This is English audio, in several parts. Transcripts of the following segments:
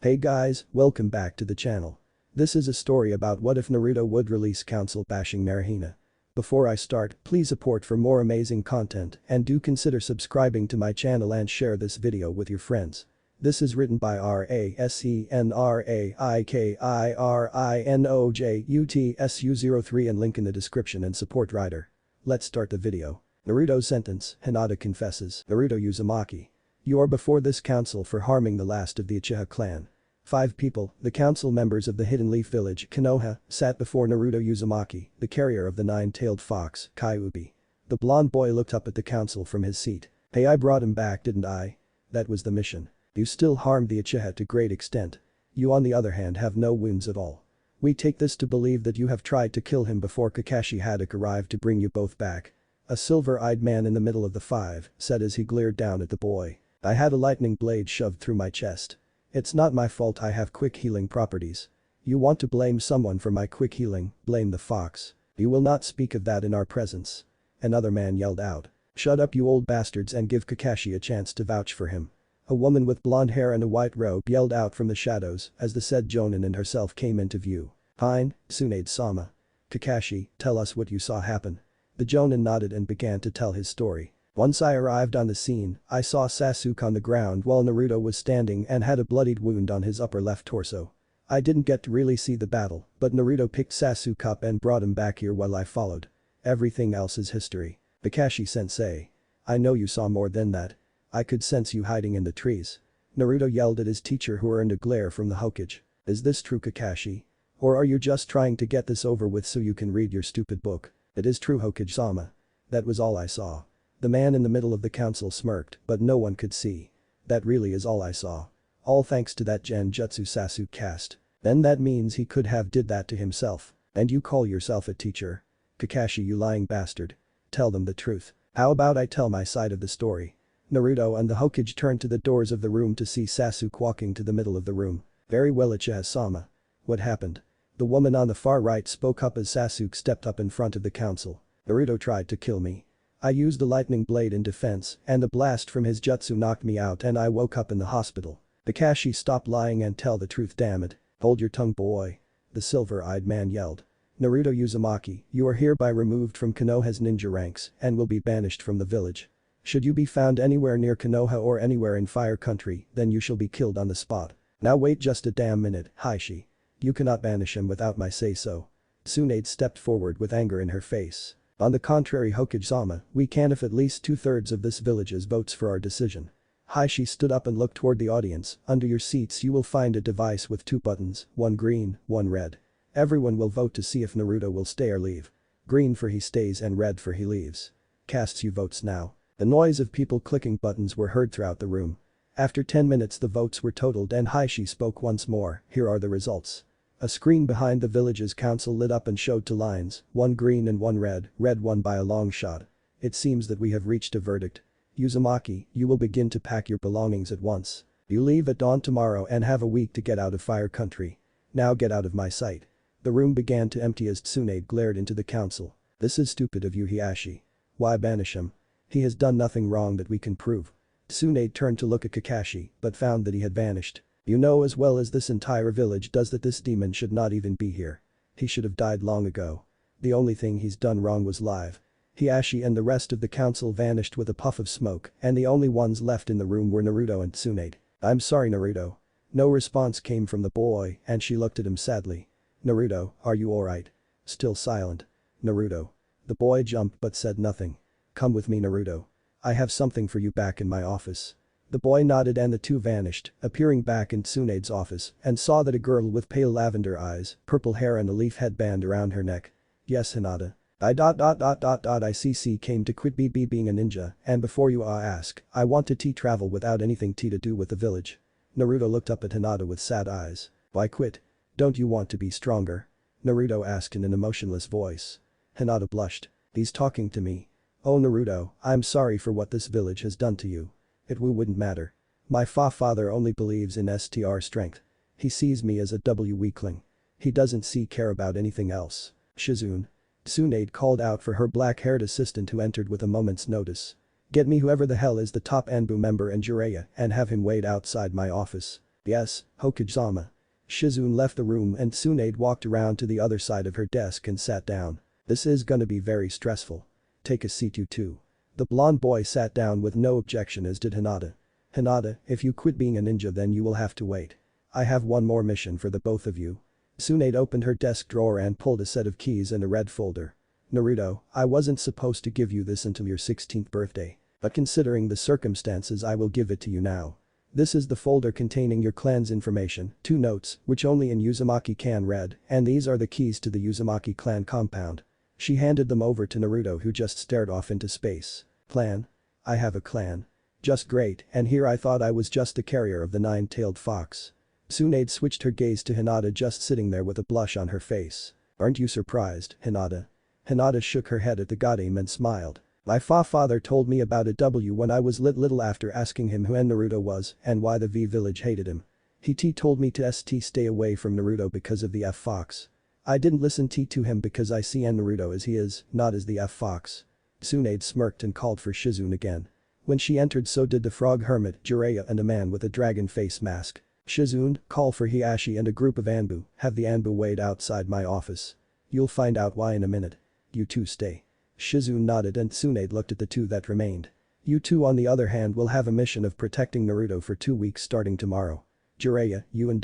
Hey guys, welcome back to the channel. This is a story about what if Naruto would release council bashing naruhina. Before I start, please support for more amazing content and do consider subscribing to my channel and share this video with your friends. This is written by RASENRAIKIRINOJUTSU03 and link in the description and support writer. Let's start the video. Naruto sentence, Hinata confesses. Naruto Uzumaki. You are before this council for harming the last of the Uchiha clan. 5 people, the council members of the Hidden Leaf Village, Konoha, sat before Naruto Uzumaki, the carrier of the nine-tailed fox, Kyuubi. The blonde boy looked up at the council from his seat. Hey, I brought him back, didn't I? That was the mission. You still harmed the Uchiha to great extent. You on the other hand have no wounds at all. We take this to believe that you have tried to kill him before Kakashi Haddock arrived to bring you both back. A silver-eyed man in the middle of the 5 said as he glared down at the boy. I had a lightning blade shoved through my chest. It's not my fault I have quick healing properties. You want to blame someone for my quick healing, blame the fox. You will not speak of that in our presence. Another man yelled out. Shut up you old bastards and give Kakashi a chance to vouch for him. A woman with blonde hair and a white robe yelled out from the shadows as the said Jonin and herself came into view. Fine, Tsunade-sama. Kakashi, tell us what you saw happen. The Jonin nodded and began to tell his story. Once I arrived on the scene, I saw Sasuke on the ground while Naruto was standing and had a bloodied wound on his upper left torso. I didn't get to really see the battle, but Naruto picked Sasuke up and brought him back here while I followed. Everything else is history. Kakashi-sensei. I know you saw more than that. I could sense you hiding in the trees. Naruto yelled at his teacher who earned a glare from the Hokage. Is this true, Kakashi? Or are you just trying to get this over with so you can read your stupid book? It is true, Hokage-sama. That was all I saw. The man in the middle of the council smirked, but no one could see. That really is all I saw. All thanks to that Genjutsu Sasuke cast. Then that means he could have did that to himself. And you call yourself a teacher? Kakashi, you lying bastard. Tell them the truth. How about I tell my side of the story? Naruto and the Hokage turned to the doors of the room to see Sasuke walking to the middle of the room. Very well, Uchiha-sama. What happened? The woman on the far right spoke up as Sasuke stepped up in front of the council. Naruto tried to kill me. I used the lightning blade in defense and the blast from his jutsu knocked me out and I woke up in the hospital. Kakashi, stop lying and tell the truth, damn it. Hold your tongue, boy. The silver-eyed man yelled. Naruto Uzumaki, you are hereby removed from Konoha's ninja ranks and will be banished from the village. Should you be found anywhere near Konoha or anywhere in Fire Country, then you shall be killed on the spot. Now wait just a damn minute, Hiashi. You cannot banish him without my say-so. Tsunade stepped forward with anger in her face. On the contrary, Hokage-sama, we can if at least 2/3 of this village's votes for our decision. Hiashi stood up and looked toward the audience. Under your seats you will find a device with 2 buttons, one green, one red. Everyone will vote to see if Naruto will stay or leave. Green for he stays and red for he leaves. Cast your votes now. The noise of people clicking buttons were heard throughout the room. After 10 minutes the votes were totaled and Hiashi spoke once more. Here are the results. A screen behind the village's council lit up and showed 2 lines, one green and one red won by a long shot. It seems that we have reached a verdict. Uzumaki, you will begin to pack your belongings at once. You leave at dawn tomorrow and have a week to get out of Fire Country. Now get out of my sight. The room began to empty as Tsunade glared into the council. This is stupid of you, Hiashi. Why banish him? He has done nothing wrong that we can prove. Tsunade turned to look at Kakashi, but found that he had vanished. You know as well as this entire village does that this demon should not even be here. He should have died long ago. The only thing he's done wrong was live. Hiashi and the rest of the council vanished with a puff of smoke and the only ones left in the room were Naruto and Tsunade. I'm sorry, Naruto. No response came from the boy and she looked at him sadly. Naruto, are you alright? Still silent. Naruto. The boy jumped but said nothing. Come with me, Naruto. I have something for you back in my office. The boy nodded and the 2 vanished, appearing back in Tsunade's office and saw that a girl with pale lavender eyes, purple hair and a leaf headband around her neck. Yes, Hinata. ICC came to quit being a ninja and before you ask, I want to travel without anything to do with the village. Naruto looked up at Hinata with sad eyes. Why quit? Don't you want to be stronger? Naruto asked in an emotionless voice. Hinata blushed. He's talking to me. Oh Naruto, I'm sorry for what this village has done to you. It wouldn't matter. My father only believes in STR strength. He sees me as a weakling. He doesn't care about anything else. Shizune. Tsunade called out for her black-haired assistant who entered with a moment's notice. Get me whoever the hell is the top Anbu member in Jiraiya and have him wait outside my office. Yes, Hokage-sama. Shizune left the room and Tsunade walked around to the other side of her desk and sat down. This is gonna be very stressful. Take a seat you two. The blonde boy sat down with no objection as did Hinata. Hinata, if you quit being a ninja then you will have to wait. I have one more mission for the both of you. Tsunade opened her desk drawer and pulled a set of keys and a red folder. Naruto, I wasn't supposed to give you this until your 16th birthday. But considering the circumstances I will give it to you now. This is the folder containing your clan's information, 2 notes, which only an Uzumaki can read, and these are the keys to the Uzumaki clan compound. She handed them over to Naruto who just stared off into space. Clan? I have a clan. Just great, and here I thought I was just the carrier of the 9-tailed fox. Tsunade switched her gaze to Hinata just sitting there with a blush on her face. Aren't you surprised, Hinata? Hinata shook her head at the goddamn and smiled. My father told me about it when I was little after asking him who Naruto was and why the V village hated him. He told me to stay away from Naruto because of the F-Fox. I didn't listen to him because I see Naruto as he is, not as the F-Fox. Tsunade smirked and called for Shizune again. When she entered so did the frog hermit, Jiraiya and a man with a dragon face mask. Shizune, call for Hiashi and a group of Anbu, have the Anbu wait outside my office. You'll find out why in a minute. You two stay. Shizune nodded and Tsunade looked at the two that remained. You two on the other hand will have a mission of protecting Naruto for 2 weeks starting tomorrow. Jiraiya, you and ...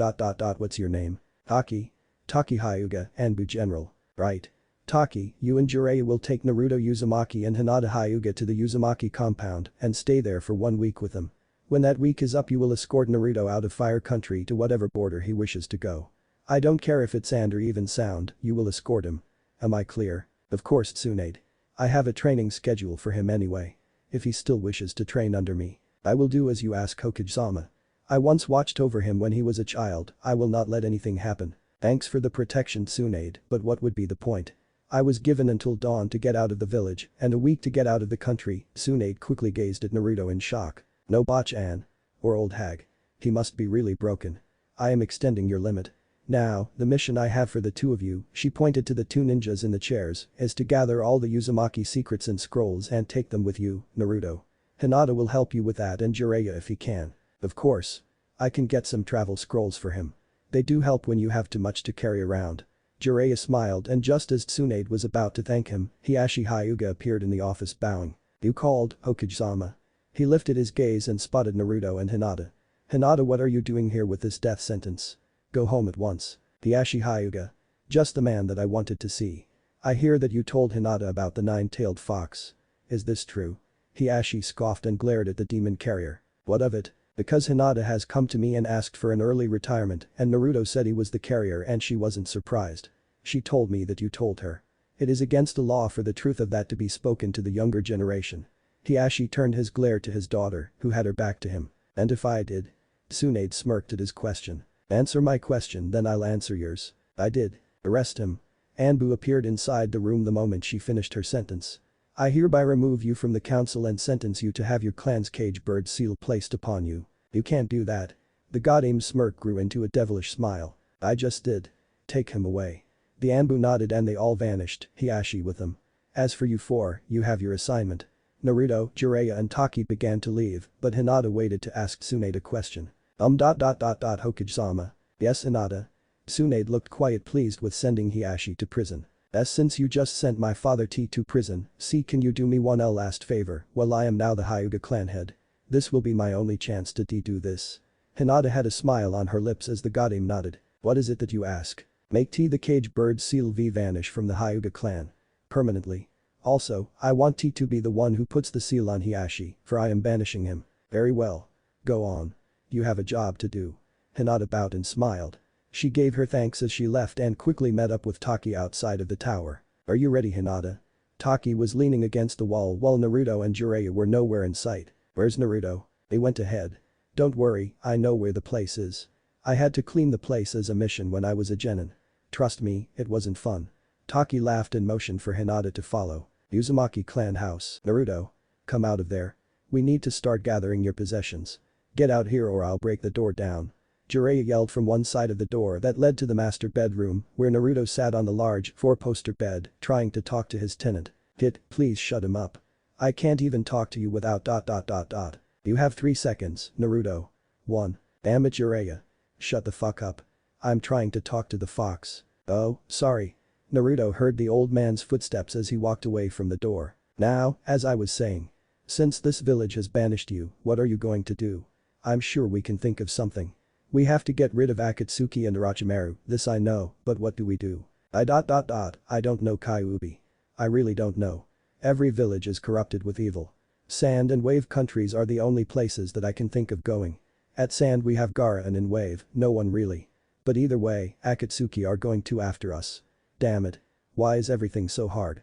what's your name? Taki Hyuga, Anbu General. Right. Taki, you and Jiraiya will take Naruto Uzumaki and Hinata Hyuga to the Uzumaki compound and stay there for 1 week with them. When that week is up you will escort Naruto out of Fire Country to whatever border he wishes to go. I don't care if it's sand or even sound, you will escort him. Am I clear? Of course Tsunade. I have a training schedule for him anyway. If he still wishes to train under me, I will do as you ask Hokage-sama. I once watched over him when he was a child, I will not let anything happen. Thanks for the protection Tsunade, but what would be the point? I was given until dawn to get out of the village and a week to get out of the country. Tsunade quickly gazed at Naruto in shock. No botch-an. Or old hag. He must be really broken. I am extending your limit. Now, the mission I have for the two of you, she pointed to the 2 ninjas in the chairs, is to gather all the Uzumaki secrets and scrolls and take them with you, Naruto. Hinata will help you with that and Jiraiya if he can. Of course. I can get some travel scrolls for him. They do help when you have too much to carry around. Jiraiya smiled and just as Tsunade was about to thank him, Hiashi Hyuga appeared in the office bowing. You called, Hokage-sama. He lifted his gaze and spotted Naruto and Hinata. Hinata, what are you doing here with this death sentence? Go home at once. Hiashi Hyuga. Just the man that I wanted to see. I hear that you told Hinata about the 9-tailed fox. Is this true? Hiashi scoffed and glared at the demon carrier. What of it? Because Hinata has come to me and asked for an early retirement and Naruto said he was the carrier and she wasn't surprised. She told me that you told her. It is against the law for the truth of that to be spoken to the younger generation. Hiashi turned his glare to his daughter, who had her back to him. And if I did? Tsunade smirked at his question. Answer my question then I'll answer yours. I did. Arrest him. Anbu appeared inside the room the moment she finished her sentence. I hereby remove you from the council and sentence you to have your clan's cage bird seal placed upon you. You can't do that. The goddamn smirk grew into a devilish smile. I just did. Take him away. The Anbu nodded and they all vanished, Hiashi with them. As for you four, you have your assignment. Naruto, Jiraiya and Taki began to leave, but Hinata waited to ask Tsunade a question. Hokage-sama. Yes Hinata. Tsunade looked quite pleased with sending Hiashi to prison. Since you just sent my father to prison, can you do me one last favor, well I am now the Hyuga clan head. This will be my only chance to do this. Hinata had a smile on her lips as the goddamn nodded. What is it that you ask? Make the cage bird seal vanish from the Hyuga clan. Permanently. Also, I want to be the one who puts the seal on Hiashi, for I am banishing him. Very well. Go on. You have a job to do. Hinata bowed and smiled. She gave her thanks as she left and quickly met up with Taki outside of the tower. Are you ready Hinata? Taki was leaning against the wall while Naruto and Jiraiya were nowhere in sight. Where's Naruto? They went ahead. Don't worry, I know where the place is. I had to clean the place as a mission when I was a genin. Trust me, it wasn't fun. Taki laughed and motioned for Hinata to follow. Uzumaki clan house. Naruto. Come out of there. We need to start gathering your possessions. Get out here or I'll break the door down. Jiraiya yelled from one side of the door that led to the master bedroom where Naruto sat on the large 4-poster bed trying to talk to his tenant. Please shut him up. I can't even talk to you without ... You have 3 seconds, Naruto. 1. Damn it Jiraiya. shut the fuck up. I'm trying to talk to the fox. Oh, sorry. Naruto heard the old man's footsteps as he walked away from the door. Now, as I was saying. Since this village has banished you, what are you going to do? I'm sure we can think of something. We have to get rid of Akatsuki and Orochimaru, this I know, but what do we do? I don't know Kyuubi. I really don't know. Every village is corrupted with evil. Sand and wave countries are the only places that I can think of going. At sand we have Gaara and in wave, no one really. But either way, Akatsuki are going to after us. Damn it. Why is everything so hard?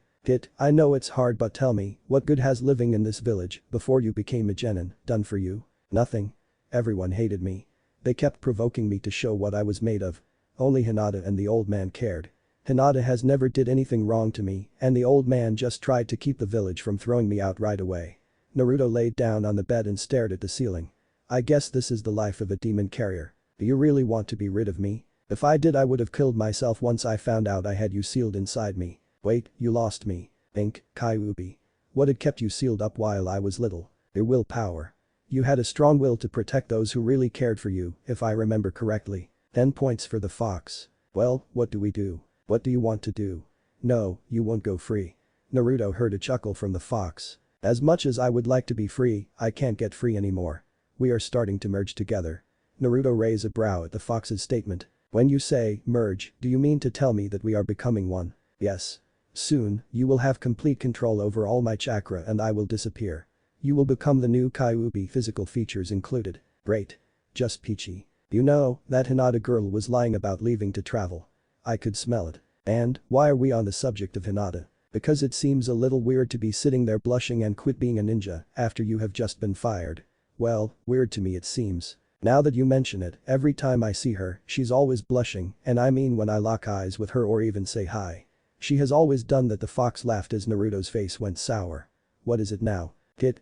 I know it's hard but tell me, what good has living in this village before you became a genin done for you? Nothing. Everyone hated me. They kept provoking me to show what I was made of. Only Hinata and the old man cared. Hinata has never did anything wrong to me and the old man just tried to keep the village from throwing me out right away. Naruto laid down on the bed and stared at the ceiling. I guess this is the life of a demon carrier. Do you really want to be rid of me? If I did I would have killed myself once I found out I had you sealed inside me. Wait, you lost me. Kyuubi. What had kept you sealed up while I was little? Your willpower. You had a strong will to protect those who really cared for you, if I remember correctly. 10 points for the fox. Well, what do we do? What do you want to do? No, you won't go free. Naruto heard a chuckle from the fox. As much as I would like to be free, I can't get free anymore. We are starting to merge together. Naruto raised a brow at the fox's statement. When you say, merge, do you mean to tell me that we are becoming one? Yes. Soon, you will have complete control over all my chakra and I will disappear. You will become the new Kyuubi, physical features included. Great. Just peachy. You know, that Hinata girl was lying about leaving to travel. I could smell it. And, why are we on the subject of Hinata? Because it seems a little weird to be sitting there blushing and quit being a ninja after you have just been fired. Well, weird to me it seems. Now that you mention it, every time I see her, she's always blushing, and I mean when I lock eyes with her or even say hi. She has always done that. The fox laughed as Naruto's face went sour. What is it now?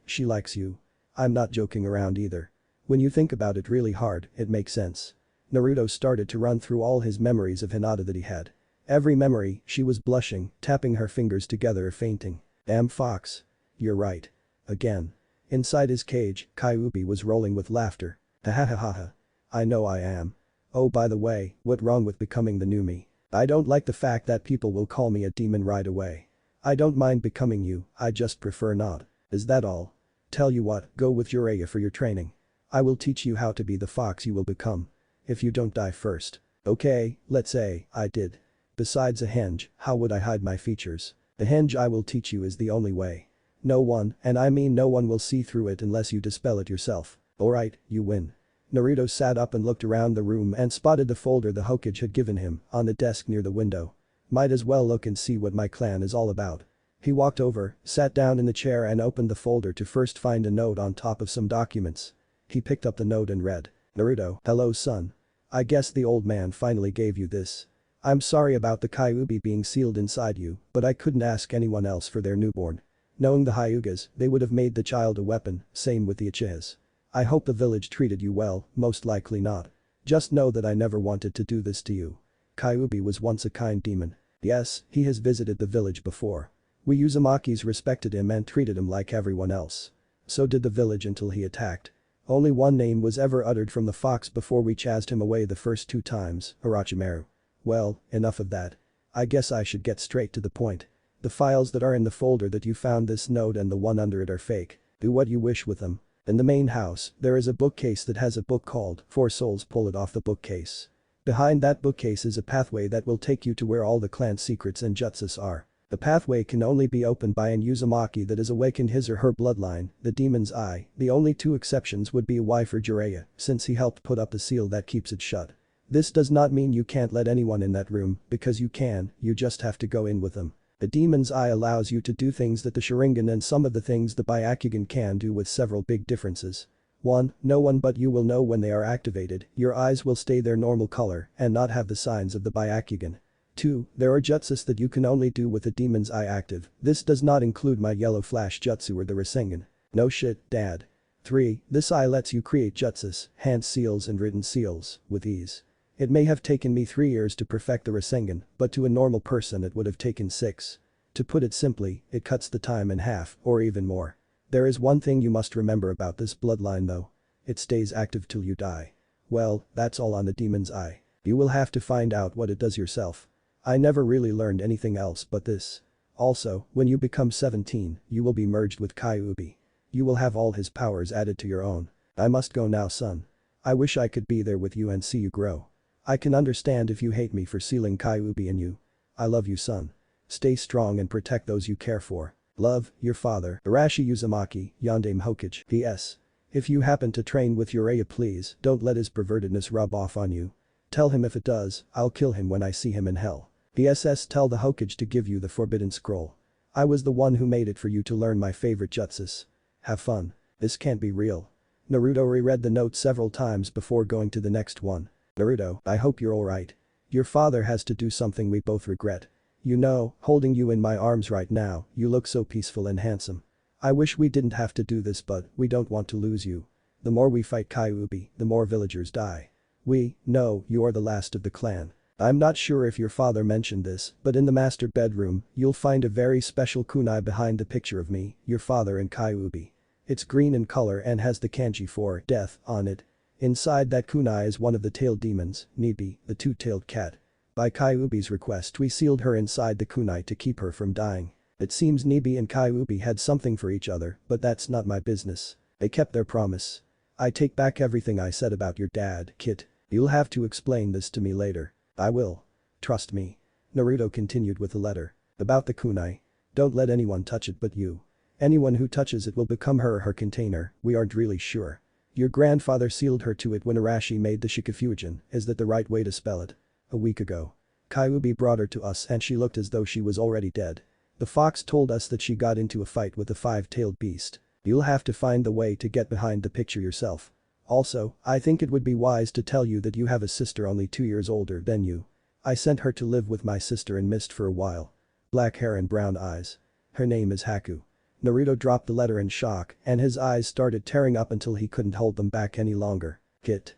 She likes you. I'm not joking around either. When you think about it really hard, it makes sense. Naruto started to run through all his memories of Hinata that he had. Every memory, she was blushing, tapping her fingers together, fainting. Damn fox. You're right. Again. Inside his cage, Kyuubi was rolling with laughter. Ha ha ha ha ha. I know I am. Oh, by the way, what's wrong with becoming the new me? I don't like the fact that people will call me a demon right away. I don't mind becoming you, I just prefer not. Is that all? Tell you what, go with Jiraiya for your training. I will teach you how to be the fox you will become. If you don't die first. Okay, let's say I did. Besides a henge, how would I hide my features? The henge I will teach you is the only way. No one, and I mean no one, will see through it unless you dispel it yourself. Alright, you win. Naruto sat up and looked around the room and spotted the folder the Hokage had given him on the desk near the window. Might as well look and see what my clan is all about. He walked over, sat down in the chair and opened the folder to first find a note on top of some documents. He picked up the note and read. Naruto, hello son. I guess the old man finally gave you this. I'm sorry about the Kyuubi being sealed inside you, but I couldn't ask anyone else for their newborn. Knowing the Hyugas, they would have made the child a weapon, same with the Uchihas. I hope the village treated you well, most likely not. Just know that I never wanted to do this to you. Kyuubi was once a kind demon. Yes, he has visited the village before. We Uzumakis respected him and treated him like everyone else. So did the village until he attacked. Only one name was ever uttered from the fox before we chased him away the first 2 times, Orochimaru. Well, enough of that. I guess I should get straight to the point. The files that are in the folder that you found this note and the one under it are fake. Do what you wish with them. In the main house, there is a bookcase that has a book called Four Souls. Pull it off the bookcase. Behind that bookcase is a pathway that will take you to where all the clan secrets and jutsus are. The pathway can only be opened by an Uzumaki that has awakened his or her bloodline, the demon's eye. The only 2 exceptions would be a wife or Jiraiya, since he helped put up the seal that keeps it shut. This does not mean you can't let anyone in that room, because you can, you just have to go in with them. The demon's eye allows you to do things that the Sharingan and some of the things the Byakugan can do, with several big differences. 1. No one but you will know when they are activated, your eyes will stay their normal color and not have the signs of the Byakugan. 2. There are jutsus that you can only do with the demon's eye active. This does not include my yellow flash jutsu or the Rasengan. No shit, dad. 3. This eye lets you create jutsus, hand seals and written seals, with ease. It may have taken me 3 years to perfect the Rasengan, but to a normal person it would have taken 6. To put it simply, it cuts the time in half, or even more. There is one thing you must remember about this bloodline though. It stays active till you die. Well, that's all on the demon's eye. You will have to find out what it does yourself. I never really learned anything else but this. Also, when you become 17, you will be merged with Kyuubi. You will have all his powers added to your own. I must go now, son. I wish I could be there with you and see you grow. I can understand if you hate me for sealing Kyuubi in you. I love you, son. Stay strong and protect those you care for. Love, your father, Arashi Uzumaki, Yandame Hokage. P.S. If you happen to train with Uraya, please don't let his pervertedness rub off on you. Tell him if it does, I'll kill him when I see him in hell. P.S. Tell the Hokage to give you the forbidden scroll. I was the one who made it for you to learn my favorite jutsus. Have fun. This can't be real. Naruto reread the note several times before going to the next one. Naruto, I hope you're alright. Your father has to do something we both regret. You know, holding you in my arms right now, you look so peaceful and handsome. I wish we didn't have to do this, but we don't want to lose you. The more we fight Kyuubi, the more villagers die. We know you are the last of the clan. I'm not sure if your father mentioned this, but in the master bedroom, you'll find a very special kunai behind the picture of me, your father and Kyuubi. It's green in color and has the kanji for death on it. Inside that kunai is one of the tailed demons, Nibi, the two-tailed cat. By Kyuubi's request, we sealed her inside the kunai to keep her from dying. It seems Nibi and Kyuubi had something for each other, but that's not my business. They kept their promise. I take back everything I said about your dad, Kit. You'll have to explain this to me later. I will. Trust me. Naruto continued with the letter. About the kunai. Don't let anyone touch it but you. Anyone who touches it will become her or her container, we aren't really sure. Your grandfather sealed her to it when Arashi made the Shikifujin, is that the right way to spell it? A week ago. Kyuubi brought her to us and she looked as though she was already dead. The fox told us that she got into a fight with the five-tailed beast. You'll have to find the way to get behind the picture yourself. Also, I think it would be wise to tell you that you have a sister only 2 years older than you. I sent her to live with my sister in Mist for a while. Black hair and brown eyes. Her name is Haku. Naruto dropped the letter in shock and his eyes started tearing up until he couldn't hold them back any longer. Kid,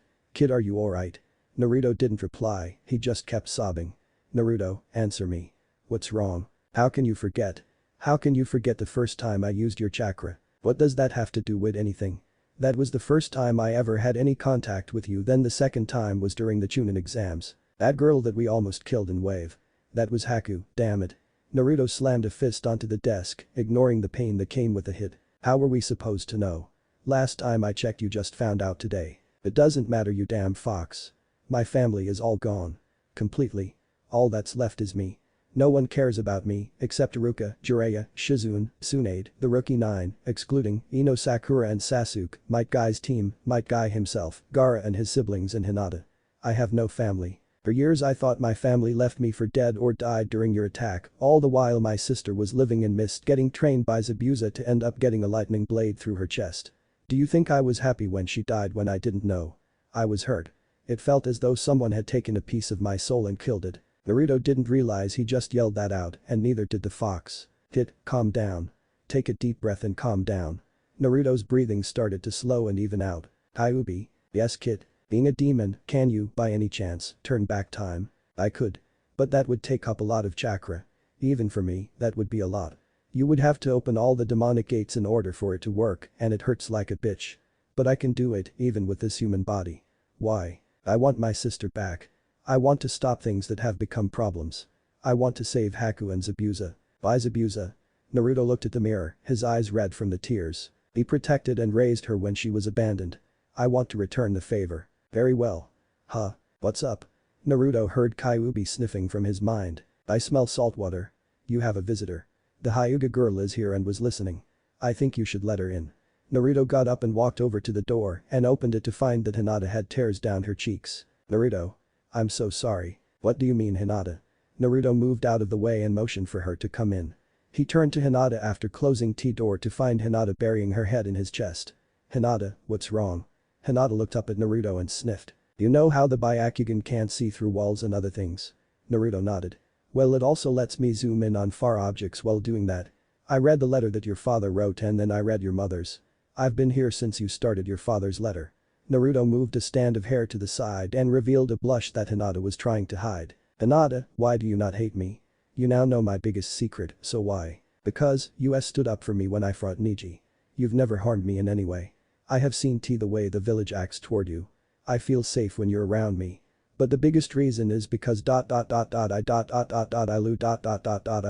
are you alright? Naruto didn't reply, he just kept sobbing. Naruto, answer me. What's wrong? How can you forget? How can you forget the first time I used your chakra? What does that have to do with anything? That was the first time I ever had any contact with you, then the second time was during the Chunin exams. That girl that we almost killed in Wave. That was Haku, damn it. Naruto slammed a fist onto the desk, ignoring the pain that came with the hit. How were we supposed to know? Last time I checked you just found out today. It doesn't matter, you damn fox. My family is all gone. Completely. All that's left is me. No one cares about me, except Iruka, Jiraiya, Shizune, Tsunade, the Rookie 9, excluding Ino, Sakura and Sasuke, Might Guy's team, Might Guy himself, Gaara and his siblings and Hinata. I have no family. For years I thought my family left me for dead or died during your attack, all the while my sister was living in Mist getting trained by Zabuza to end up getting a lightning blade through her chest. Do you think I was happy when she died when I didn't know? I was hurt. It felt as though someone had taken a piece of my soul and killed it. Naruto didn't realize he just yelled that out and neither did the fox. Kid, calm down. Take a deep breath and calm down. Naruto's breathing started to slow and even out. Kyuubi. Yes, kid. Being a demon, can you, by any chance, turn back time? I could. But that would take up a lot of chakra. Even for me, that would be a lot. You would have to open all the demonic gates in order for it to work and it hurts like a bitch. But I can do it even with this human body. Why? I want my sister back. I want to stop things that have become problems. I want to save Haku and Zabuza. By Zabuza. Naruto looked at the mirror, his eyes red from the tears. He protected and raised her when she was abandoned. I want to return the favor. Very well. Huh? What's up? Naruto heard Kyuubi sniffing from his mind. I smell saltwater. You have a visitor. The Hyuga girl is here and was listening. I think you should let her in. Naruto got up and walked over to the door and opened it to find that Hinata had tears down her cheeks. Naruto. I'm so sorry. What do you mean, Hinata? Naruto moved out of the way and motioned for her to come in. He turned to Hinata after closing T door to find Hinata burying her head in his chest. Hinata, what's wrong? Hinata looked up at Naruto and sniffed. You know how the Byakugan can't see through walls and other things? Naruto nodded. Well, it also lets me zoom in on far objects while doing that. I read the letter that your father wrote and then I read your mother's. I've been here since you started your father's letter. Naruto moved a stand of hair to the side and revealed a blush that Hinata was trying to hide. Hinata, why do you not hate me? You now know my biggest secret, so why? Because, you stood up for me when I fought Neji. You've never harmed me in any way. I have seen the way the village acts toward you. I feel safe when you're around me. But the biggest reason is because I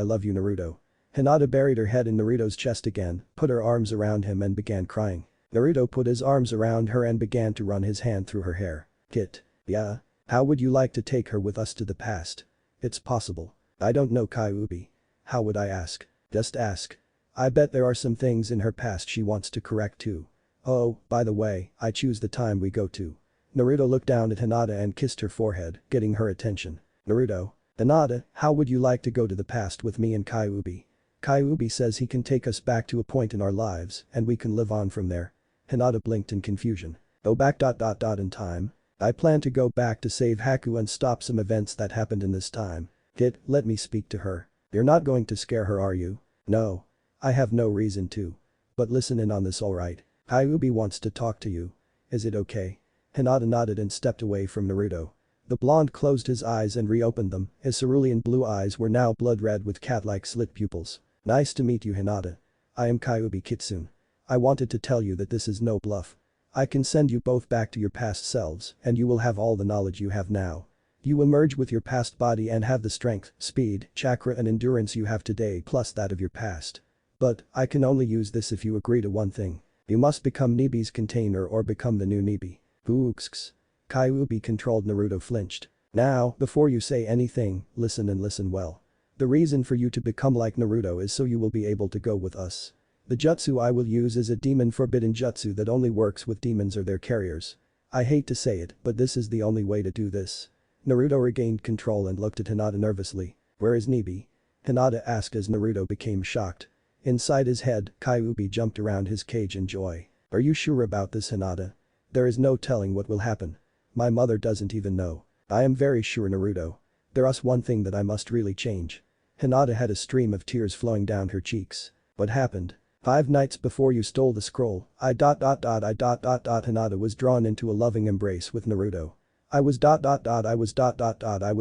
love you Naruto. Hinata buried her head in Naruto's chest again, put her arms around him and began crying. Naruto put his arms around her and began to run his hand through her hair. Kit. Yeah? How would you like to take her with us to the past? It's possible. I don't know Kyuubi. How would I ask? Just ask. I bet there are some things in her past she wants to correct too. Oh, by the way, I choose the time we go to. Naruto looked down at Hinata and kissed her forehead, getting her attention. Naruto. Hinata, how would you like to go to the past with me and Kyuubi? Kyuubi says he can take us back to a point in our lives and we can live on from there. Hinata blinked in confusion. Go back in time? I plan to go back to save Haku and stop some events that happened in this time. Kit, let me speak to her. You're not going to scare her are you? No. I have no reason to. But listen in on this alright. Kyuubi wants to talk to you. Is it okay? Hinata nodded and stepped away from Naruto. The blonde closed his eyes and reopened them, his cerulean blue eyes were now blood red with cat-like slit pupils. Nice to meet you Hinata. I am Kyuubi Kitsune. I wanted to tell you that this is no bluff. I can send you both back to your past selves and you will have all the knowledge you have now. You will merge with your past body and have the strength, speed, chakra and endurance you have today plus that of your past. But, I can only use this if you agree to one thing. You must become Nebi's container or become the new Nebi. Ooks. Kyuubi controlled Naruto flinched. Now, before you say anything, listen and listen well. The reason for you to become like Naruto is so you will be able to go with us. The jutsu I will use is a demon forbidden jutsu that only works with demons or their carriers. I hate to say it, but this is the only way to do this. Naruto regained control and looked at Hinata nervously. Where is Nebi? Hinata asked as Naruto became shocked. Inside his head, Kyuubi jumped around his cage in joy. Are you sure about this Hinata? There is no telling what will happen. My mother doesn't even know. I am very sure Naruto. There's one thing that I must really change. Hinata had a stream of tears flowing down her cheeks. What happened? 5 nights before you stole the scroll, Hinata was drawn into a loving embrace with Naruto. I was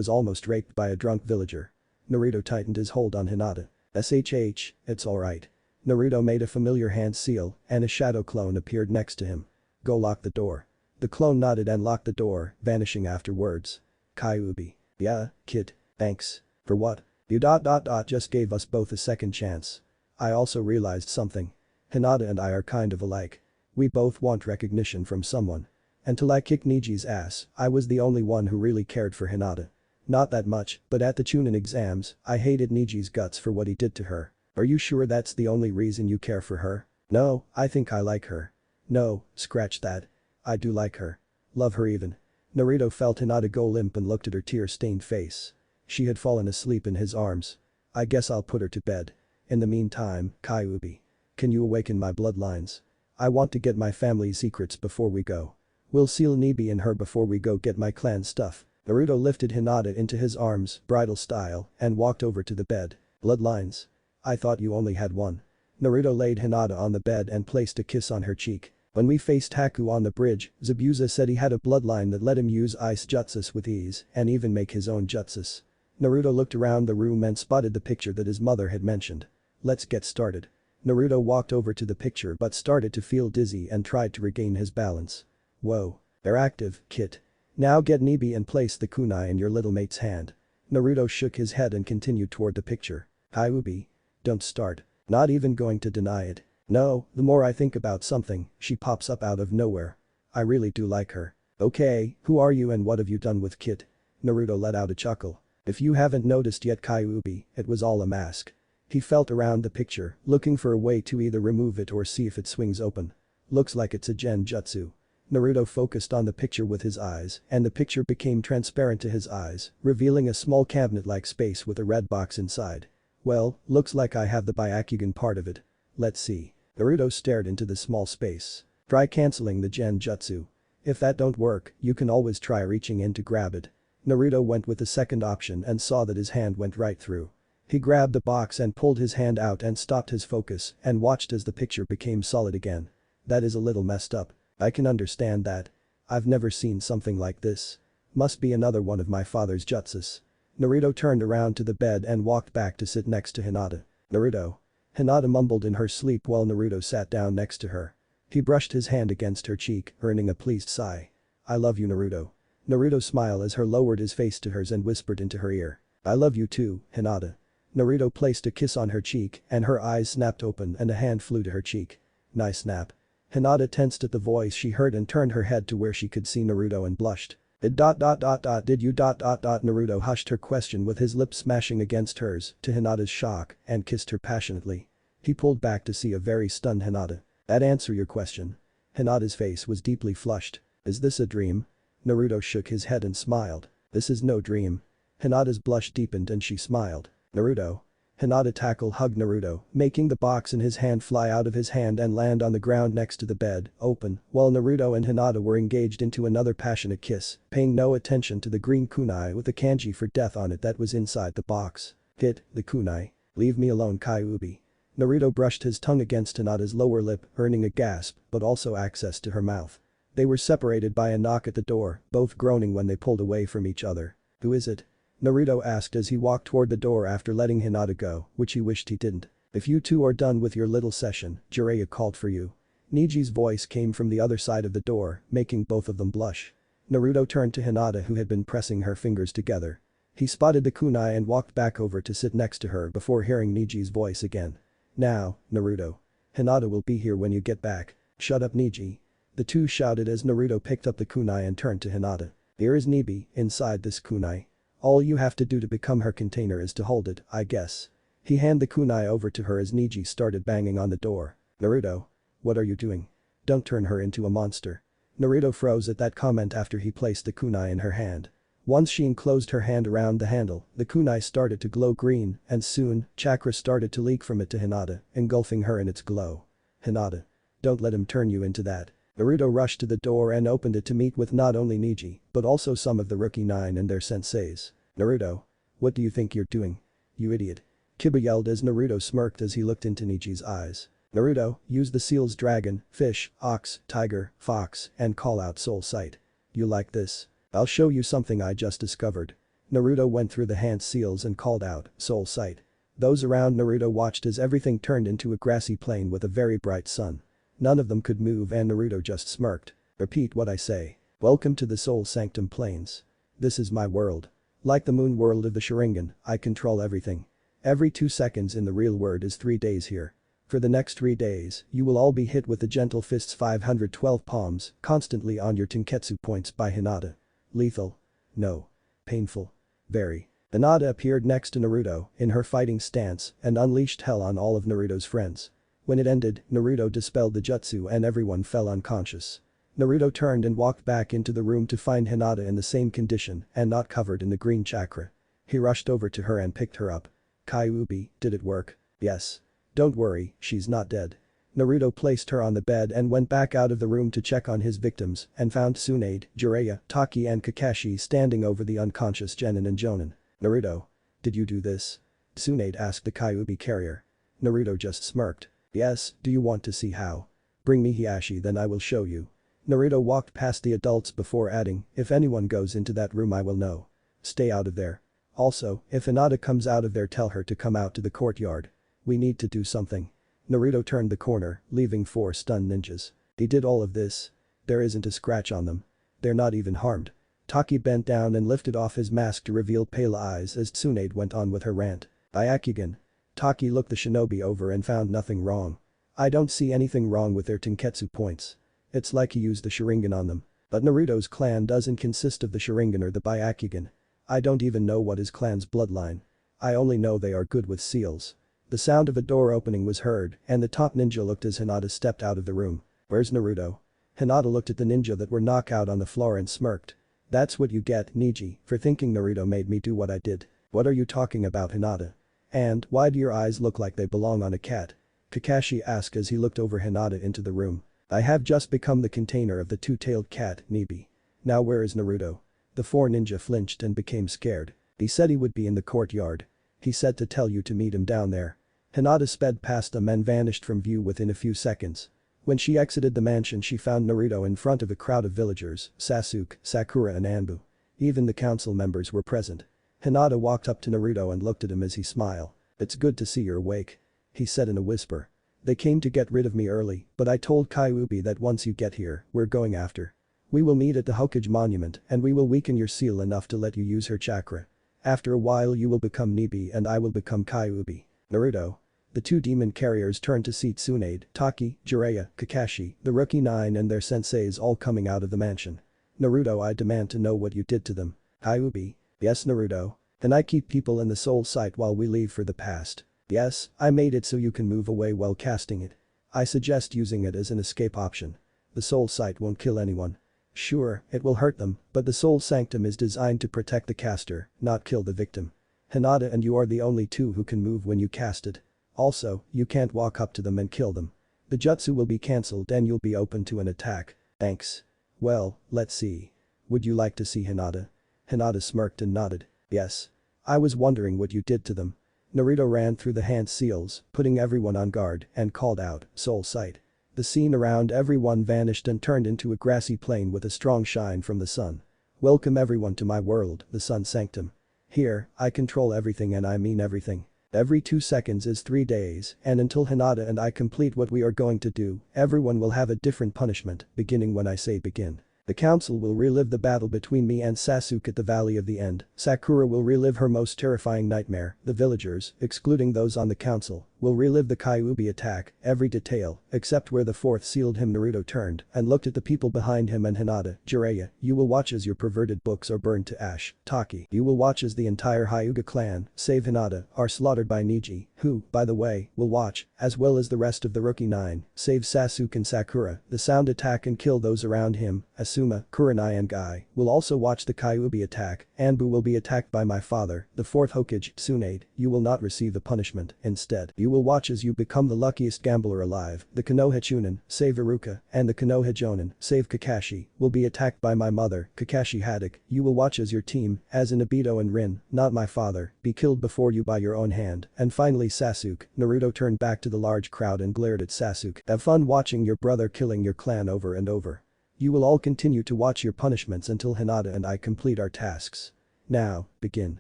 almost raped by a drunk villager. Naruto tightened his hold on Hinata. SHH, it's alright. Naruto made a familiar hand seal and a shadow clone appeared next to him. Go lock the door. The clone nodded and locked the door, vanishing afterwards. Kyuubi. Yeah, kid. Thanks. For what? You just gave us both a second chance. I also realized something. Hinata and I are kind of alike. We both want recognition from someone. Until I kicked Neji's ass, I was the only one who really cared for Hinata. Not that much, but at the Chunin exams, I hated Neji's guts for what he did to her. Are you sure that's the only reason you care for her? No, I think I like her. No, scratch that. I do like her. Love her even. Naruto felt Hinata go limp and looked at her tear-stained face. She had fallen asleep in his arms. I guess I'll put her to bed. In the meantime, Kyuubi. Can you awaken my bloodlines? I want to get my family's secrets before we go. We'll seal Nebi and her before we go get my clan stuff. Naruto lifted Hinata into his arms, bridal style, and walked over to the bed. Bloodlines. I thought you only had one. Naruto laid Hinata on the bed and placed a kiss on her cheek. When we faced Haku on the bridge, Zabuza said he had a bloodline that let him use ice jutsus with ease and even make his own jutsus. Naruto looked around the room and spotted the picture that his mother had mentioned. Let's get started. Naruto walked over to the picture but started to feel dizzy and tried to regain his balance. Whoa. They're active, Kit. Now get Nebi and place the kunai in your little mate's hand. Naruto shook his head and continued toward the picture. Kyuubi. Don't start. Not even going to deny it. No, the more I think about something, she pops up out of nowhere. I really do like her. Okay, who are you and what have you done with Kit? Naruto let out a chuckle. If you haven't noticed yet Kyuubi, it was all a mask. He felt around the picture, looking for a way to either remove it or see if it swings open. Looks like it's a gen jutsu. Naruto focused on the picture with his eyes and the picture became transparent to his eyes, revealing a small cabinet-like space with a red box inside. Well, looks like I have the Byakugan part of it. Let's see. Naruto stared into the small space. Try cancelling the gen jutsu. If that don't work, you can always try reaching in to grab it. Naruto went with the second option and saw that his hand went right through. He grabbed the box and pulled his hand out and stopped his focus and watched as the picture became solid again. That is a little messed up. I can understand that. I've never seen something like this. Must be another one of my father's jutsus. Naruto turned around to the bed and walked back to sit next to Hinata. Naruto. Hinata mumbled in her sleep while Naruto sat down next to her. He brushed his hand against her cheek, earning a pleased sigh. I love you Naruto. Naruto smiled as he lowered his face to hers and whispered into her ear. I love you too, Hinata. Naruto placed a kiss on her cheek and her eyes snapped open and a hand flew to her cheek. Nice snap. Hinata tensed at the voice she heard and turned her head to where she could see Naruto and blushed. Did you Naruto hushed her question with his lips smashing against hers to Hinata's shock and kissed her passionately. He pulled back to see a very stunned Hinata. That answer your question. Hinata's face was deeply flushed. Is this a dream? Naruto shook his head and smiled. This is no dream. Hinata's blush deepened and she smiled. Naruto. Hinata hugged Naruto, making the box in his hand fly out of his hand and land on the ground next to the bed, open, while Naruto and Hinata were engaged into another passionate kiss, paying no attention to the green kunai with the kanji for death on it that was inside the box. Hit, the kunai. Leave me alone Kyuubi. Naruto brushed his tongue against Hinata's lower lip, earning a gasp, but also access to her mouth. They were separated by a knock at the door, both groaning when they pulled away from each other. Who is it? Naruto asked as he walked toward the door after letting Hinata go, which he wished he didn't. If you two are done with your little session, Jiraiya called for you. Neji's voice came from the other side of the door, making both of them blush. Naruto turned to Hinata who had been pressing her fingers together. He spotted the kunai and walked back over to sit next to her before hearing Neji's voice again. Now, Naruto. Hinata will be here when you get back. Shut up Neji. The two shouted as Naruto picked up the kunai and turned to Hinata. Here is Nebi, inside this kunai. All you have to do to become her container is to hold it, I guess. He handed the kunai over to her as Neji started banging on the door. Naruto. What are you doing? Don't turn her into a monster. Naruto froze at that comment after he placed the kunai in her hand. Once she enclosed her hand around the handle, the kunai started to glow green and soon, chakra started to leak from it to Hinata, engulfing her in its glow. Hinata. Don't let him turn you into that. Naruto rushed to the door and opened it to meet with not only Neji, but also some of the rookie 9 and their senseis. Naruto. What do you think you're doing? You idiot. Kiba yelled as Naruto smirked as he looked into Neji's eyes. Naruto, use the seals dragon, fish, ox, tiger, fox, and call out soul sight. You like this? I'll show you something I just discovered. Naruto went through the hand seals and called out, soul sight. Those around Naruto watched as everything turned into a grassy plain with a very bright sun. None of them could move and Naruto just smirked. Repeat what I say. Welcome to the Soul Sanctum Plains. This is my world. Like the moon world of the Sharingan, I control everything. Every 2 seconds in the real world is 3 days here. For the next 3 days, you will all be hit with the gentle fists 512 palms, constantly on your Tenketsu points by Hinata. Lethal. No. Painful. Very. Hinata appeared next to Naruto, in her fighting stance, and unleashed hell on all of Naruto's friends. When it ended, Naruto dispelled the jutsu and everyone fell unconscious. Naruto turned and walked back into the room to find Hinata in the same condition and not covered in the green chakra. He rushed over to her and picked her up. Kyuubi, did it work? Yes. Don't worry, she's not dead. Naruto placed her on the bed and went back out of the room to check on his victims and found Tsunade, Jiraiya, Taki and Kakashi standing over the unconscious Genin and Jonin. Naruto. Did you do this? Tsunade asked the Kyuubi carrier. Naruto just smirked. Yes, do you want to see how? Bring me Hiashi then I will show you. Naruto walked past the adults before adding, if anyone goes into that room I will know. Stay out of there. Also, if Hinata comes out of there tell her to come out to the courtyard. We need to do something. Naruto turned the corner, leaving 4 stunned ninjas. He did all of this. There isn't a scratch on them. They're not even harmed. Taki bent down and lifted off his mask to reveal pale eyes as Tsunade went on with her rant. Byakugan. Taki looked the shinobi over and found nothing wrong. I don't see anything wrong with their Tenketsu points. It's like he used the Sharingan on them. But Naruto's clan doesn't consist of the Sharingan or the Byakugan. I don't even know what his clan's bloodline. I only know they are good with seals. The sound of a door opening was heard and the top ninja looked as Hinata stepped out of the room. Where's Naruto? Hinata looked at the ninja that were knocked out on the floor and smirked. That's what you get, Neji, for thinking Naruto made me do what I did. What are you talking about Hinata? And why do your eyes look like they belong on a cat? Kakashi asked as he looked over Hinata into the room. I have just become the container of the two-tailed cat, Nebi. Now where is Naruto? The 4 ninja flinched and became scared. He said he would be in the courtyard. He said to tell you to meet him down there. Hinata sped past them and vanished from view within a few seconds. When she exited the mansion she found Naruto in front of a crowd of villagers, Sasuke, Sakura and Anbu. Even the council members were present. Hinata walked up to Naruto and looked at him as he smiled. It's good to see you're awake. He said in a whisper. They came to get rid of me early, but I told Kyuubi that once you get here, we're going after. We will meet at the Hokage monument and we will weaken your seal enough to let you use her chakra. After a while you will become Nebi and I will become Kyuubi. Naruto. The two demon carriers turned to see Tsunade, Taki, Jiraiya, Kakashi, the Rookie 9 and their senseis all coming out of the mansion. Naruto, I demand to know what you did to them. Kyuubi. Yes Naruto. And I keep people in the soul sight while we leave for the past. Yes, I made it so you can move away while casting it. I suggest using it as an escape option. The soul sight won't kill anyone. Sure, it will hurt them, but the soul sanctum is designed to protect the caster, not kill the victim. Hinata and you are the only two who can move when you cast it. Also, you can't walk up to them and kill them. The jutsu will be cancelled and you'll be open to an attack. Thanks. Well, let's see. Would you like to see Hinata? Hinata smirked and nodded. Yes. I was wondering what you did to them. Naruto ran through the hand seals, putting everyone on guard, and called out, soul sight. The scene around everyone vanished and turned into a grassy plain with a strong shine from the sun. Welcome everyone to my world, the sun sanctum. Here, I control everything and I mean everything. Every 2 seconds is 3 days, and until Hinata and I complete what we are going to do, everyone will have a different punishment, beginning when I say begin. The council will relive the battle between me and Sasuke at the Valley of the End. Sakura will relive her most terrifying nightmare. The villagers, excluding those on the council, will relive the Kyuubi attack, every detail, except where the fourth sealed him. Naruto turned and looked at the people behind him and Hinata. Jiraiya, you will watch as your perverted books are burned to ash. Taki, you will watch as the entire Hyuga clan, save Hinata, are slaughtered by Neji, who, by the way, will watch, as well as the rest of the Rookie 9, save Sasuke and Sakura, the sound attack and kill those around him. Asuma, Kurenai and Guy will also watch the Kyuubi attack. Anbu will be attacked by my father, the fourth Hokage. Tsunade, you will not receive the punishment. Instead, you will watch as you become the luckiest gambler alive. The Konoha Chunin, save Iruka, and the Konoha Jonin, save Kakashi, will be attacked by my mother, Kakashi Haddock. You will watch as your team, as in Obito and Rin, not my father, be killed before you by your own hand. And finally Sasuke. Naruto turned back to the large crowd and glared at Sasuke. Have fun watching your brother killing your clan over and over. You will all continue to watch your punishments until Hinata and I complete our tasks. Now, begin.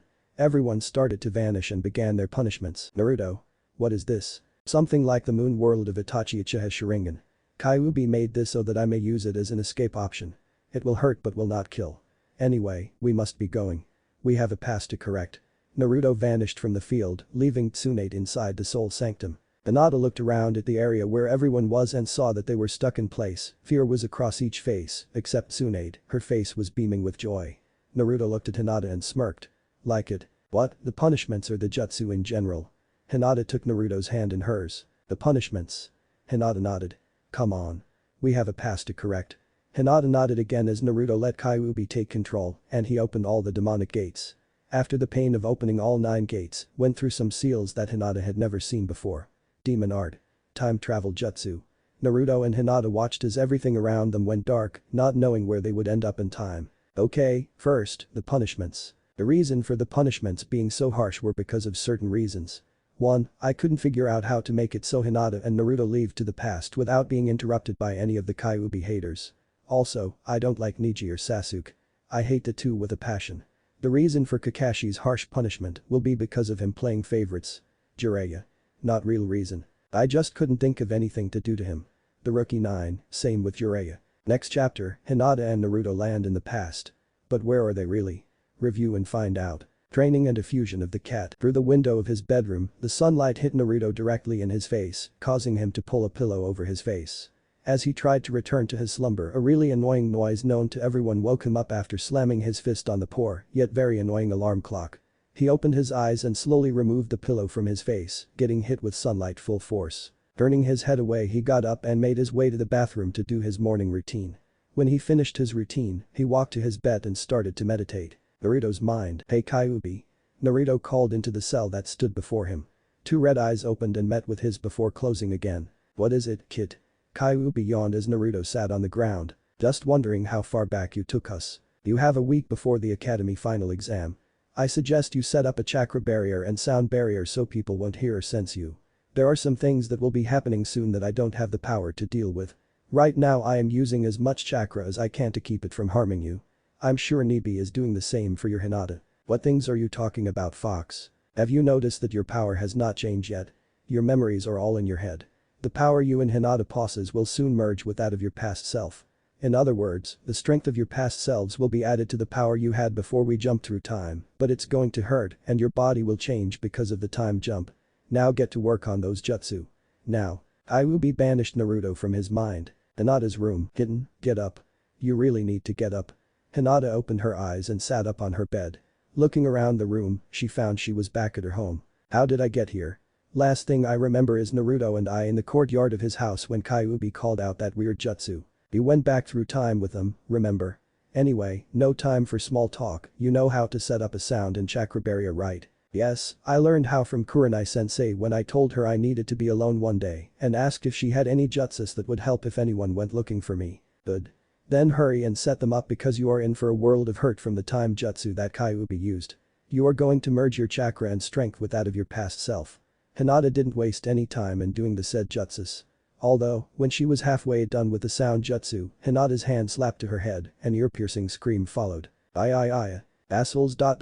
Everyone started to vanish and began their punishments. Naruto. What is this? Something like the moon world of Itachi Uchiha Sharingan. Kyuubi made this so that I may use it as an escape option. It will hurt but will not kill. Anyway, we must be going. We have a past to correct. Naruto vanished from the field, leaving Tsunade inside the soul sanctum. Hinata looked around at the area where everyone was and saw that they were stuck in place. Fear was across each face, except Tsunade. Her face was beaming with joy. Naruto looked at Hinata and smirked. Like it. What? The punishments or the jutsu in general? Hinata took Naruto's hand in hers. The punishments. Hinata nodded. Come on. We have a past to correct. Hinata nodded again as Naruto let Kyuubi take control, and he opened all the demonic gates. After the pain of opening all 9 gates, went through some seals that Hinata had never seen before. Demon art. Time travel jutsu. Naruto and Hinata watched as everything around them went dark, not knowing where they would end up in time. Okay, first, the punishments. The reason for the punishments being so harsh were because of certain reasons. 1. I couldn't figure out how to make it so Hinata and Naruto leave to the past without being interrupted by any of the Kyuubi haters. Also, I don't like Neji or Sasuke. I hate the two with a passion. The reason for Kakashi's harsh punishment will be because of him playing favorites. Jiraiya. Not real reason. I just couldn't think of anything to do to him. The Rookie 9, same with Jiraiya. Next chapter, Hinata and Naruto land in the past. But where are they really? Review and find out. Training and diffusion of the cat. Through the window of his bedroom, the sunlight hit Naruto directly in his face, causing him to pull a pillow over his face. As he tried to return to his slumber, a really annoying noise known to everyone woke him up after slamming his fist on the poor, yet very annoying alarm clock. He opened his eyes and slowly removed the pillow from his face, getting hit with sunlight full force. Turning his head away, he got up and made his way to the bathroom to do his morning routine. When he finished his routine, he walked to his bed and started to meditate. Naruto's mind. Hey Kyuubi. Naruto called into the cell that stood before him. 2 red eyes opened and met with his before closing again. What is it, kid? Kyuubi yawned as Naruto sat on the ground. Just wondering how far back you took us. You have a week before the academy final exam. I suggest you set up a chakra barrier and sound barrier so people won't hear or sense you. There are some things that will be happening soon that I don't have the power to deal with. Right now I am using as much chakra as I can to keep it from harming you. I'm sure Nebi is doing the same for your Hinata. What things are you talking about, Fox? Have you noticed that your power has not changed yet? Your memories are all in your head. The power you and Hinata possess will soon merge with that of your past self. In other words, the strength of your past selves will be added to the power you had before we jumped through time, but it's going to hurt and your body will change because of the time jump. Now get to work on those jutsu. Now. Kyuubi banished Naruto from his mind. Hinata's room. Hidden, get up. You really need to get up. Hinata opened her eyes and sat up on her bed. Looking around the room, she found she was back at her home. How did I get here? Last thing I remember is Naruto and I in the courtyard of his house when Kyuubi called out that weird jutsu. You went back through time with them, remember? Anyway, no time for small talk, you know how to set up a sound and chakra barrier, right? Yes, I learned how from Kurenai-sensei when I told her I needed to be alone one day and asked if she had any jutsus that would help if anyone went looking for me. Good. Then hurry and set them up because you are in for a world of hurt from the time jutsu that Kyuubi used. You are going to merge your chakra and strength with that of your past self. Hinata didn't waste any time in doing the said jutsus. Although, when she was halfway done with the sound jutsu, Hinata's hand slapped to her head, an ear-piercing scream followed. I. Assholes. I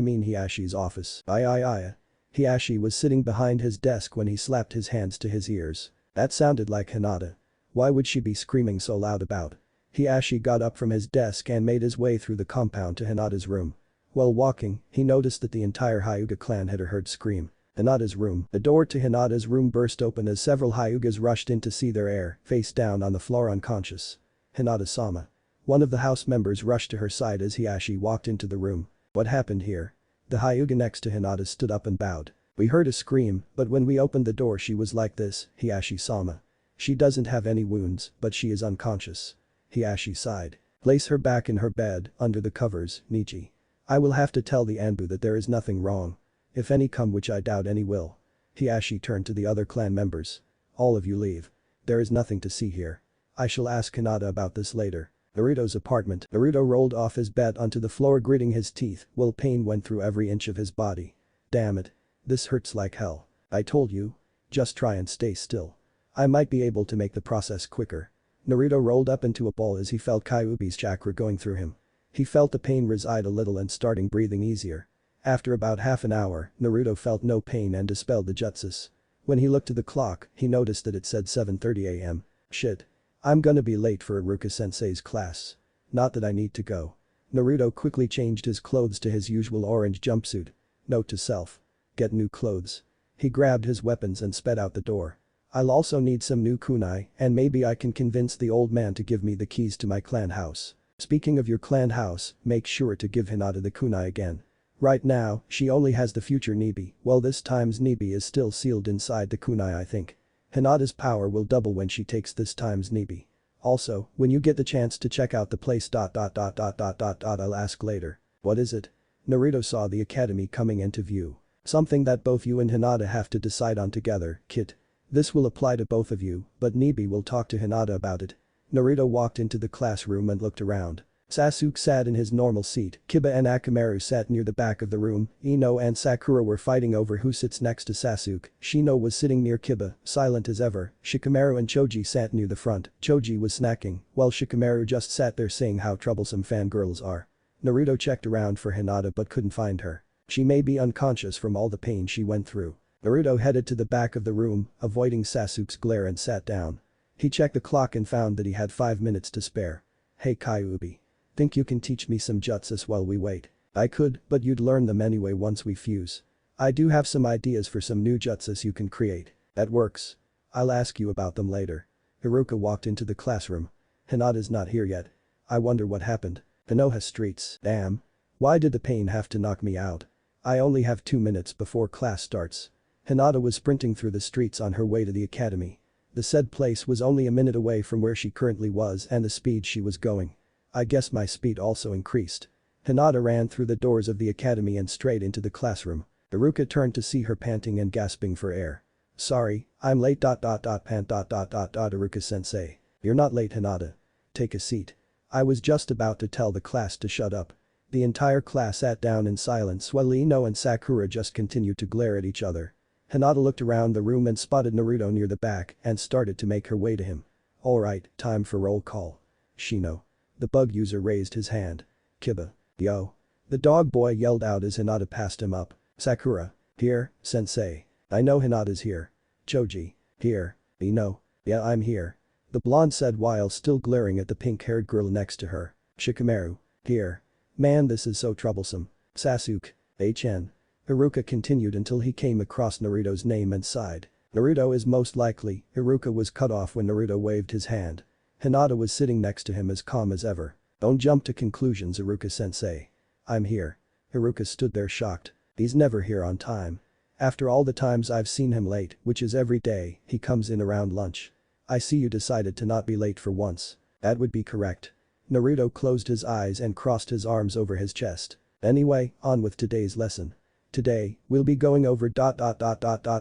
mean Hiashi's office. I. Hiashi was sitting behind his desk when he slapped his hands to his ears. That sounded like Hinata. Why would she be screaming so loud about? Hiashi got up from his desk and made his way through the compound to Hinata's room. While walking, he noticed that the entire Hyuga clan had heard scream. Hinata's room. The door to Hinata's room burst open as several Hyugas rushed in to see their heir, face down on the floor unconscious. Hinata-sama. One of the house members rushed to her side as Hiashi walked into the room. What happened here? The Hyuga next to Hinata stood up and bowed. We heard a scream, but when we opened the door she was like this, Hiashi-sama. She doesn't have any wounds, but she is unconscious. Hiashi sighed. Place her back in her bed, under the covers, Neji. I will have to tell the Anbu that there is nothing wrong. If any come, which I doubt any will. Hiashi turned to the other clan members. All of you leave. There is nothing to see here. I shall ask Hinata about this later. Naruto's apartment. Naruto rolled off his bed onto the floor, gritting his teeth while pain went through every inch of his body. Damn it. This hurts like hell. I told you. Just try and stay still. I might be able to make the process quicker. Naruto rolled up into a ball as he felt Kyuubi's chakra going through him. He felt the pain reside a little and starting breathing easier. After about half an hour, Naruto felt no pain and dispelled the jutsus. When he looked at the clock, he noticed that it said 7:30 AM. Shit. I'm gonna be late for Iruka-sensei's class. Not that I need to go. Naruto quickly changed his clothes to his usual orange jumpsuit. Note to self. Get new clothes. He grabbed his weapons and sped out the door. I'll also need some new kunai and maybe I can convince the old man to give me the keys to my clan house. Speaking of your clan house, make sure to give Hinata the kunai again. Right now, she only has the future Nibi, well this time's Nibi is still sealed inside the kunai I think. Hinata's power will double when she takes this time's Nibi. Also, when you get the chance to check out the place. I'll ask later. What is it? Naruto saw the academy coming into view. Something that both you and Hinata have to decide on together, kid. This will apply to both of you, but Nibi will talk to Hinata about it. Naruto walked into the classroom and looked around. Sasuke sat in his normal seat, Kiba and Akamaru sat near the back of the room, Ino and Sakura were fighting over who sits next to Sasuke, Shino was sitting near Kiba, silent as ever, Shikamaru and Choji sat near the front, Choji was snacking, while Shikamaru just sat there saying how troublesome fangirls are. Naruto checked around for Hinata but couldn't find her. She may be unconscious from all the pain she went through. Naruto headed to the back of the room, avoiding Sasuke's glare and sat down. He checked the clock and found that he had 5 minutes to spare. Hey Kyuubi. Think you can teach me some jutsus while we wait? I could, but you'd learn them anyway once we fuse. I do have some ideas for some new jutsus you can create. That works. I'll ask you about them later. Iruka walked into the classroom. Hinata's not here yet. I wonder what happened. Konoha streets. Damn. Why did the pain have to knock me out? I only have 2 minutes before class starts. Hinata was sprinting through the streets on her way to the academy. The said place was only a minute away from where she currently was and the speed she was going. I guess my speed also increased. Hinata ran through the doors of the academy and straight into the classroom. Iruka turned to see her panting and gasping for air. Sorry, I'm late. Iruka-sensei. You're not late, Hinata. Take a seat. I was just about to tell the class to shut up. The entire class sat down in silence while Ino and Sakura just continued to glare at each other. Hinata looked around the room and spotted Naruto near the back and started to make her way to him. Alright, time for roll call. Shino. The bug user raised his hand. Kiba. Yo. The dog boy yelled out as Hinata passed him up. Sakura. Here, sensei. I know Hinata's here. Choji. Here. Ino. Yeah, I'm here. The blonde said while still glaring at the pink-haired girl next to her. Shikamaru. Here. Man, this is so troublesome. Sasuke. HN. Haruka continued until he came across Naruto's name and sighed. Naruto is most likely. Haruka was cut off when Naruto waved his hand. Hinata was sitting next to him as calm as ever. Don't jump to conclusions, Haruka-sensei. I'm here. Haruka stood there shocked. He's never here on time. After all the times I've seen him late, which is every day, he comes in around lunch. I see you decided to not be late for once. That would be correct. Naruto closed his eyes and crossed his arms over his chest. Anyway, on with today's lesson. Today, we'll be going over ... Naruto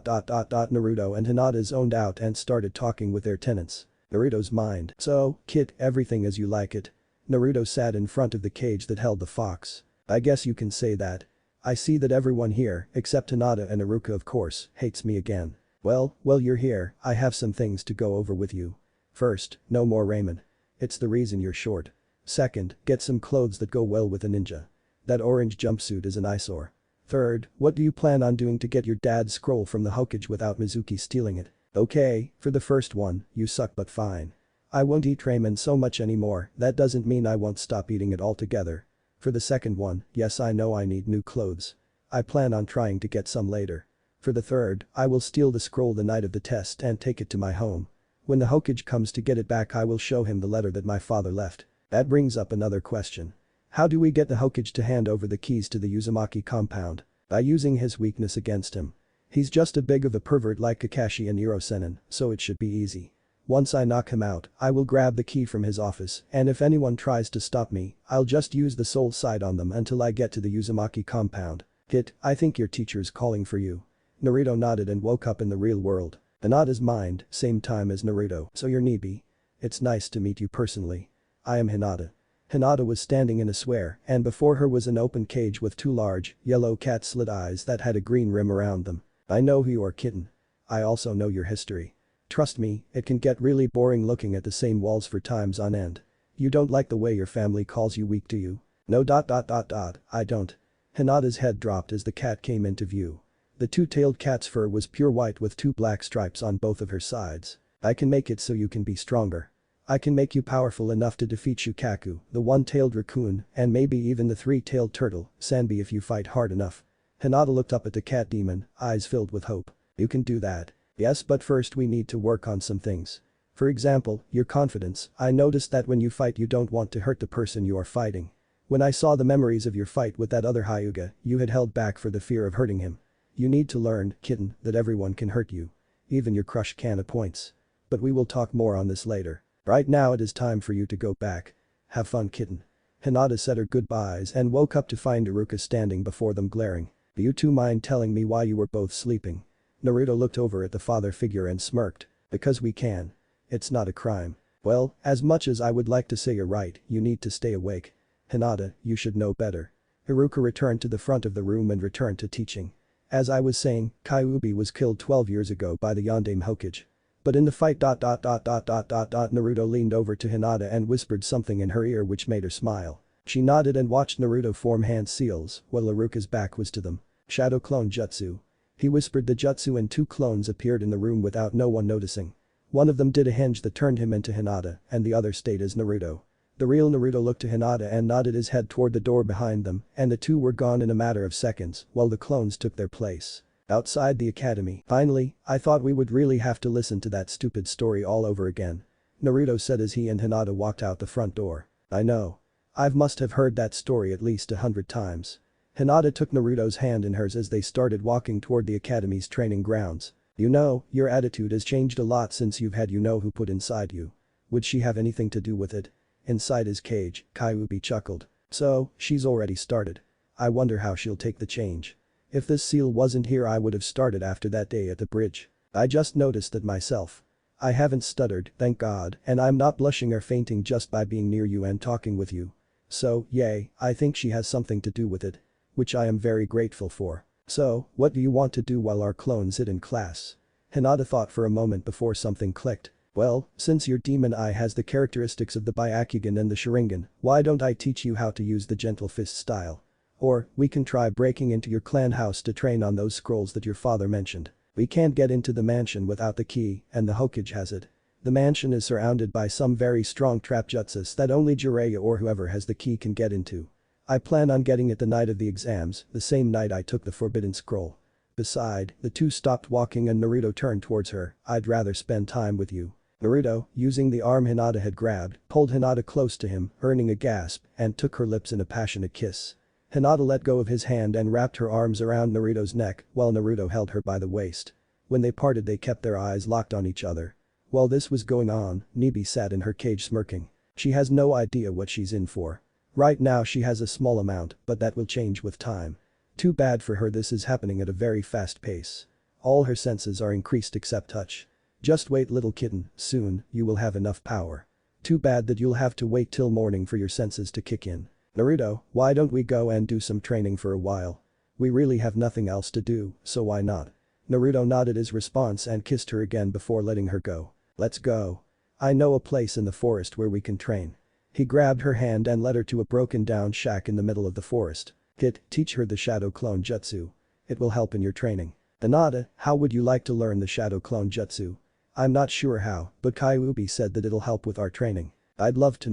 and Hinata zoned out and started talking with their tenants. Naruto's mind. So, kid, everything as you like it. Naruto sat in front of the cage that held the fox. I guess you can say that. I see that everyone here, except Hinata and Haruka of course, hates me again. Well, you're here, I have some things to go over with you. First, no more ramen. It's the reason you're short. Second, get some clothes that go well with a ninja. That orange jumpsuit is an eyesore. Third, what do you plan on doing to get your dad's scroll from the Hokage without Mizuki stealing it? Okay, for the first one, you suck but fine. I won't eat ramen so much anymore, that doesn't mean I won't stop eating it altogether. For the second one, yes I know I need new clothes. I plan on trying to get some later. For the third, I will steal the scroll the night of the test and take it to my home. When the Hokage comes to get it back I will show him the letter that my father left. That brings up another question. How do we get the Hokage to hand over the keys to the Uzumaki compound? By using his weakness against him. He's just a big of a pervert like Kakashi and Hirosenin, so it should be easy. Once I knock him out, I will grab the key from his office and if anyone tries to stop me, I'll just use the soul side on them until I get to the Uzumaki compound. Hit, I think your teacher's calling for you. Naruto nodded and woke up in the real world. Hinata's mind, same time as Naruto. So you're Nibi. It's nice to meet you personally. I am Hinata. Hinata was standing in a square and before her was an open cage with two large, yellow cat-slit eyes that had a green rim around them. I know who you are, kitten. I also know your history. Trust me, it can get really boring looking at the same walls for times on end. You don't like the way your family calls you weak, do you? No. I don't. Hinata's head dropped as the cat came into view. The two-tailed cat's fur was pure white with two black stripes on both of her sides. I can make it so you can be stronger. I can make you powerful enough to defeat Shukaku, the one-tailed raccoon, and maybe even the three-tailed turtle, Sanbi if you fight hard enough. Hinata looked up at the cat demon, eyes filled with hope. You can do that. Yes, but first we need to work on some things. For example, your confidence. I noticed that when you fight you don't want to hurt the person you are fighting. When I saw the memories of your fight with that other Hyuga, you had held back for the fear of hurting him. You need to learn, kitten, that everyone can hurt you. Even your crush can at points. But we will talk more on this later. Right now it is time for you to go back. Have fun, kitten. Hinata said her goodbyes and woke up to find Haruka standing before them glaring. Do you two mind telling me why you were both sleeping? Naruto looked over at the father figure and smirked. Because we can. It's not a crime. Well, as much as I would like to say you're right, you need to stay awake. Hinata, you should know better. Haruka returned to the front of the room and returned to teaching. As I was saying, Kyuubi was killed 12 years ago by the Yondaime Hokage. But in the fight ... Naruto leaned over to Hinata and whispered something in her ear which made her smile. She nodded and watched Naruto form hand seals while Haruka's back was to them. Shadow clone jutsu. He whispered the jutsu and two clones appeared in the room without no one noticing. One of them did a hinge that turned him into Hinata and the other stayed as Naruto. The real Naruto looked to Hinata and nodded his head toward the door behind them and the two were gone in a matter of seconds while the clones took their place. Outside the academy. Finally, I thought we would really have to listen to that stupid story all over again. Naruto said as he and Hinata walked out the front door. I know. I must have heard that story at least 100 times. Hinata took Naruto's hand in hers as they started walking toward the academy's training grounds. You know, your attitude has changed a lot since you've had you-know-who put inside you. Would she have anything to do with it? Inside his cage, Kyuubi chuckled. So, she's already started. I wonder how she'll take the change. If this seal wasn't here I would have started after that day at the bridge. I just noticed that myself. I haven't stuttered, thank God, and I'm not blushing or fainting just by being near you and talking with you. So, yay, I think she has something to do with it. Which I am very grateful for. So, what do you want to do while our clones sit in class? Hinata thought for a moment before something clicked. Well, since your demon eye has the characteristics of the Byakugan and the Sharingan, why don't I teach you how to use the gentle fist style? Or, we can try breaking into your clan house to train on those scrolls that your father mentioned. We can't get into the mansion without the key, and the Hokage has it. The mansion is surrounded by some very strong trap jutsus that only Jiraiya or whoever has the key can get into. I plan on getting it the night of the exams, the same night I took the forbidden scroll. Beside, the two stopped walking and Naruto turned towards her. I'd rather spend time with you. Naruto, using the arm Hinata had grabbed, pulled Hinata close to him, earning a gasp, and took her lips in a passionate kiss. Hinata let go of his hand and wrapped her arms around Naruto's neck while Naruto held her by the waist. When they parted they kept their eyes locked on each other. While this was going on, Nebi sat in her cage smirking. She has no idea what she's in for. Right now she has a small amount, but that will change with time. Too bad for her, this is happening at a very fast pace. All her senses are increased except touch. Just wait, little kitten, soon you will have enough power. Too bad that you'll have to wait till morning for your senses to kick in. Naruto, why don't we go and do some training for a while? We really have nothing else to do, so why not? Naruto nodded his response and kissed her again before letting her go. Let's go. I know a place in the forest where we can train. He grabbed her hand and led her to a broken down shack in the middle of the forest. Teach her the shadow clone jutsu. It will help in your training. Hinata, how would you like to learn the shadow clone jutsu? I'm not sure how, but Kyuubi said that it'll help with our training. I'd love to.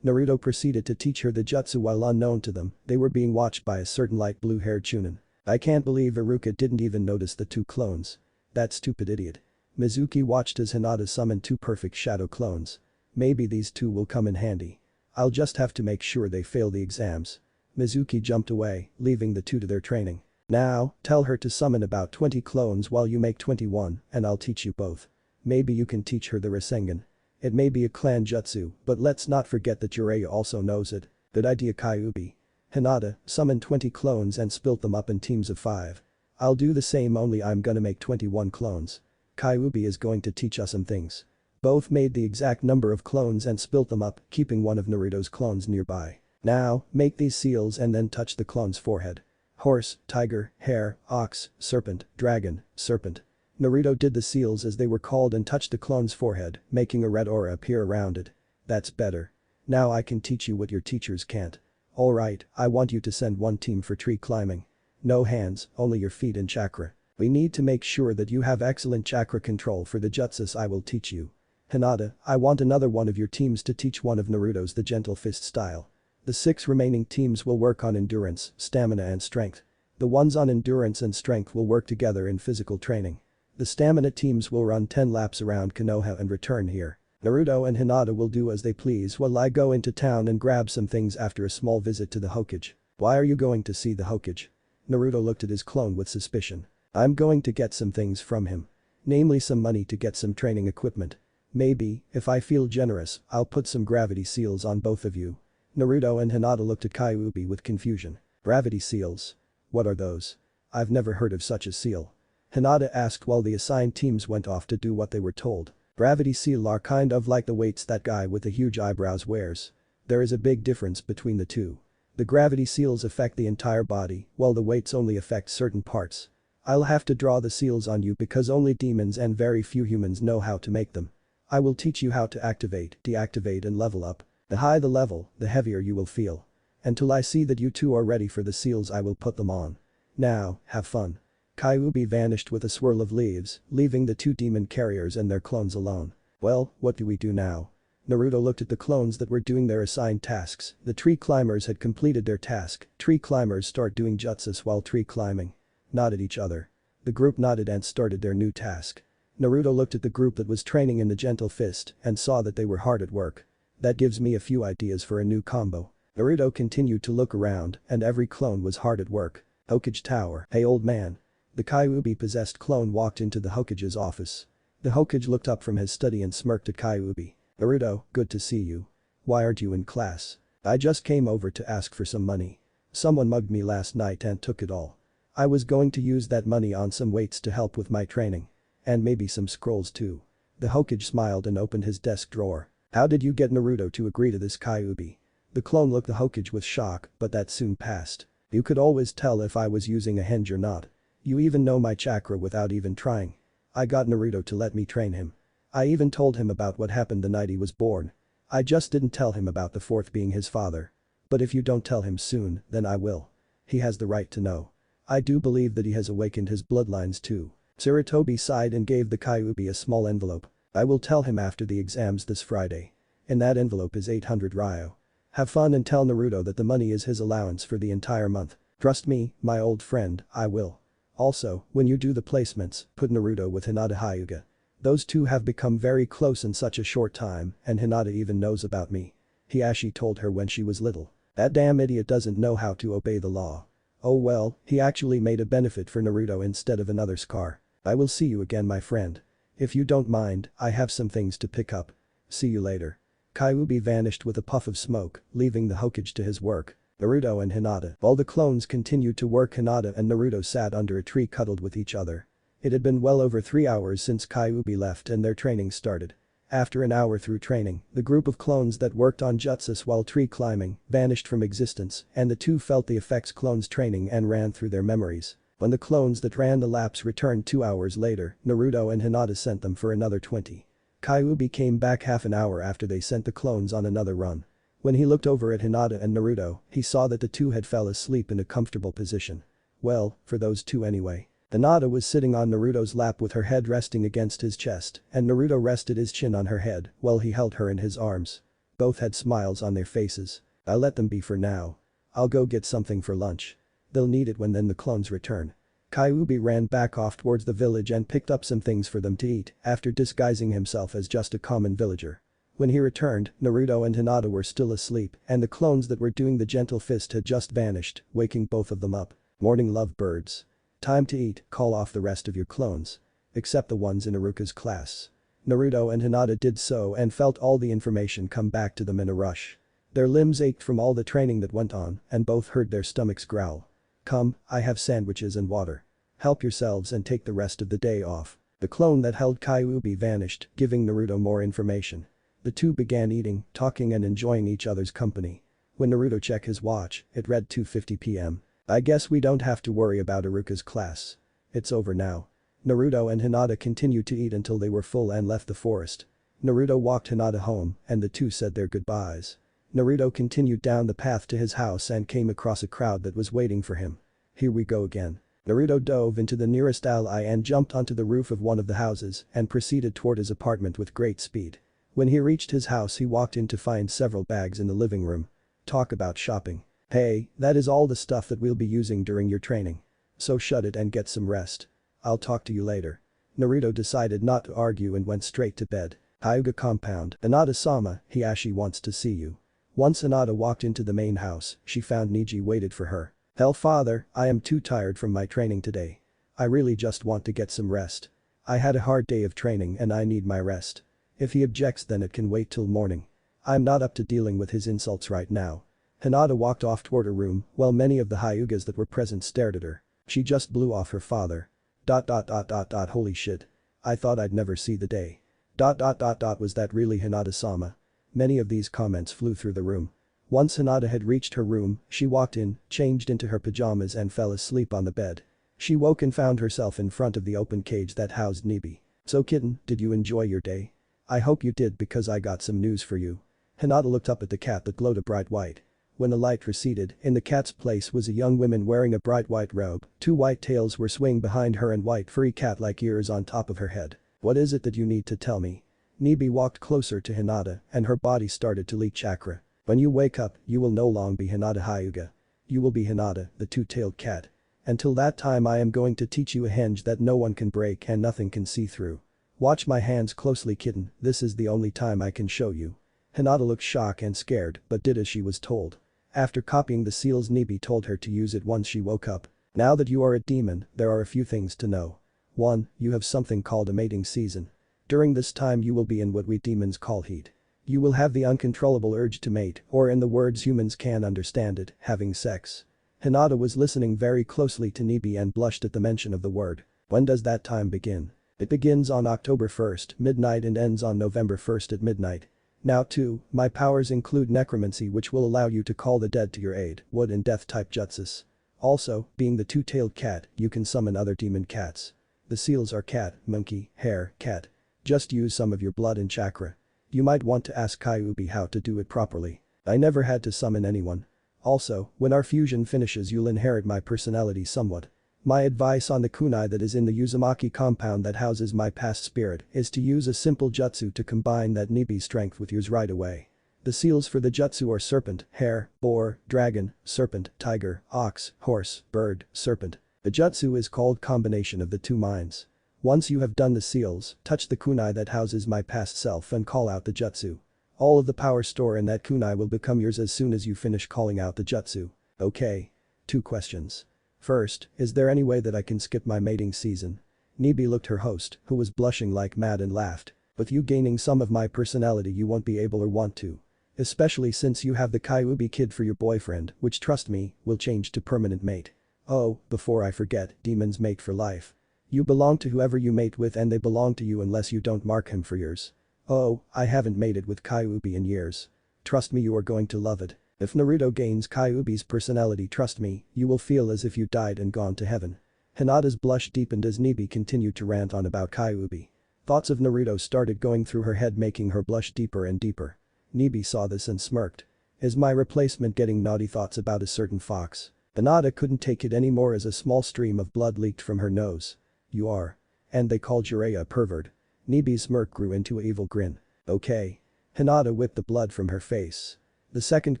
Naruto proceeded to teach her the jutsu while unknown to them, they were being watched by a certain light blue-haired chunin. I can't believe Iruka didn't even notice the two clones. That stupid idiot. Mizuki watched as Hinata summoned two perfect shadow clones. Maybe these two will come in handy. I'll just have to make sure they fail the exams. Mizuki jumped away, leaving the two to their training. Now, tell her to summon about 20 clones while you make 21, and I'll teach you both. Maybe you can teach her the Rasengan. It may be a clan jutsu, but let's not forget that Jiraiya also knows it. Good idea, Kyuubi. Hinata, summon 20 clones and split them up in teams of 5. I'll do the same, only I'm gonna make 21 clones. Kyuubi is going to teach us some things. Both made the exact number of clones and split them up, keeping one of Naruto's clones nearby. Now, make these seals and then touch the clone's forehead. Horse, tiger, hare, ox, serpent, dragon, serpent. Naruto did the seals as they were called and touched the clone's forehead, making a red aura appear around it. That's better. Now I can teach you what your teachers can't. Alright, I want you to send one team for tree climbing. No hands, only your feet and chakra. We need to make sure that you have excellent chakra control for the jutsus I will teach you. Hinata, I want another one of your teams to teach one of Naruto's the gentle fist style. The 6 remaining teams will work on endurance, stamina and strength. The ones on endurance and strength will work together in physical training. The stamina teams will run 10 laps around Konoha and return here. Naruto and Hinata will do as they please while I go into town and grab some things after a small visit to the Hokage. Why are you going to see the Hokage? Naruto looked at his clone with suspicion. I'm going to get some things from him. Namely some money to get some training equipment. Maybe, if I feel generous, I'll put some gravity seals on both of you. Naruto and Hinata looked at Kyuubi with confusion. Gravity seals? What are those? I've never heard of such a seal. Hinata asked while the assigned teams went off to do what they were told. Gravity seal are kind of like the weights that guy with the huge eyebrows wears. There is a big difference between the two. The gravity seals affect the entire body, while the weights only affect certain parts. I'll have to draw the seals on you because only demons and very few humans know how to make them. I will teach you how to activate, deactivate and level up. The higher the level, the heavier you will feel. Until I see that you two are ready for the seals I will put them on. Now, have fun. Kyuubi vanished with a swirl of leaves, leaving the 2 demon carriers and their clones alone. Well, what do we do now? Naruto looked at the clones that were doing their assigned tasks. The tree climbers had completed their task. Tree climbers start doing jutsus while tree climbing. Nod at each other. The group nodded and started their new task. Naruto looked at the group that was training in the gentle fist and saw that they were hard at work. That gives me a few ideas for a new combo. Naruto continued to look around and every clone was hard at work. Hokage Tower. Hey old man. The Kyuubi-possessed clone walked into the Hokage's office. The Hokage looked up from his study and smirked at Kyuubi. Naruto, good to see you. Why aren't you in class? I just came over to ask for some money. Someone mugged me last night and took it all. I was going to use that money on some weights to help with my training. And maybe some scrolls too. The Hokage smiled and opened his desk drawer. How did you get Naruto to agree to this, Kyuubi? The clone looked the Hokage with shock, but that soon passed. You could always tell if I was using a henge or not. You even know my chakra without even trying. I got Naruto to let me train him. I even told him about what happened the night he was born. I just didn't tell him about the 4th being his father. But if you don't tell him soon, then I will. He has the right to know. I do believe that he has awakened his bloodlines too. Sarutobi sighed and gave the Kyuubi a small envelope. I will tell him after the exams this Friday. In that envelope is 800 ryo. Have fun and tell Naruto that the money is his allowance for the entire month. Trust me, my old friend, I will. Also, when you do the placements, put Naruto with Hinata Hyuga. Those two have become very close in such a short time, and Hinata even knows about me. Hiashi told her when she was little. That damn idiot doesn't know how to obey the law. Oh well, he actually made a benefit for Naruto instead of another scar. I will see you again, my friend. If you don't mind, I have some things to pick up. See you later. Kyuubi vanished with a puff of smoke, leaving the Hokage to his work. Naruto and Hinata. While the clones continued to work, Hinata and Naruto sat under a tree cuddled with each other. It had been well over 3 hours since Kyuubi left and their training started. After an hour through training, the group of clones that worked on jutsus while tree climbing vanished from existence, and the two felt the effects clones training and ran through their memories. When the clones that ran the laps returned 2 hours later, Naruto and Hinata sent them for another 20. Kyuubi came back half an hour after they sent the clones on another run. When he looked over at Hinata and Naruto, he saw that the two had fell asleep in a comfortable position. Well, for those two anyway. Hinata was sitting on Naruto's lap with her head resting against his chest, and Naruto rested his chin on her head while he held her in his arms. Both had smiles on their faces. I'll let them be for now. I'll go get something for lunch. They'll need it when then the clones return. Kyuubi ran back off towards the village and picked up some things for them to eat after disguising himself as just a common villager. When he returned, Naruto and Hinata were still asleep, and the clones that were doing the gentle fist had just vanished, waking both of them up. Morning, lovebirds. Time to eat, call off the rest of your clones. Except the ones in Iruka's class. Naruto and Hinata did so and felt all the information come back to them in a rush. Their limbs ached from all the training that went on, and both heard their stomachs growl. Come, I have sandwiches and water. Help yourselves and take the rest of the day off. The clone that held Kyuubi vanished, giving Naruto more information. The two began eating, talking and enjoying each other's company. When Naruto checked his watch, it read 2:50 p.m. I guess we don't have to worry about Iruka's class. It's over now. Naruto and Hinata continued to eat until they were full and left the forest. Naruto walked Hinata home, and the two said their goodbyes. Naruto continued down the path to his house and came across a crowd that was waiting for him. Here we go again. Naruto dove into the nearest alley and jumped onto the roof of one of the houses and proceeded toward his apartment with great speed. When he reached his house, he walked in to find several bags in the living room. Talk about shopping. Hey, that is all the stuff that we'll be using during your training. So shut it and get some rest. I'll talk to you later. Naruto decided not to argue and went straight to bed. Hyuga compound. Hinata-sama, Hiashi wants to see you. Once Hinata walked into the main house, she found Neji waited for her. Hell father, I am too tired from my training today. I really just want to get some rest. I had a hard day of training and I need my rest. If he objects then it can wait till morning. I'm not up to dealing with his insults right now. Hinata walked off toward her room while many of the Hyugas that were present stared at her. She just blew off her father. Holy shit. I thought I'd never see the day. Was that really Hinata-sama? Many of these comments flew through the room. Once Hinata had reached her room, she walked in, changed into her pajamas and fell asleep on the bed. She woke and found herself in front of the open cage that housed Nebi. So kitten, did you enjoy your day? I hope you did because I got some news for you. Hinata looked up at the cat that glowed a bright white. When the light receded, in the cat's place was a young woman wearing a bright white robe. Two white tails were swinging behind her and white furry cat-like ears on top of her head. What is it that you need to tell me? Nebi walked closer to Hinata and her body started to leak chakra. When you wake up, you will no longer be Hinata Hyuga. You will be Hinata, the two-tailed cat. Until that time I am going to teach you a hinge that no one can break and nothing can see through. Watch my hands closely kitten, this is the only time I can show you. Hinata looked shocked and scared but did as she was told. After copying the seals, Nebi told her to use it once she woke up. Now that you are a demon, there are a few things to know. 1. You have something called a mating season. During this time you will be in what we demons call heat. You will have the uncontrollable urge to mate, or in the words humans can understand it, having sex. Hinata was listening very closely to Nebi and blushed at the mention of the word. When does that time begin? It begins on October 1st, midnight and ends on November 1st at midnight. Now 2, my powers include necromancy which will allow you to call the dead to your aid, wood and death type jutsus. Also, being the two-tailed cat, you can summon other demon cats. The seals are cat, monkey, hare, cat. Just use some of your blood and chakra. You might want to ask Kyuubi how to do it properly. I never had to summon anyone. Also, when our fusion finishes you'll inherit my personality somewhat. My advice on the kunai that is in the Uzumaki compound that houses my past spirit is to use a simple jutsu to combine that Nibi strength with yours right away. The seals for the jutsu are serpent, hare, boar, dragon, serpent, tiger, ox, horse, bird, serpent. The jutsu is called combination of the two minds. Once you have done the seals, touch the kunai that houses my past self and call out the jutsu. All of the power store in that kunai will become yours as soon as you finish calling out the jutsu. Okay. 2 questions. First, is there any way that I can skip my mating season? Nibi looked her host, who was blushing like mad and laughed. With you gaining some of my personality you won't be able or want to. Especially since you have the Kyuubi kid for your boyfriend, which trust me, will change to permanent mate. Oh, before I forget, demons mate for life. You belong to whoever you mate with and they belong to you unless you don't mark him for yours. Oh, I haven't mated with Kyuubi in years. Trust me, you are going to love it. If Naruto gains Kyuubi's personality, trust me, you will feel as if you died and gone to heaven. Hinata's blush deepened as Nibi continued to rant on about Kyuubi. Thoughts of Naruto started going through her head, making her blush deeper and deeper. Nibi saw this and smirked. Is my replacement getting naughty thoughts about a certain fox? Hinata couldn't take it anymore as a small stream of blood leaked from her nose. You are. And they called Jiraiya a pervert. Nibi's smirk grew into an evil grin. Okay. Hinata whipped the blood from her face. The second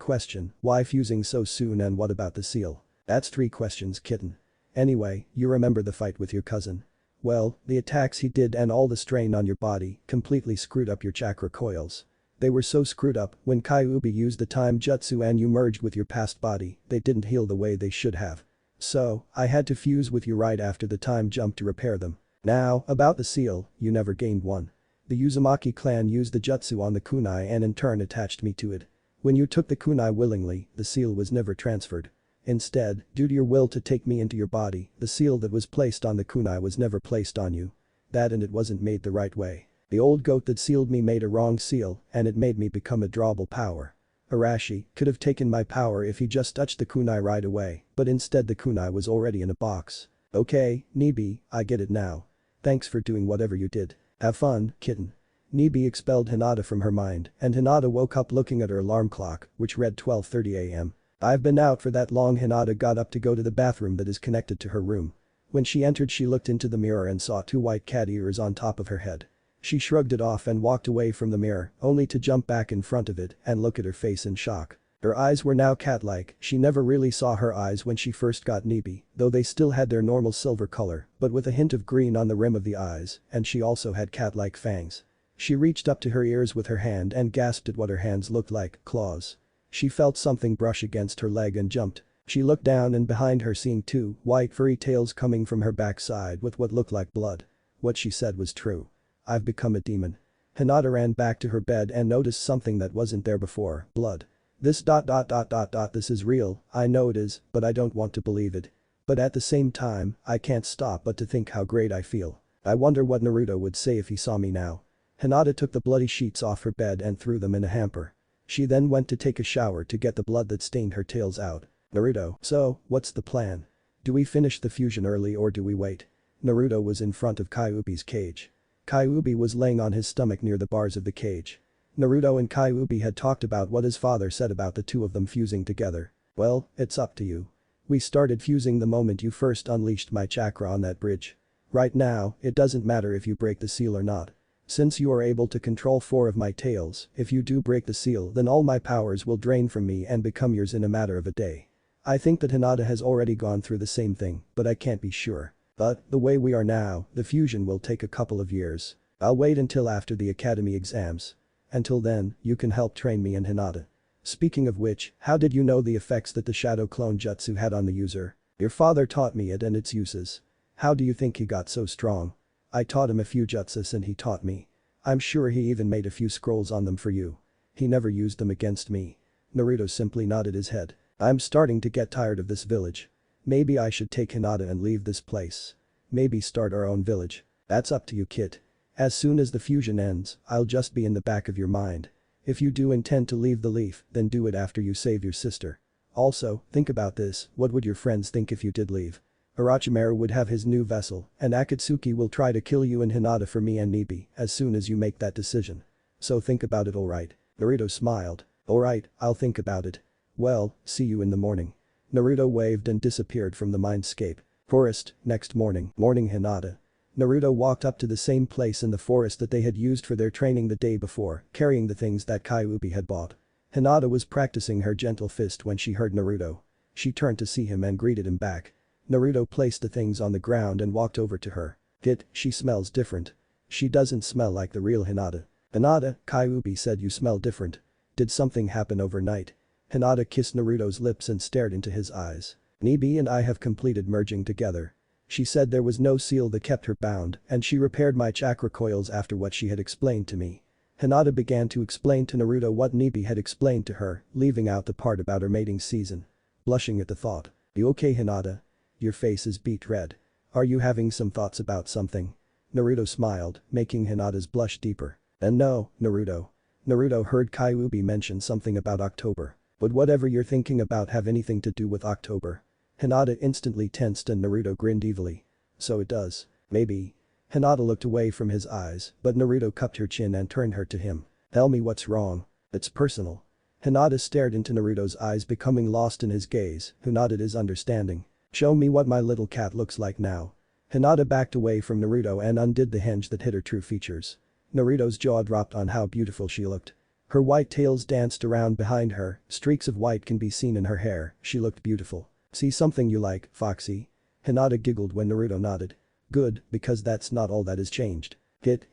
question, why fusing so soon and what about the seal? That's 3 questions, kitten. Anyway, you remember the fight with your cousin. Well, the attacks he did and all the strain on your body completely screwed up your chakra coils. They were so screwed up, when Kyuubi used the time jutsu and you merged with your past body, they didn't heal the way they should have. So, I had to fuse with you right after the time jump to repair them. Now, about the seal, you never gained one. The Uzumaki clan used the jutsu on the kunai and in turn attached me to it. When you took the kunai willingly, the seal was never transferred. Instead, due to your will to take me into your body, the seal that was placed on the kunai was never placed on you. That and it wasn't made the right way. The old goat that sealed me made a wrong seal and it made me become a drawable power. Arashi could have taken my power if he just touched the kunai right away, but instead the kunai was already in a box. Okay, Nibi, I get it now. Thanks for doing whatever you did. Have fun, kitten. Nibi expelled Hinata from her mind and Hinata woke up looking at her alarm clock, which read 12:30 am. I've been out for that long. Hinata got up to go to the bathroom that is connected to her room. When she entered she looked into the mirror and saw 2 white cat ears on top of her head. She shrugged it off and walked away from the mirror, only to jump back in front of it and look at her face in shock. Her eyes were now cat-like. She never really saw her eyes when she first got Nibi, though they still had their normal silver color, but with a hint of green on the rim of the eyes, and she also had cat-like fangs. She reached up to her ears with her hand and gasped at what her hands looked like, claws. She felt something brush against her leg and jumped. She looked down and behind her seeing 2 white furry tails coming from her backside with what looked like blood. What she said was true. I've become a demon. Hinata ran back to her bed and noticed something that wasn't there before, blood. This ... this is real, I know it is, but I don't want to believe it. But at the same time, I can't stop but to think how great I feel. I wonder what Naruto would say if he saw me now. Hinata took the bloody sheets off her bed and threw them in a hamper. She then went to take a shower to get the blood that stained her tails out. Naruto, so, what's the plan? Do we finish the fusion early or do we wait? Naruto was in front of Kyuubi's cage. Kyuubi was laying on his stomach near the bars of the cage. Naruto and Kyuubi had talked about what his father said about the 2 of them fusing together. Well, it's up to you. We started fusing the moment you first unleashed my chakra on that bridge. Right now, it doesn't matter if you break the seal or not. Since you are able to control 4 of my tails, if you do break the seal then all my powers will drain from me and become yours in a matter of a day. I think that Hinata has already gone through the same thing, but I can't be sure. But, the way we are now, the fusion will take a couple of years. I'll wait until after the academy exams. Until then, you can help train me and Hinata. Speaking of which, how did you know the effects that the shadow clone jutsu had on the user? Your father taught me it and its uses. How do you think he got so strong? I taught him a few jutsus and he taught me. I'm sure he even made a few scrolls on them for you. He never used them against me. Naruto simply nodded his head. I'm starting to get tired of this village. Maybe I should take Hinata and leave this place. Maybe start our own village. That's up to you, kid. As soon as the fusion ends, I'll just be in the back of your mind. If you do intend to leave the leaf, then do it after you save your sister. Also, think about this, what would your friends think if you did leave? Orochimaru would have his new vessel, and Akatsuki will try to kill you and Hinata for me and Nibi as soon as you make that decision. So think about it, alright? Naruto smiled. Alright, I'll think about it. Well, see you in the morning. Naruto waved and disappeared from the mindscape. Forest, next morning. Morning Hinata. Naruto walked up to the same place in the forest that they had used for their training the day before, carrying the things that Kyuubi had bought. Hinata was practicing her gentle fist when she heard Naruto. She turned to see him and greeted him back. Naruto placed the things on the ground and walked over to her. She smells different. She doesn't smell like the real Hinata. Hinata, Kyuubi said you smell different. Did something happen overnight? Hinata kissed Naruto's lips and stared into his eyes. Neji and I have completed merging together. She said there was no seal that kept her bound and she repaired my chakra coils after what she had explained to me. Hinata began to explain to Naruto what Neji had explained to her, leaving out the part about her mating season. Blushing at the thought. You okay Hinata? Your face is beet red. Are you having some thoughts about something? Naruto smiled, making Hinata's blush deeper. And no, Naruto. Naruto heard Kyuubi mention something about October. Would whatever you're thinking about have anything to do with October? Hinata instantly tensed and Naruto grinned evilly. So it does. Maybe. Hinata looked away from his eyes, but Naruto cupped her chin and turned her to him. Tell me what's wrong. It's personal. Hinata stared into Naruto's eyes becoming lost in his gaze, who nodded his understanding. Show me what my little cat looks like now. Hinata backed away from Naruto and undid the hinge that hid her true features. Naruto's jaw dropped on how beautiful she looked. Her white tails danced around behind her, streaks of white can be seen in her hair, she looked beautiful. See something you like, Foxy? Hinata giggled when Naruto nodded. Good, because that's not all that has changed.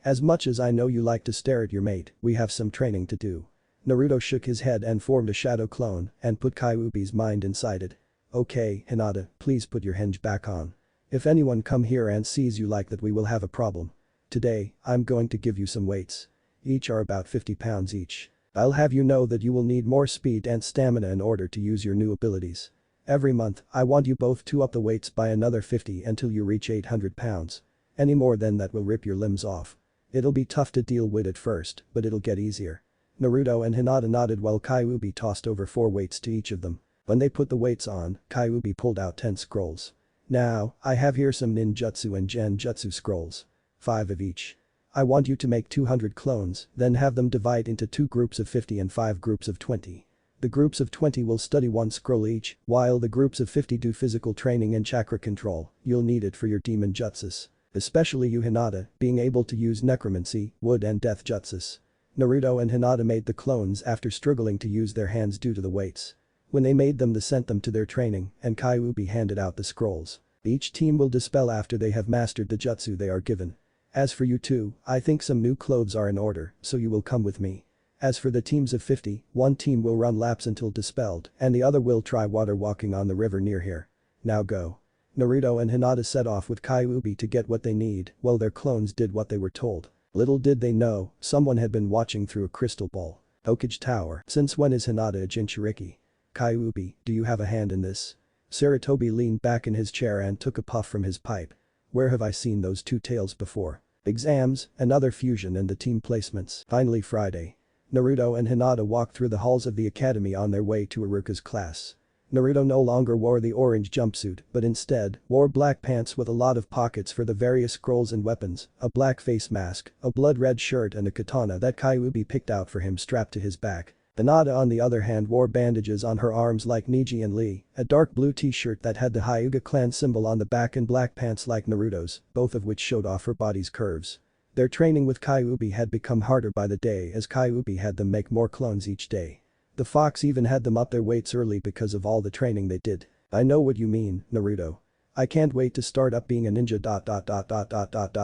As much as I know you like to stare at your mate, we have some training to do. Naruto shook his head and formed a shadow clone and put Kyuubi's mind inside it. Okay, Hinata, please put your hinge back on. If anyone come here and sees you like that we will have a problem. Today, I'm going to give you some weights. Each are about 50 pounds each. I'll have you know that you will need more speed and stamina in order to use your new abilities. Every month, I want you both to up the weights by another 50 until you reach 800 pounds. Any more than that will rip your limbs off. It'll be tough to deal with at first, but it'll get easier. Naruto and Hinata nodded while Kyuubi tossed over 4 weights to each of them. When they put the weights on, Kyuubi pulled out 10 scrolls. Now, I have here some ninjutsu and genjutsu scrolls. 5 of each. I want you to make 200 clones, then have them divide into 2 groups of 50 and 5 groups of 20. The groups of 20 will study 1 scroll each, while the groups of 50 do physical training and chakra control. You'll need it for your demon jutsus. Especially you Hinata, being able to use necromancy, wood and death jutsus. Naruto and Hinata made the clones after struggling to use their hands due to the weights. When they made them they sent them to their training and Kyuubi handed out the scrolls. Each team will dispel after they have mastered the jutsu they are given. As for you two, I think some new clothes are in order, so you will come with me. As for the teams of 50, one team will run laps until dispelled and the other will try water walking on the river near here. Now go. Naruto and Hinata set off with Kyuubi to get what they need while their clones did what they were told. Little did they know, someone had been watching through a crystal ball. Hokage Tower, since when is Hinata a Jinchuriki? Kyuubi, do you have a hand in this? Sarutobi leaned back in his chair and took a puff from his pipe. Where have I seen those two tails before? Exams, another fusion and the team placements. Finally Friday. Naruto and Hinata walked through the halls of the academy on their way to Iruka's class. Naruto no longer wore the orange jumpsuit but instead wore black pants with a lot of pockets for the various scrolls and weapons, a black face mask, a blood-red shirt and a katana that Kyuubi picked out for him strapped to his back. Hinata on the other hand wore bandages on her arms like Neji and Lee, a dark blue t-shirt that had the Hyuga clan symbol on the back and black pants like Naruto's, both of which showed off her body's curves. Their training with Kyuubi had become harder by the day as Kyuubi had them make more clones each day. The fox even had them up their weights early because of all the training they did. I know what you mean, Naruto. I can't wait to start up being a ninja ...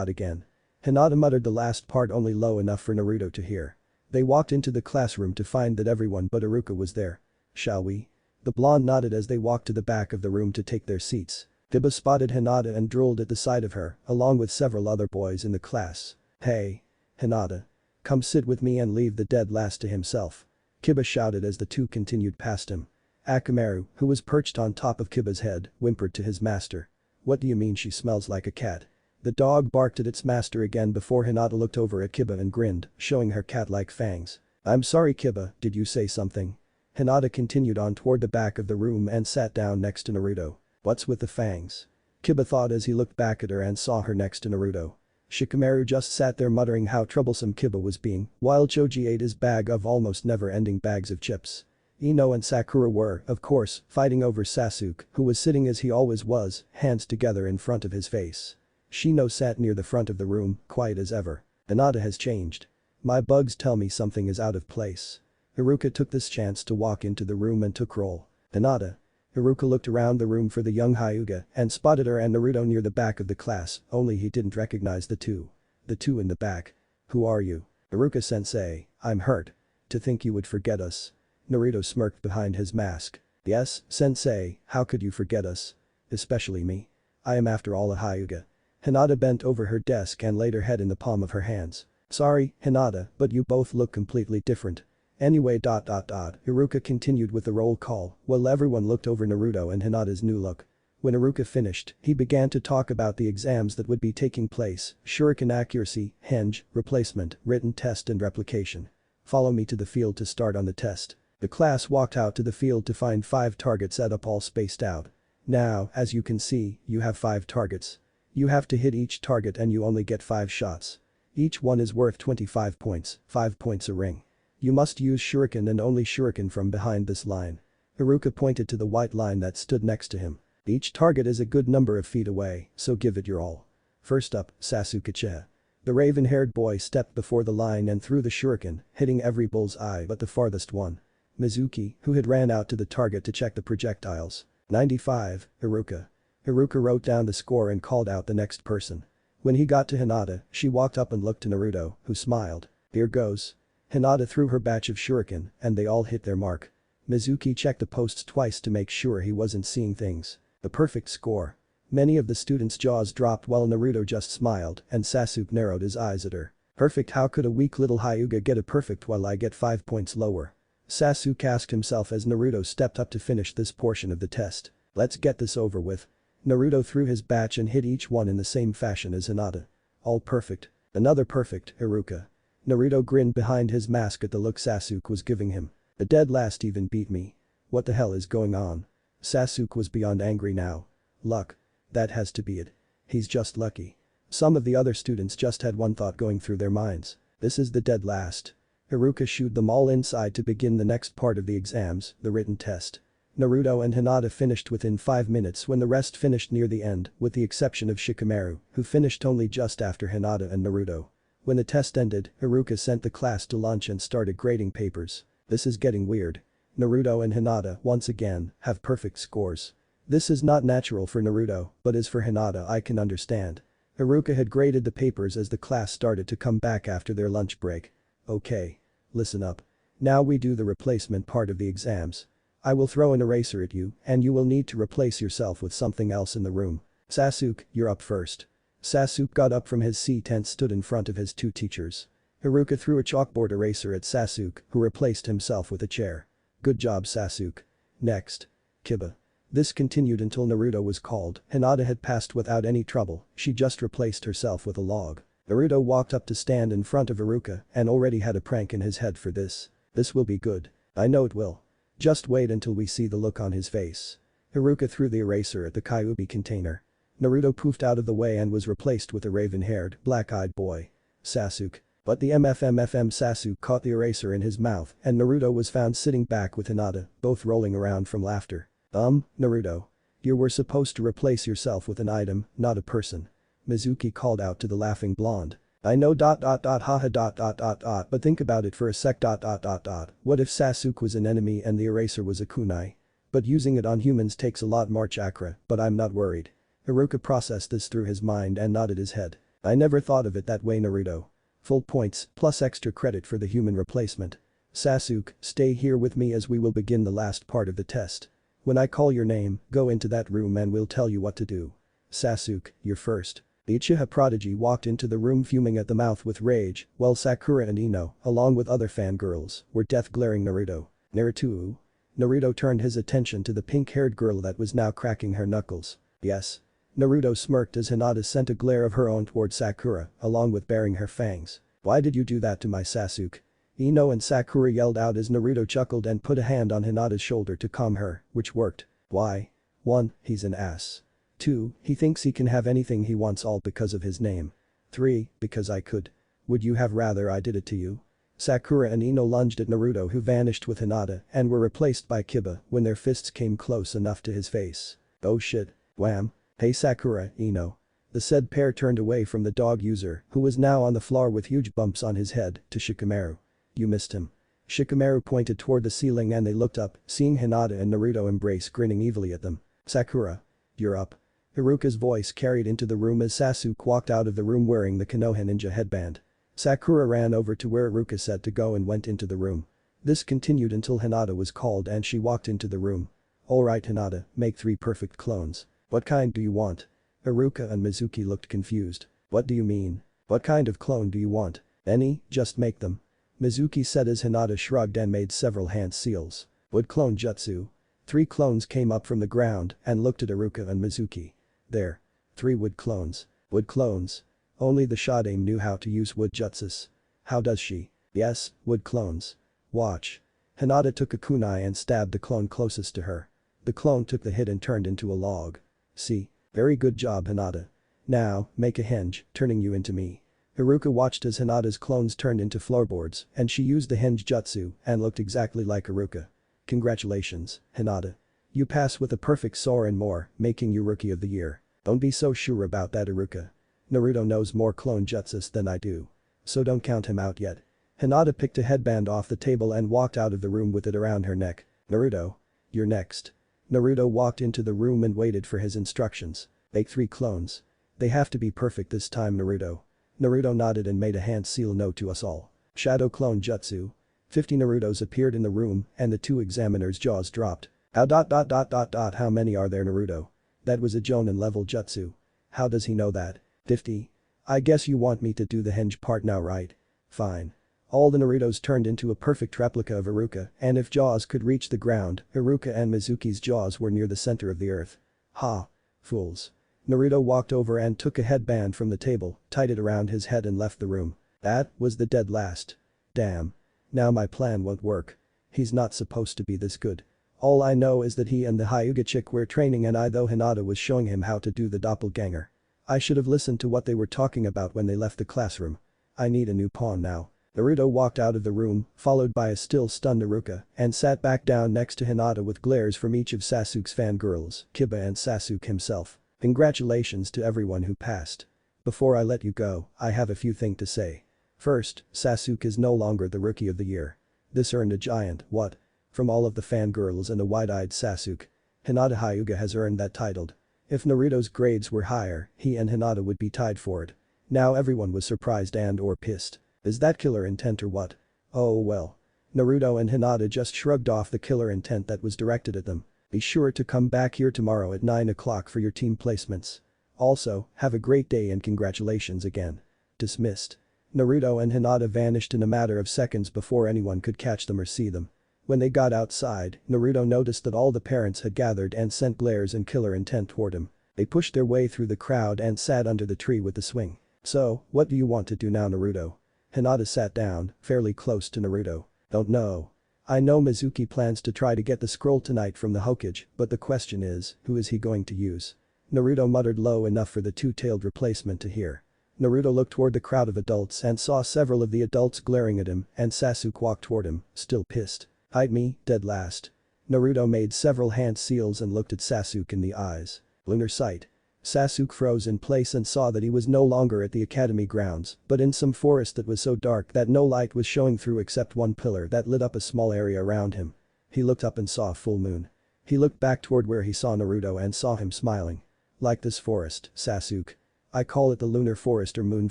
again. Hinata muttered the last part only low enough for Naruto to hear. They walked into the classroom to find that everyone but Iruka was there. Shall we? The blonde nodded as they walked to the back of the room to take their seats. Kiba spotted Hinata and drooled at the sight of her, along with several other boys in the class. Hey. Hinata. Come sit with me and leave the dead last to himself. Kiba shouted as the two continued past him. Akamaru, who was perched on top of Kiba's head, whimpered to his master. What do you mean she smells like a cat? The dog barked at its master again before Hinata looked over at Kiba and grinned, showing her cat-like fangs. I'm sorry Kiba, did you say something? Hinata continued on toward the back of the room and sat down next to Naruto. What's with the fangs? Kiba thought as he looked back at her and saw her next to Naruto. Shikamaru just sat there muttering how troublesome Kiba was being, while Choji ate his bag of almost never-ending bags of chips. Ino and Sakura were, of course, fighting over Sasuke, who was sitting as he always was, hands together in front of his face. Shino sat near the front of the room, quiet as ever. Hinata has changed. My bugs tell me something is out of place. Haruka took this chance to walk into the room and took roll. Hinata. Haruka looked around the room for the young Hyuga and spotted her and Naruto near the back of the class, only he didn't recognize the two. The two in the back. Who are you? Haruka-sensei, I'm hurt. To think you would forget us. Naruto smirked behind his mask. Yes, sensei, how could you forget us? Especially me. I am after all a Hyuga. Hinata bent over her desk and laid her head in the palm of her hands. Sorry, Hinata, but you both look completely different. Anyway. Haruka continued with the roll call while everyone looked over Naruto and Hinata's new look. When Haruka finished, he began to talk about the exams that would be taking place: shuriken accuracy, henge, replacement, written test and replication. Follow me to the field to start on the test. The class walked out to the field to find 5 targets set up all spaced out. Now, as you can see, you have 5 targets. You have to hit each target and you only get 5 shots. Each one is worth 25 points, 5 points a ring. You must use shuriken and only shuriken from behind this line. Haruka pointed to the white line that stood next to him. Each target is a good number of feet away, so give it your all. First up, Sasuke-cha. The raven-haired boy stepped before the line and threw the shuriken, hitting every bull's eye but the farthest one. Mizuki, who had ran out to the target to check the projectiles. 95, Haruka. Haruka wrote down the score and called out the next person. When he got to Hinata, she walked up and looked to Naruto, who smiled. Here goes. Hinata threw her batch of shuriken, and they all hit their mark. Mizuki checked the posts twice to make sure he wasn't seeing things. A perfect score. Many of the students' jaws dropped while Naruto just smiled and Sasuke narrowed his eyes at her. Perfect? How could a weak little Hyuga get a perfect while I get 5 points lower? Sasuke asked himself as Naruto stepped up to finish this portion of the test. Let's get this over with. Naruto threw his batch and hit each one in the same fashion as Hinata. All perfect. Another perfect, Haruka. Naruto grinned behind his mask at the look Sasuke was giving him. The dead last even beat me. What the hell is going on? Sasuke was beyond angry now. Luck. That has to be it. He's just lucky. Some of the other students just had one thought going through their minds. This is the dead last. Haruka shooed them all inside to begin the next part of the exams, the written test. Naruto and Hinata finished within 5 minutes when the rest finished near the end, with the exception of Shikamaru, who finished only just after Hinata and Naruto. When the test ended, Haruka sent the class to lunch and started grading papers. This is getting weird. Naruto and Hinata, once again, have perfect scores. This is not natural for Naruto, but as for Hinata I can understand. Haruka had graded the papers as the class started to come back after their lunch break. Okay. Listen up. Now we do the replacement part of the exams. I will throw an eraser at you and you will need to replace yourself with something else in the room. Sasuke, you're up first. Sasuke got up from his seat and stood in front of his 2 teachers. Haruka threw a chalkboard eraser at Sasuke, who replaced himself with a chair. Good job, Sasuke. Next. Kiba. This continued until Naruto was called. Hinata had passed without any trouble, she just replaced herself with a log. Naruto walked up to stand in front of Haruka and already had a prank in his head for this. This will be good. I know it will. Just wait until we see the look on his face. Haruka threw the eraser at the Kyuubi container. Naruto poofed out of the way and was replaced with a raven-haired, black-eyed boy. Sasuke. But the Sasuke caught the eraser in his mouth and Naruto was found sitting back with Hinata, both rolling around from laughter. Naruto. You were supposed to replace yourself with an item, not a person. Mizuki called out to the laughing blonde. I know. Haha. But think about it for a sec. What if Sasuke was an enemy and the eraser was a kunai? But using it on humans takes a lot more chakra, but I'm not worried. Haruka processed this through his mind and nodded his head. I never thought of it that way, Naruto. Full points, plus extra credit for the human replacement. Sasuke, stay here with me as we will begin the last part of the test. When I call your name, go into that room and we'll tell you what to do. Sasuke, you're first. The Uchiha prodigy walked into the room fuming at the mouth with rage, while Sakura and Ino, along with other fangirls, were death-glaring Naruto. Naruto? Naruto turned his attention to the pink-haired girl that was now cracking her knuckles. Yes. Naruto smirked as Hinata sent a glare of her own toward Sakura, along with baring her fangs. Why did you do that to my Sasuke? Ino and Sakura yelled out as Naruto chuckled and put a hand on Hinata's shoulder to calm her, which worked. Why? 1. He's an ass. 2. He thinks he can have anything he wants all because of his name. 3. Because I could. Would you have rather I did it to you? Sakura and Ino lunged at Naruto, who vanished with Hinata and were replaced by Kiba when their fists came close enough to his face. Oh shit. Wham. Hey Sakura, Ino. The said pair turned away from the dog user, who was now on the floor with huge bumps on his head, to Shikamaru. You missed him. Shikamaru pointed toward the ceiling and they looked up, seeing Hinata and Naruto embrace, grinning evilly at them. Sakura. You're up. Haruka's voice carried into the room as Sasuke walked out of the room wearing the Konoha ninja headband. Sakura ran over to where Haruka said to go and went into the room. This continued until Hinata was called and she walked into the room. Alright Hinata, make 3 perfect clones. What kind do you want? Haruka and Mizuki looked confused. What do you mean? What kind of clone do you want? Any, just make them. Mizuki said as Hinata shrugged and made several hand seals. Wood clone jutsu. 3 clones came up from the ground and looked at Haruka and Mizuki. There. 3 wood clones. Wood clones. Only the Shadame knew how to use wood jutsus. How does she? Yes, wood clones. Watch. Hinata took a kunai and stabbed the clone closest to her. The clone took the hit and turned into a log. See? Very good job Hinata. Now, make a henge, turning you into me. Haruka watched as Hinata's clones turned into floorboards and she used the henge jutsu and looked exactly like Haruka. Congratulations, Hinata. You pass with a perfect score and more, making you Rookie of the Year. Don't be so sure about that Haruka. Naruto knows more clone jutsus than I do. So don't count him out yet. Hinata picked a headband off the table and walked out of the room with it around her neck. Naruto. You're next. Naruto walked into the room and waited for his instructions. Make 3 clones. They have to be perfect this time Naruto. Naruto nodded and made a hand seal note to us all. Shadow clone jutsu. 50 Narutos appeared in the room and the 2 examiners' jaws dropped. How many are there Naruto? That was a Jonin level jutsu. How does he know that? 50. I guess you want me to do the henge part now right? Fine. All the Narutos turned into a perfect replica of Haruka and if jaws could reach the ground, Haruka and Mizuki's jaws were near the center of the earth. Ha. Fools. Naruto walked over and took a headband from the table, tied it around his head and left the room. That was the dead last. Damn. Now my plan won't work. He's not supposed to be this good. All I know is that he and the Hyuga chick were training and though Hinata was showing him how to do the doppelganger. I should have listened to what they were talking about when they left the classroom. I need a new pawn now. Naruto walked out of the room, followed by a still stunned Haruka, and sat back down next to Hinata with glares from each of Sasuke's fangirls, Kiba and Sasuke himself. Congratulations to everyone who passed. Before I let you go, I have a few things to say. First, Sasuke is no longer the Rookie of the Year. This earned a giant what? From all of the fangirls and a wide-eyed Sasuke. Hinata Hyuga has earned that title. If Naruto's grades were higher, he and Hinata would be tied for it. Now everyone was surprised and or pissed. Is that killer intent or what? Oh well. Naruto and Hinata just shrugged off the killer intent that was directed at them. Be sure to come back here tomorrow at 9 o'clock for your team placements. Also, have a great day and congratulations again. Dismissed. Naruto and Hinata vanished in a matter of seconds before anyone could catch them or see them. When they got outside, Naruto noticed that all the parents had gathered and sent glares and killer intent toward him. They pushed their way through the crowd and sat under the tree with the swing. So, what do you want to do now Naruto? Hinata sat down, fairly close to Naruto. Don't know. I know Mizuki plans to try to get the scroll tonight from the Hokage, but the question is, who is he going to use? Naruto muttered low enough for the 2-tailed replacement to hear. Naruto looked toward the crowd of adults and saw several of the adults glaring at him and Sasuke walked toward him, still pissed. Hide me, dead last. Naruto made several hand seals and looked at Sasuke in the eyes. Lunar sight. Sasuke froze in place and saw that he was no longer at the academy grounds, but in some forest that was so dark that no light was showing through except one pillar that lit up a small area around him. He looked up and saw a full moon. He looked back toward where he saw Naruto and saw him smiling. Like this forest, Sasuke. I call it the lunar forest or moon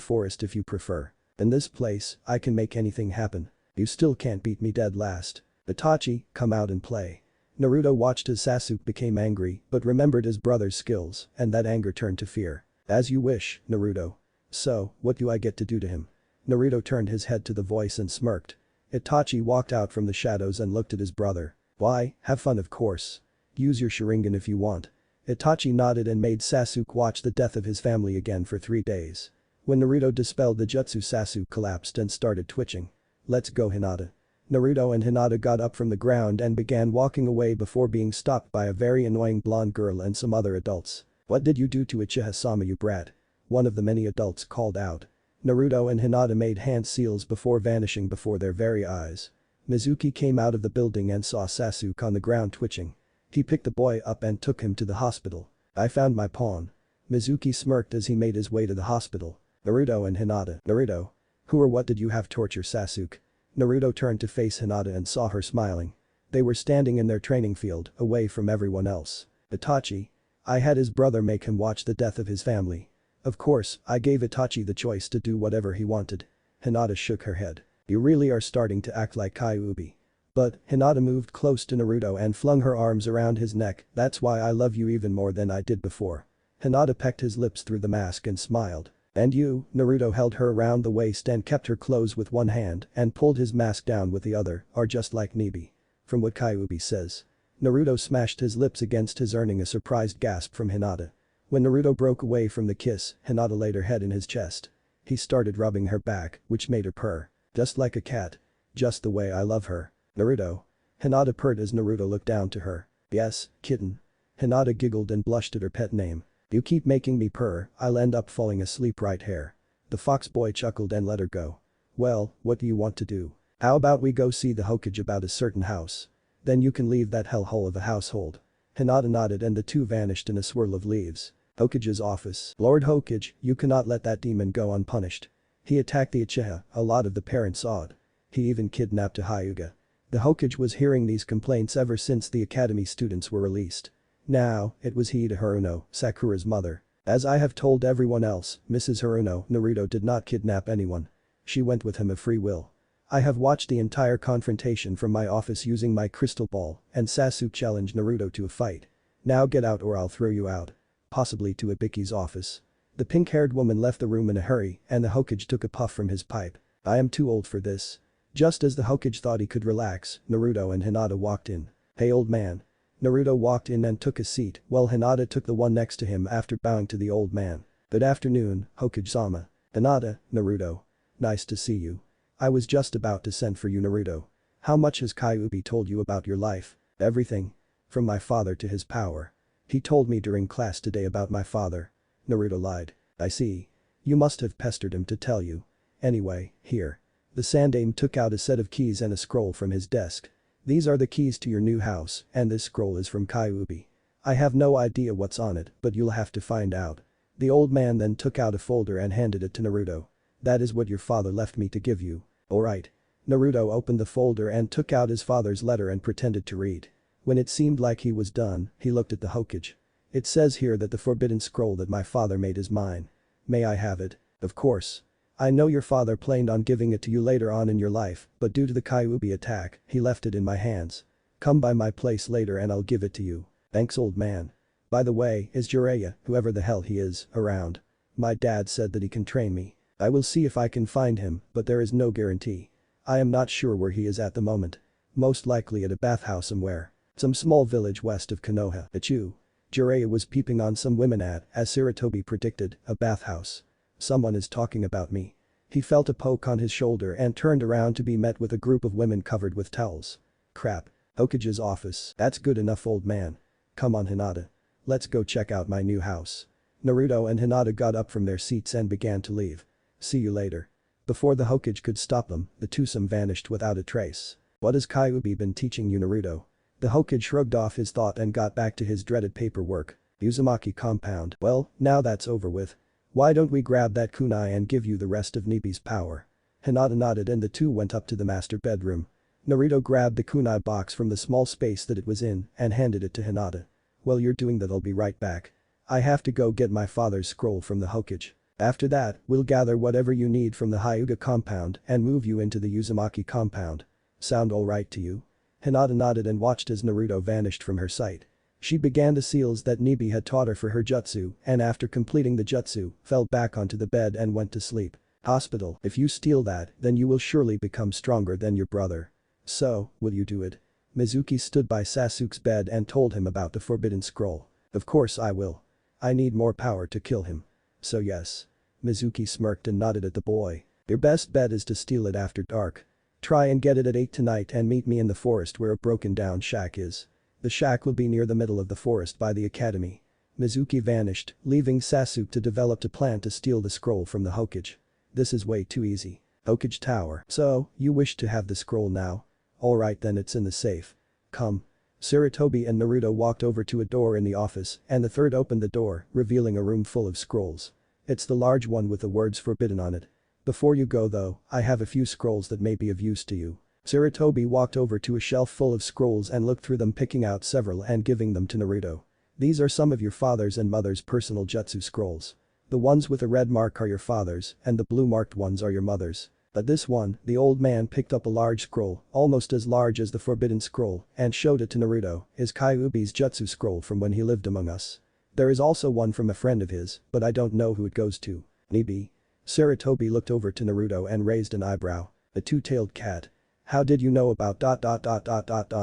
forest if you prefer. In this place, I can make anything happen. You still can't beat me dead last. Itachi, come out and play. Naruto watched as Sasuke became angry but remembered his brother's skills and that anger turned to fear. As you wish, Naruto. So, what do I get to do to him? Naruto turned his head to the voice and smirked. Itachi walked out from the shadows and looked at his brother. Why, have fun of course. Use your Sharingan if you want. Itachi nodded and made Sasuke watch the death of his family again for 3 days. When Naruto dispelled the jutsu Sasuke collapsed and started twitching. Let's go Hinata. Naruto and Hinata got up from the ground and began walking away before being stopped by a very annoying blonde girl and some other adults. What did you do to Uchiha-sama you brat? One of the many adults called out. Naruto and Hinata made hand seals before vanishing before their very eyes. Mizuki came out of the building and saw Sasuke on the ground twitching. He picked the boy up and took him to the hospital. "I found my pawn." Mizuki smirked as he made his way to the hospital. Naruto and Hinata. "Naruto? Who or what did you have torture Sasuke?" Naruto turned to face Hinata and saw her smiling. They were standing in their training field, away from everyone else. "Itachi. I had his brother make him watch the death of his family. Of course, I gave Itachi the choice to do whatever he wanted." Hinata shook her head. "You really are starting to act like Kyuubi." But, Hinata moved close to Naruto and flung her arms around his neck. "That's why I love you even more than I did before." Hinata pecked his lips through the mask and smiled. "And you?" Naruto held her around the waist and kept her close with one hand and pulled his mask down with the other, "are just like Nibi. From what Kyuubi says." Naruto smashed his lips against his, earning a surprised gasp from Hinata. When Naruto broke away from the kiss, Hinata laid her head in his chest. He started rubbing her back, which made her purr. "Just like a cat. Just the way I love her." "Naruto?" Hinata purred as Naruto looked down to her. "Yes, kitten." Hinata giggled and blushed at her pet name. "You keep making me purr, I'll end up falling asleep right here." The fox boy chuckled and let her go. "Well, what do you want to do? How about we go see the Hokage about a certain house? Then you can leave that hellhole of a household." Hinata nodded and the two vanished in a swirl of leaves. Hokage's office. "Lord Hokage, you cannot let that demon go unpunished. He attacked the Uchiha, a lot of the parents saw it. He even kidnapped a Hyuga." The Hokage was hearing these complaints ever since the academy students were released. Now, it was he to Haruno, Sakura's mother. "As I have told everyone else, Mrs. Haruno, Naruto did not kidnap anyone. She went with him of free will. I have watched the entire confrontation from my office using my crystal ball, and Sasuke challenged Naruto to a fight. Now get out or I'll throw you out." Possibly to Ibiki's office. The pink-haired woman left the room in a hurry and the Hokage took a puff from his pipe. "I am too old for this." Just as the Hokage thought he could relax, Naruto and Hinata walked in. "Hey old man." Naruto walked in and took a seat while Hinata took the one next to him after bowing to the old man. "Good afternoon, Hokage-sama." "Hinata, Naruto. Nice to see you. I was just about to send for you, Naruto. How much has Kyuubi told you about your life?" "Everything. From my father to his power. He told me during class today about my father." Naruto lied. "I see. You must have pestered him to tell you. Anyway, here." The Sandaime took out a set of keys and a scroll from his desk. "These are the keys to your new house, and this scroll is from Kyuubi. I have no idea what's on it, but you'll have to find out." The old man then took out a folder and handed it to Naruto. "That is what your father left me to give you." "Alright." Naruto opened the folder and took out his father's letter and pretended to read. When it seemed like he was done, he looked at the Hokage. "It says here that the forbidden scroll that my father made is mine. May I have it?" "Of course. I know your father planned on giving it to you later on in your life, but due to the Kyuubi attack, he left it in my hands. Come by my place later and I'll give it to you." "Thanks old man. By the way, is Jiraiya, whoever the hell he is, around?" "My dad said that he can train me. I will see if I can find him, but there is no guarantee. I am not sure where he is at the moment. Most likely at a bathhouse somewhere. Some small village west of Konoha." "Achoo." Jiraiya was peeping on some women at, as Sarutobi predicted, a bathhouse. "Someone is talking about me." He felt a poke on his shoulder and turned around to be met with a group of women covered with towels. "Crap. Hokage's office. That's good enough old man. Come on Hinata. Let's go check out my new house." Naruto and Hinata got up from their seats and began to leave. "See you later." Before the Hokage could stop them, the twosome vanished without a trace. "What has Kyuubi been teaching you, Naruto?" The Hokage shrugged off his thought and got back to his dreaded paperwork. "Uzumaki compound. Well, now that's over with. Why don't we grab that kunai and give you the rest of Nibi's power?" Hinata nodded and the two went up to the master bedroom. Naruto grabbed the kunai box from the small space that it was in and handed it to Hinata. "While you're doing that I'll be right back. I have to go get my father's scroll from the Hokage. After that, we'll gather whatever you need from the Hyuga compound and move you into the Uzumaki compound. Sound alright to you?" Hinata nodded and watched as Naruto vanished from her sight. She began the seals that Nibi had taught her for her jutsu and after completing the jutsu, fell back onto the bed and went to sleep. "Hospital, if you steal that, then you will surely become stronger than your brother. So, will you do it?" Mizuki stood by Sasuke's bed and told him about the forbidden scroll. "Of course I will. I need more power to kill him. So yes." Mizuki smirked and nodded at the boy. "Your best bet is to steal it after dark. Try and get it at 8 tonight and meet me in the forest where a broken down shack is. The shack will be near the middle of the forest by the academy." Mizuki vanished, leaving Sasuke to develop a plan to steal the scroll from the Hokage. This is way too easy. Hokage Tower. So, you wish to have the scroll now? Alright then, it's in the safe. Come. Sarutobi and Naruto walked over to a door in the office and the third opened the door, revealing a room full of scrolls. It's the large one with the words forbidden on it. Before you go though, I have a few scrolls that may be of use to you. Sarutobi walked over to a shelf full of scrolls and looked through them, picking out several and giving them to Naruto. These are some of your father's and mother's personal jutsu scrolls. The ones with a red mark are your father's and the blue marked ones are your mother's. But this one, the old man picked up a large scroll, almost as large as the forbidden scroll, and showed it to Naruto, is Kyuubi's jutsu scroll from when he lived among us. There is also one from a friend of his, but I don't know who it goes to. Nibi. Sarutobi looked over to Naruto and raised an eyebrow. A two-tailed cat. How did you know about ...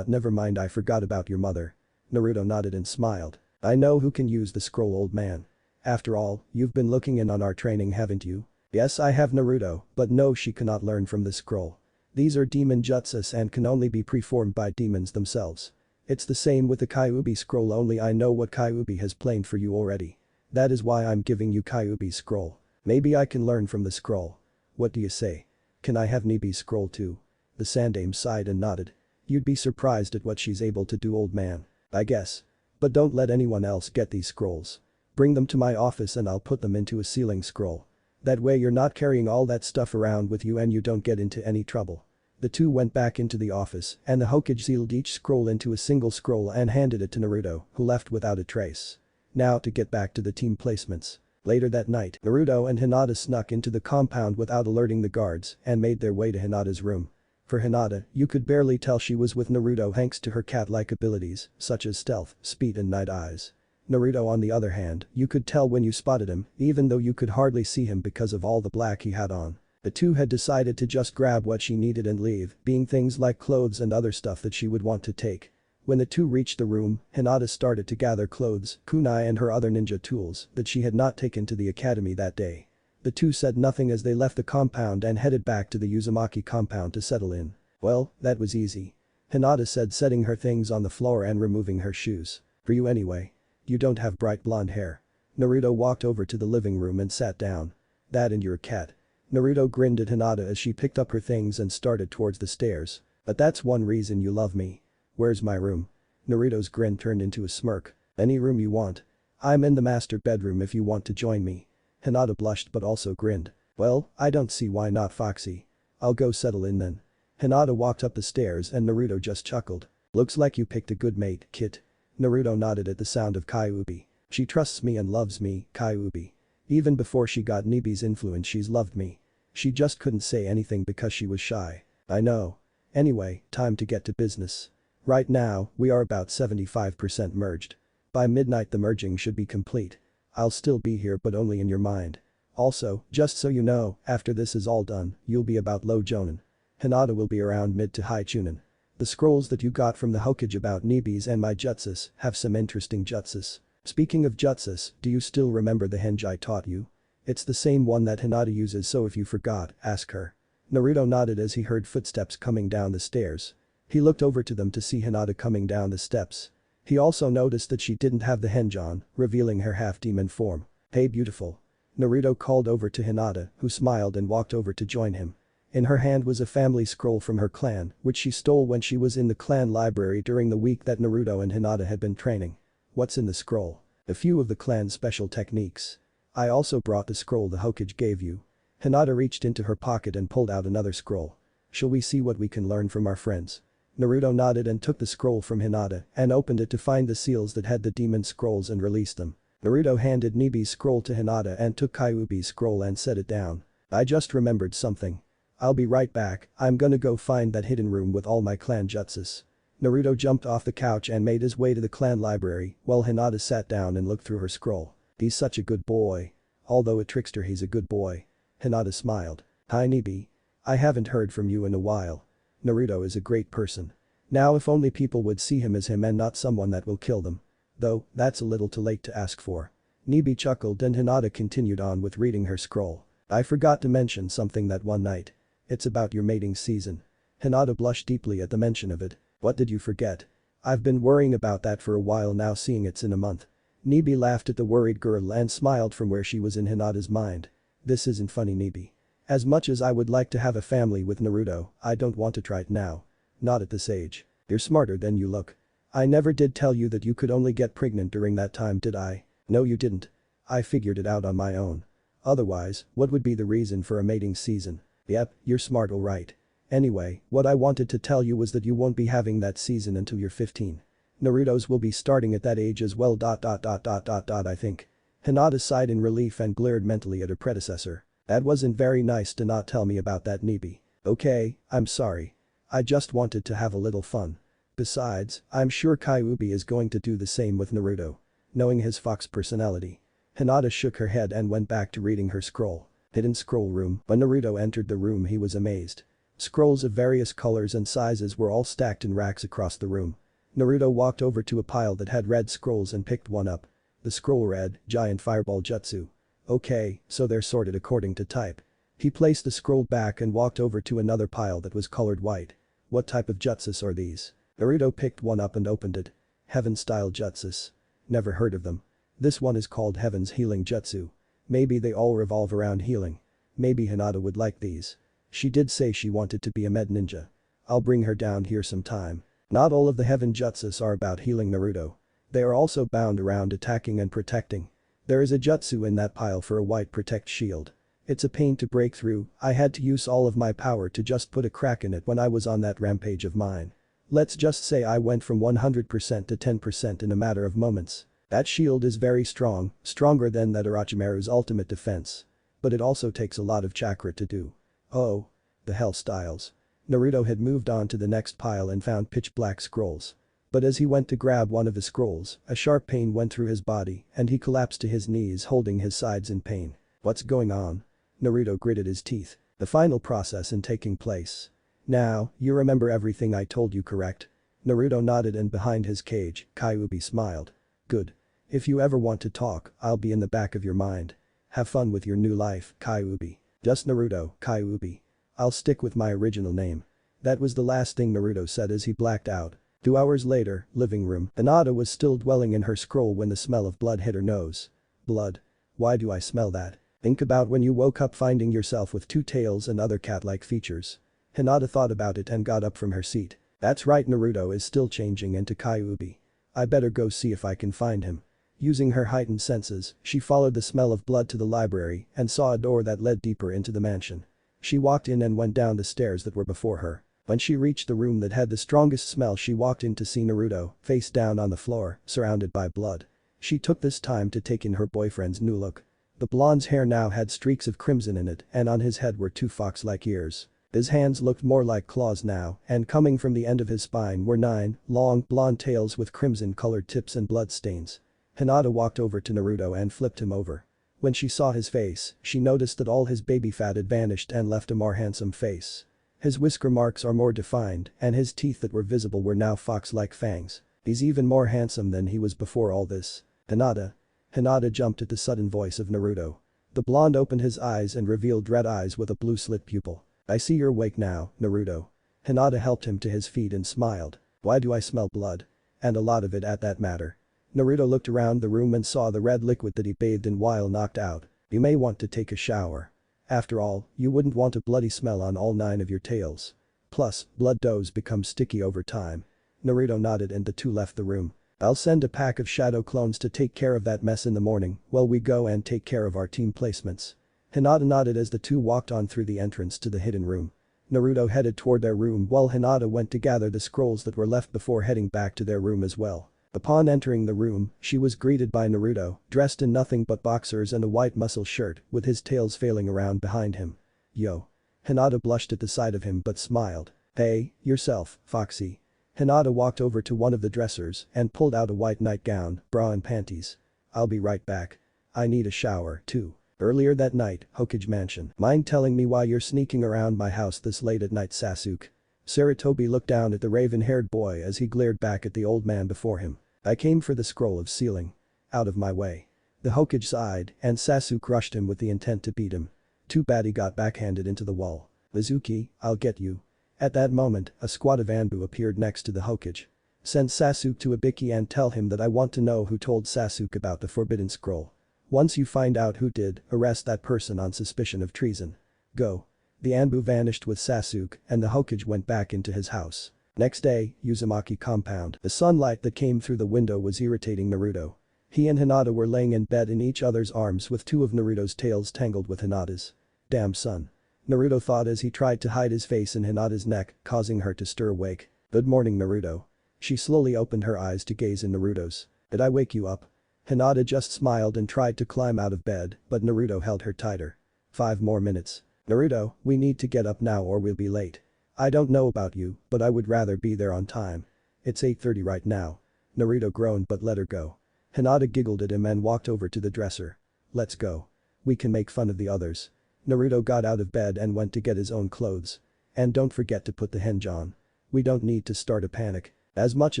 Never mind, I forgot about your mother. Naruto nodded and smiled. I know who can use the scroll, old man. After all, you've been looking in on our training, haven't you? Yes, I have, Naruto, but no, she cannot learn from the scroll. These are demon jutsus and can only be preformed by demons themselves. It's the same with the Kyuubi scroll, only I know what Kyuubi has planned for you already. That is why I'm giving you Kyuubi's scroll. Maybe I can learn from the scroll. What do you say? Can I have Nibi's scroll too? The Sandame sighed and nodded. You'd be surprised at what she's able to do, old man. I guess. But don't let anyone else get these scrolls. Bring them to my office and I'll put them into a sealing scroll. That way you're not carrying all that stuff around with you and you don't get into any trouble. The two went back into the office and the Hokage sealed each scroll into a single scroll and handed it to Naruto, who left without a trace. Now to get back to the team placements. Later that night, Naruto and Hinata snuck into the compound without alerting the guards and made their way to Hinata's room. For Hinata, you could barely tell she was with Naruto thanks to her cat-like abilities, such as stealth, speed and night eyes. Naruto on the other hand, you could tell when you spotted him, even though you could hardly see him because of all the black he had on. The two had decided to just grab what she needed and leave, being things like clothes and other stuff that she would want to take. When the two reached the room, Hinata started to gather clothes, kunai and her other ninja tools that she had not taken to the academy that day. The two said nothing as they left the compound and headed back to the Uzumaki compound to settle in. Well, that was easy. Hinata said, setting her things on the floor and removing her shoes. For you anyway. You don't have bright blonde hair. Naruto walked over to the living room and sat down. That and you're a cat. Naruto grinned at Hinata as she picked up her things and started towards the stairs. But that's one reason you love me. Where's my room? Naruto's grin turned into a smirk. Any room you want. I'm in the master bedroom if you want to join me. Hinata blushed but also grinned. Well, I don't see why not, Foxy. I'll go settle in then. Hinata walked up the stairs and Naruto just chuckled. Looks like you picked a good mate, kid. Naruto nodded at the sound of Kyuubi. She trusts me and loves me, Kyuubi. Even before she got Nibi's influence she's loved me. She just couldn't say anything because she was shy. I know. Anyway, time to get to business. Right now, we are about 75% merged. By midnight the merging should be complete. I'll still be here but only in your mind. Also, just so you know, after this is all done, you'll be about low Jonin. Hinata will be around mid to high Chunin. The scrolls that you got from the Hokage about Nibi's and my jutsus have some interesting jutsus. Speaking of jutsus, do you still remember the henge I taught you? It's the same one that Hinata uses, so if you forgot, ask her. Naruto nodded as he heard footsteps coming down the stairs. He looked over to them to see Hinata coming down the steps. He also noticed that she didn't have the henge on, revealing her half-demon form. Hey beautiful. Naruto called over to Hinata, who smiled and walked over to join him. In her hand was a family scroll from her clan, which she stole when she was in the clan library during the week that Naruto and Hinata had been training. What's in the scroll? A few of the clan's special techniques. I also brought the scroll the Hokage gave you. Hinata reached into her pocket and pulled out another scroll. Shall we see what we can learn from our friends? Naruto nodded and took the scroll from Hinata and opened it to find the seals that had the demon scrolls and released them. Naruto handed Nibi's scroll to Hinata and took Kyuubi's scroll and set it down. I just remembered something. I'll be right back, I'm gonna go find that hidden room with all my clan jutsus. Naruto jumped off the couch and made his way to the clan library while Hinata sat down and looked through her scroll. He's such a good boy. Although a trickster, he's a good boy. Hinata smiled. Hi Nibi. I haven't heard from you in a while. Naruto is a great person. Now if only people would see him as him and not someone that will kill them. Though, that's a little too late to ask for. Nibi chuckled and Hinata continued on with reading her scroll. I forgot to mention something that one night. It's about your mating season. Hinata blushed deeply at the mention of it. What did you forget? I've been worrying about that for a while now, seeing it's in a month. Nibi laughed at the worried girl and smiled from where she was in Hinata's mind. This isn't funny, Nibi. As much as I would like to have a family with Naruto, I don't want to try it now. Not at this age. You're smarter than you look. I never did tell you that you could only get pregnant during that time, did I? No, you didn't. I figured it out on my own. Otherwise, what would be the reason for a mating season? Yep, you're smart alright. Anyway, what I wanted to tell you was that you won't be having that season until you're 15. Naruto's will be starting at that age as well. I think. Hinata sighed in relief and glared mentally at her predecessor. That wasn't very nice to not tell me about that, Nibi. Okay, I'm sorry. I just wanted to have a little fun. Besides, I'm sure Kyuubi is going to do the same with Naruto. Knowing his fox personality. Hinata shook her head and went back to reading her scroll. Hidden scroll room. When Naruto entered the room, he was amazed. Scrolls of various colors and sizes were all stacked in racks across the room. Naruto walked over to a pile that had red scrolls and picked one up. The scroll read, Giant Fireball Jutsu. Okay, so they're sorted according to type. He placed the scroll back and walked over to another pile that was colored white. What type of jutsus are these? Naruto picked one up and opened it. Heaven-style jutsus. Never heard of them. This one is called Heaven's Healing Jutsu. Maybe they all revolve around healing. Maybe Hinata would like these. She did say she wanted to be a med ninja. I'll bring her down here sometime. Not all of the Heaven Jutsus are about healing Naruto. They are also bound around attacking and protecting. There is a jutsu in that pile for a white protect shield. It's a pain to break through. I had to use all of my power to just put a crack in it when I was on that rampage of mine. Let's just say I went from 100% to 10% in a matter of moments. That shield is very strong, stronger than that Orochimaru's ultimate defense. But it also takes a lot of chakra to do. Oh. The hell styles. Naruto had moved on to the next pile and found pitch black scrolls. But as he went to grab one of the scrolls, a sharp pain went through his body and he collapsed to his knees holding his sides in pain. What's going on? Naruto gritted his teeth. The final process in taking place. Now, you remember everything I told you, correct? Naruto nodded and behind his cage, Kyuubi smiled. Good. If you ever want to talk, I'll be in the back of your mind. Have fun with your new life, Kyuubi. Just Naruto, Kyuubi. I'll stick with my original name. That was the last thing Naruto said as he blacked out. 2 hours later, living room. Hinata was still dwelling in her scroll when the smell of blood hit her nose. Blood. Why do I smell that? Think about when you woke up finding yourself with 2 tails and other cat-like features. Hinata thought about it and got up from her seat. That's right, Naruto is still changing into Kyuubi. I better go see if I can find him. Using her heightened senses, she followed the smell of blood to the library and saw a door that led deeper into the mansion. She walked in and went down the stairs that were before her. When she reached the room that had the strongest smell, she walked in to see Naruto, face down on the floor, surrounded by blood. She took this time to take in her boyfriend's new look. The blonde's hair now had streaks of crimson in it and on his head were 2 fox-like ears. His hands looked more like claws now and coming from the end of his spine were 9 long blonde tails with crimson-colored tips and blood stains. Hinata walked over to Naruto and flipped him over. When she saw his face, she noticed that all his baby fat had vanished and left a more handsome face. His whisker marks are more defined and his teeth that were visible were now fox-like fangs. He's even more handsome than he was before all this. Hinata. Hinata jumped at the sudden voice of Naruto. The blonde opened his eyes and revealed red eyes with a blue slit pupil. I see you're awake now, Naruto. Hinata helped him to his feet and smiled. Why do I smell blood? And a lot of it at that matter. Naruto looked around the room and saw the red liquid that he bathed in while knocked out. You may want to take a shower. After all, you wouldn't want a bloody smell on all 9 of your tails. Plus, blood does become sticky over time. Naruto nodded and the two left the room. I'll send a pack of shadow clones to take care of that mess in the morning while we go and take care of our team placements. Hinata nodded as the two walked on through the entrance to the hidden room. Naruto headed toward their room while Hinata went to gather the scrolls that were left before heading back to their room as well. Upon entering the room, she was greeted by Naruto, dressed in nothing but boxers and a white muscle shirt, with his tails failing around behind him. Yo. Hinata blushed at the sight of him but smiled. Hey, yourself, Foxy. Hinata walked over to one of the dressers and pulled out a white nightgown, bra and panties. I'll be right back. I need a shower, too. Earlier that night, Hokage Mansion. Mind telling me why you're sneaking around my house this late at night, Sasuke? Sarutobi looked down at the raven-haired boy as he glared back at the old man before him. I came for the scroll of sealing. Out of my way. The Hokage sighed and Sasuke rushed him with the intent to beat him. Too bad he got backhanded into the wall. Mizuki, I'll get you. At that moment, a squad of Anbu appeared next to the Hokage. Send Sasuke to Ibiki and tell him that I want to know who told Sasuke about the forbidden scroll. Once you find out who did, arrest that person on suspicion of treason. Go. The Anbu vanished with Sasuke and the Hokage went back into his house. Next day, Uzumaki compound. The sunlight that came through the window was irritating Naruto. He and Hinata were laying in bed in each other's arms with two of Naruto's tails tangled with Hinata's. Damn son. Naruto thought as he tried to hide his face in Hinata's neck, causing her to stir awake. Good morning Naruto. She slowly opened her eyes to gaze in Naruto's. Did I wake you up? Hinata just smiled and tried to climb out of bed, but Naruto held her tighter. 5 more minutes. Naruto, we need to get up now or we'll be late. I don't know about you, but I would rather be there on time. It's 8:30 right now. Naruto groaned but let her go. Hinata giggled at him and walked over to the dresser. Let's go. We can make fun of the others. Naruto got out of bed and went to get his own clothes. And don't forget to put the henge on. We don't need to start a panic. As much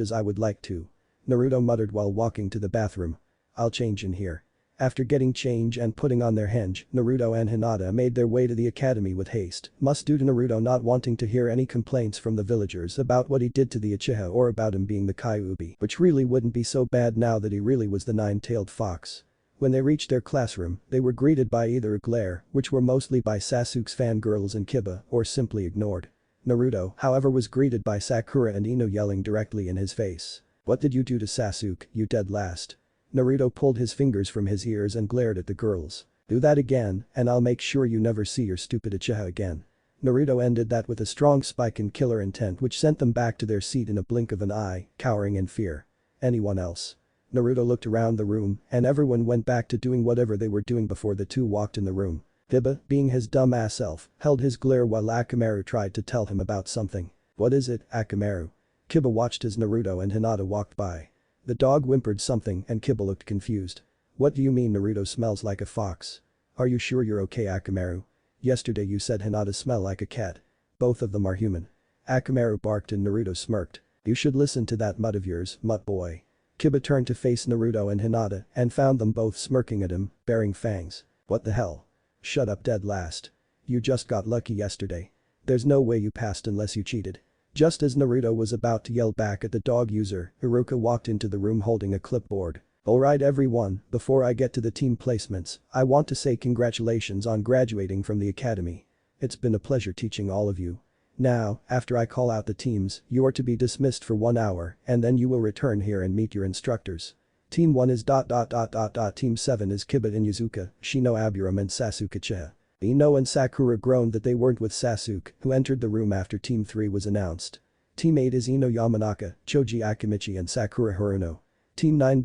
as I would like to. Naruto muttered while walking to the bathroom. I'll change in here. After getting change and putting on their henge, Naruto and Hinata made their way to the academy with haste, must due to Naruto not wanting to hear any complaints from the villagers about what he did to the Uchiha or about him being the Kyuubi, which really wouldn't be so bad now that he really was the nine-tailed fox. When they reached their classroom, they were greeted by either a glare, which were mostly by Sasuke's fangirls and Kiba, or simply ignored. Naruto, however, was greeted by Sakura and Ino yelling directly in his face. What did you do to Sasuke, you dead last? Naruto pulled his fingers from his ears and glared at the girls. Do that again, and I'll make sure you never see your stupid Uchiha again. Naruto ended that with a strong spike in killer intent which sent them back to their seat in a blink of an eye, cowering in fear. Anyone else? Naruto looked around the room and everyone went back to doing whatever they were doing before the two walked in the room. Kiba, being his dumb-ass self, held his glare while Akamaru tried to tell him about something. What is it, Akamaru? Kiba watched as Naruto and Hinata walked by. The dog whimpered something and Kiba looked confused. What do you mean Naruto smells like a fox? Are you sure you're okay Akamaru? Yesterday you said Hinata smell like a cat. Both of them are human. Akamaru barked and Naruto smirked. You should listen to that mutt of yours, mutt boy. Kiba turned to face Naruto and Hinata and found them both smirking at him, baring fangs. What the hell? Shut up dead last. You just got lucky yesterday. There's no way you passed unless you cheated. Just as Naruto was about to yell back at the dog user, Iruka walked into the room holding a clipboard. Alright everyone, before I get to the team placements, I want to say congratulations on graduating from the academy. It's been a pleasure teaching all of you. Now, after I call out the teams, you are to be dismissed for 1 hour and then you will return here and meet your instructors. Team 1 is ... Team 7 is Kiba and Yuzuka, Shino Aburam and Sasuke Uchiha. Ino and Sakura groaned that they weren't with Sasuke, who entered the room after Team 3 was announced. Team 8 is Ino Yamanaka, Choji Akimichi and Sakura Haruno. Team 9 ...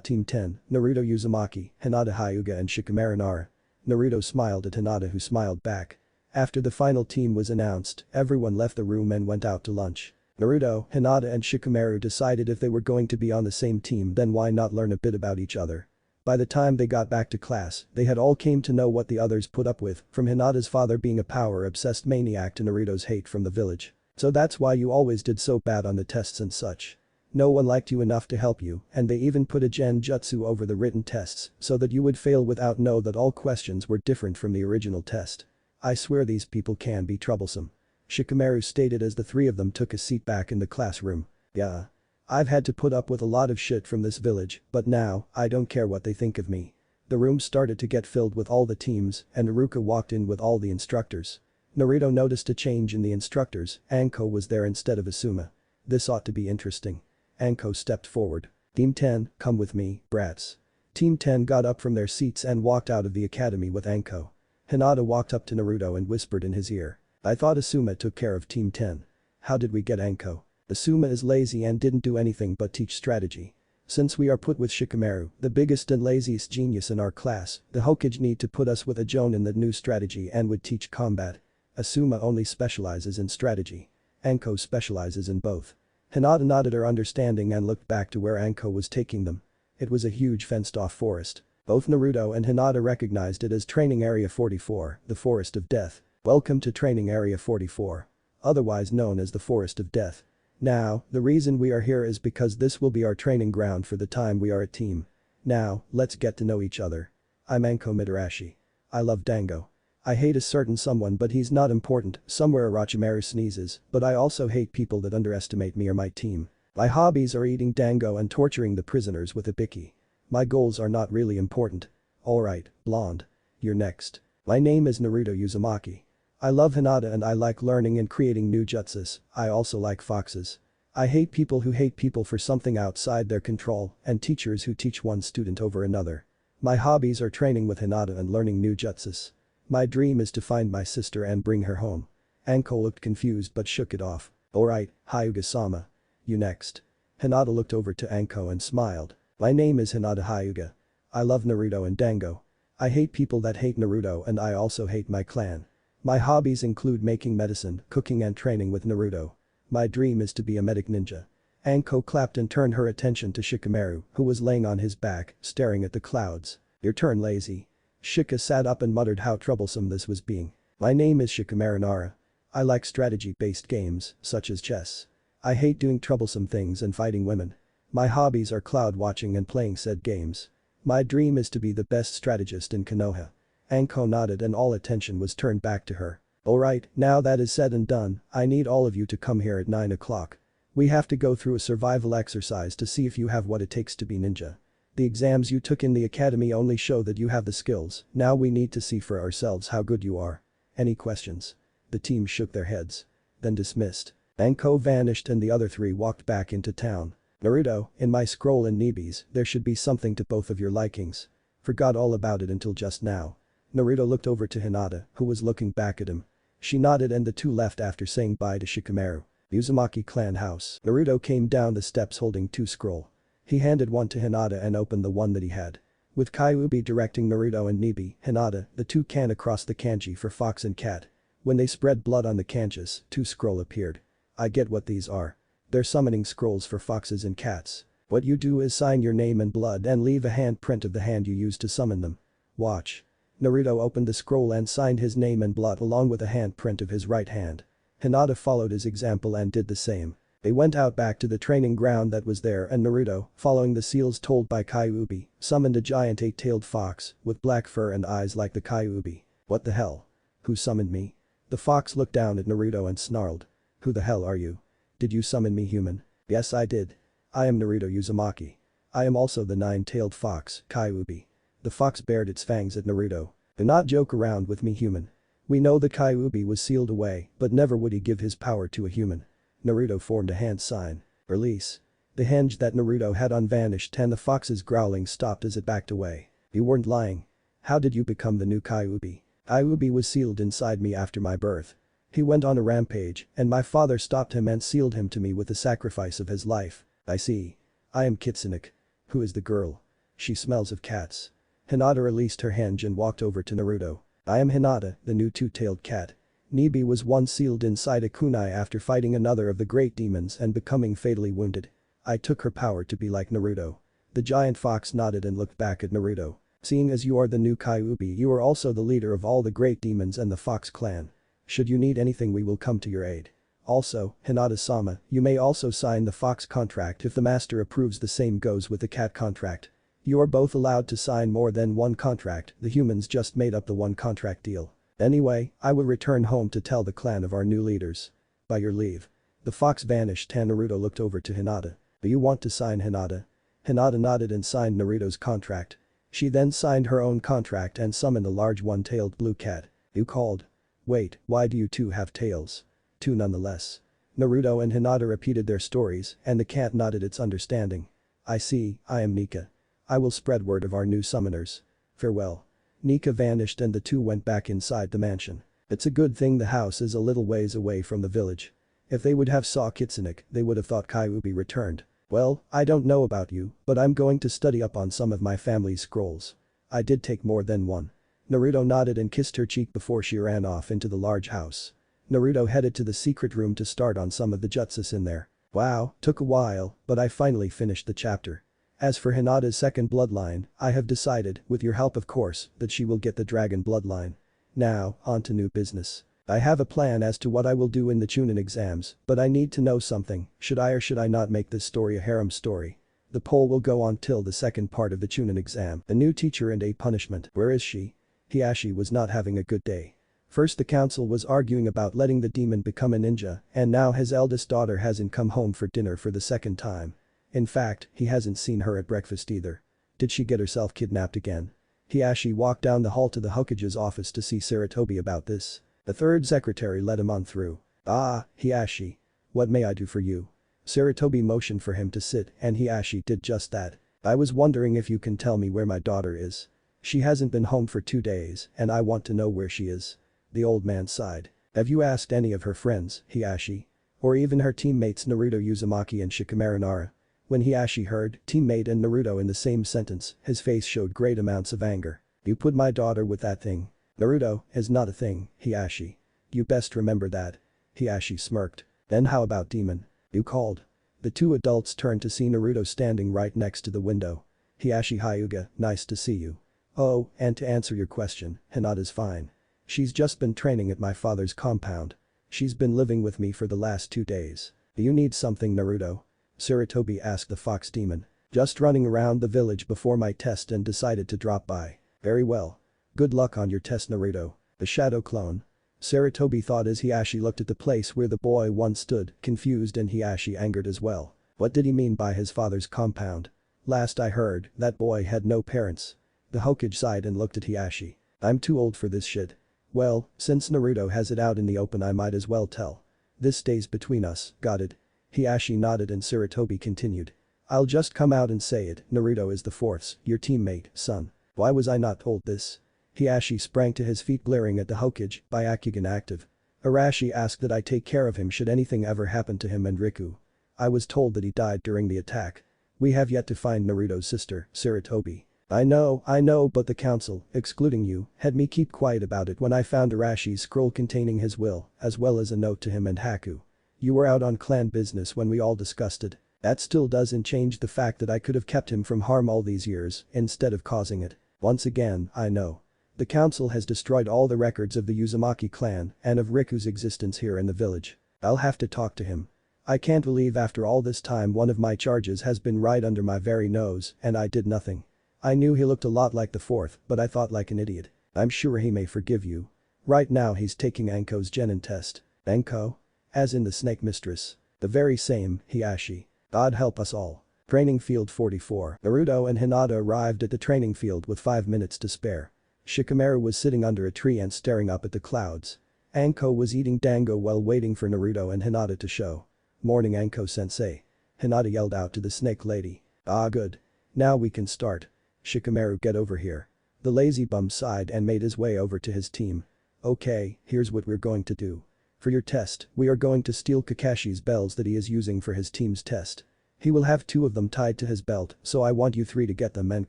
Team 10, Naruto Uzumaki, Hinata Hyuga and Shikamaru Nara. Naruto smiled at Hinata who smiled back. After the final team was announced, everyone left the room and went out to lunch. Naruto, Hinata and Shikamaru decided if they were going to be on the same team then why not learn a bit about each other. By the time they got back to class, they had all came to know what the others put up with, from Hinata's father being a power-obsessed maniac to Naruto's hate from the village. So that's why you always did so bad on the tests and such. No one liked you enough to help you, and they even put a genjutsu over the written tests so that you would fail without know that all questions were different from the original test. I swear these people can be troublesome. Shikamaru stated as the three of them took a seat back in the classroom. Yeah. I've had to put up with a lot of shit from this village, but now, I don't care what they think of me. The room started to get filled with all the teams and Iruka walked in with all the instructors. Naruto noticed a change in the instructors, Anko was there instead of Asuma. This ought to be interesting. Anko stepped forward. Team 10, come with me, brats. Team 10 got up from their seats and walked out of the academy with Anko. Hinata walked up to Naruto and whispered in his ear. I thought Asuma took care of Team 10. How did we get Anko? Asuma is lazy and didn't do anything but teach strategy. Since we are put with Shikamaru, the biggest and laziest genius in our class, the Hokage need to put us with a Jonin that knew strategy and would teach combat. Asuma only specializes in strategy. Anko specializes in both. Hinata nodded her understanding and looked back to where Anko was taking them. It was a huge fenced-off forest. Both Naruto and Hinata recognized it as Training Area 44, the Forest of Death. Welcome to Training Area 44. Otherwise known as the Forest of Death. Now, the reason we are here is because this will be our training ground for the time we are a team. Now, let's get to know each other. I'm Anko Mitarashi. I love Dango. I hate a certain someone but he's not important, somewhere Orochimaru sneezes, but I also hate people that underestimate me or my team. My hobbies are eating dango and torturing the prisoners with a bicky. My goals are not really important. Alright, blonde. You're next. My name is Naruto Uzumaki. I love Hinata and I like learning and creating new jutsus. I also like foxes. I hate people who hate people for something outside their control and teachers who teach one student over another. My hobbies are training with Hinata and learning new jutsus. My dream is to find my sister and bring her home. Anko looked confused but shook it off. Alright, Hyuga-sama. You next. Hinata looked over to Anko and smiled. My name is Hinata Hyuga. I love Naruto and Dango. I hate people that hate Naruto and I also hate my clan. My hobbies include making medicine, cooking and training with Naruto. My dream is to be a medic ninja. Anko clapped and turned her attention to Shikamaru, who was laying on his back, staring at the clouds. Your turn, lazy. Shika sat up and muttered how troublesome this was being. My name is Shikamaru Nara. I like strategy-based games, such as chess. I hate doing troublesome things and fighting women. My hobbies are cloud watching and playing said games. My dream is to be the best strategist in Konoha. Anko nodded and all attention was turned back to her. Alright, now that is said and done, I need all of you to come here at 9 o'clock. We have to go through a survival exercise to see if you have what it takes to be ninja. The exams you took in the academy only show that you have the skills, now we need to see for ourselves how good you are. Any questions? The team shook their heads. Then dismissed. Anko vanished and the other three walked back into town. Naruto, in my scroll in Nibi's, there should be something to both of your likings. Forgot all about it until just now. Naruto looked over to Hinata, who was looking back at him. She nodded and the two left after saying bye to Shikamaru. Uzumaki clan house. Naruto came down the steps holding two scroll. He handed one to Hinata and opened the one that he had. With Kyuubi directing Naruto and Nibi, Hinata, the two can across the kanji for fox and cat. When they spread blood on the kanjis, two scroll appeared. I get what these are. They're summoning scrolls for foxes and cats. What you do is sign your name and blood and leave a handprint of the hand you used to summon them. Watch. Naruto opened the scroll and signed his name and blood along with a handprint of his right hand. Hinata followed his example and did the same. They went out back to the training ground that was there and Naruto, following the seals told by Kyuubi, summoned a giant 8-tailed fox with black fur and eyes like the Kyuubi. What the hell? Who summoned me? The fox looked down at Naruto and snarled. Who the hell are you? Did you summon me, human? Yes, I did. I am Naruto Uzumaki. I am also the 9-tailed fox, Kyuubi. The fox bared its fangs at Naruto. Do not joke around with me, human. We know the Kyuubi was sealed away, but never would he give his power to a human. Naruto formed a hand sign. Release. The hinge that Naruto had on vanished and the fox's growling stopped as it backed away. You weren't lying. How did you become the new Kyuubi? Kyuubi was sealed inside me after my birth. He went on a rampage, and my father stopped him and sealed him to me with the sacrifice of his life. I see. I am Kitsune. Who is the girl? She smells of cats. Hinata released her hinge and walked over to Naruto. I am Hinata, the new two-tailed cat. Nibi was once sealed inside a kunai after fighting another of the great demons and becoming fatally wounded. I took her power to be like Naruto. The giant fox nodded and looked back at Naruto. Seeing as you are the new Kyuubi, you are also the leader of all the great demons and the Fox clan. Should you need anything, we will come to your aid. Also, Hinata-sama, you may also sign the Fox contract if the master approves. The same goes with the cat contract. You are both allowed to sign more than one contract, the humans just made up the one contract deal. Anyway, I will return home to tell the clan of our new leaders. By your leave. The fox vanished and Naruto looked over to Hinata. Do you want to sign, Hinata? Hinata nodded and signed Naruto's contract. She then signed her own contract and summoned a large one-tailed blue cat. You called. Wait, why do you two have tails? Two nonetheless. Naruto and Hinata repeated their stories and the cat nodded its understanding. I see, I am Nika. I will spread word of our new summoners. Farewell. Nika vanished and the two went back inside the mansion. It's a good thing the house is a little ways away from the village. If they would have saw Kitsune, they would have thought Kyuubi returned. Well, I don't know about you, but I'm going to study up on some of my family's scrolls. I did take more than one. Naruto nodded and kissed her cheek before she ran off into the large house. Naruto headed to the secret room to start on some of the jutsus in there. Wow, took a while, but I finally finished the chapter. As for Hinata's second bloodline, I have decided, with your help of course, that she will get the dragon bloodline. Now, on to new business. I have a plan as to what I will do in the Chunin exams, but I need to know something. Should I or should I not make this story a harem story? The poll will go on till the second part of the Chunin exam. A new teacher and a punishment. Where is she? Hiashi was not having a good day. First the council was arguing about letting the demon become a ninja, and now his eldest daughter hasn't come home for dinner for the second time. In fact, he hasn't seen her at breakfast either. Did she get herself kidnapped again? Hiashi walked down the hall to the Hokage's office to see Sarutobi about this. The third secretary let him on through. "Ah, Hiashi. What may I do for you?" Sarutobi motioned for him to sit and Hiashi did just that. "I was wondering if you can tell me where my daughter is. She hasn't been home for 2 days and I want to know where she is." The old man sighed. "Have you asked any of her friends, Hiashi? Or even her teammates Naruto Uzumaki and Shikamaru Nara?" When Hiashi heard teammate and Naruto in the same sentence, his face showed great amounts of anger. "You put my daughter with that thing. Naruto is not a thing, Hiashi. You best remember that." Hiashi smirked. "Then how about Demon? You called?" The two adults turned to see Naruto standing right next to the window. "Hiashi Hyuga, nice to see you. Oh, and to answer your question, Hinata's fine. She's just been training at my father's compound. She's been living with me for the last 2 days. Do you need something, Naruto?" Sarutobi asked the fox demon. "Just running around the village before my test and decided to drop by." "Very well. Good luck on your test, Naruto." The shadow clone. Sarutobi thought as Hiashi looked at the place where the boy once stood, confused and Hiashi angered as well. What did he mean by his father's compound? Last I heard, that boy had no parents. The Hokage sighed and looked at Hiashi. "I'm too old for this shit." "Well, since Naruto has it out in the open I might as well tell. This stays between us, got it?" Hiashi nodded and Sarutobi continued. "I'll just come out and say it, Naruto is the fourth's, your teammate, son. Why was I not told this?" Hiashi sprang to his feet glaring at the Hokage, Byakugan active. "Arashi asked that I take care of him should anything ever happen to him and Riku. I was told that he died during the attack. We have yet to find Naruto's sister, Sarutobi. I know, but the council, excluding you, had me keep quiet about it when I found Arashi's scroll containing his will, as well as a note to him and Haku. You were out on clan business when we all discussed it. That still doesn't change the fact that I could have kept him from harm all these years, instead of causing it. Once again, I know. The council has destroyed all the records of the Uzumaki clan and of Riku's existence here in the village. I'll have to talk to him. I can't believe after all this time one of my charges has been right under my very nose and I did nothing. I knew he looked a lot like the fourth, but I thought like an idiot. I'm sure he may forgive you. Right now he's taking Anko's genin test." "Anko? As in the snake mistress?" "The very same, Hiashi. God help us all." Training Field 44. Naruto and Hinata arrived at the training field with 5 minutes to spare. Shikamaru was sitting under a tree and staring up at the clouds. Anko was eating dango while waiting for Naruto and Hinata to show. "Morning, Anko-sensei." Hinata yelled out to the snake lady. "Ah, good. Now we can start. Shikamaru, get over here." The lazy bum sighed and made his way over to his team. "Okay, here's what we're going to do. For your test, we are going to steal Kakashi's bells that he is using for his team's test. He will have 2 of them tied to his belt, so I want you 3 to get them and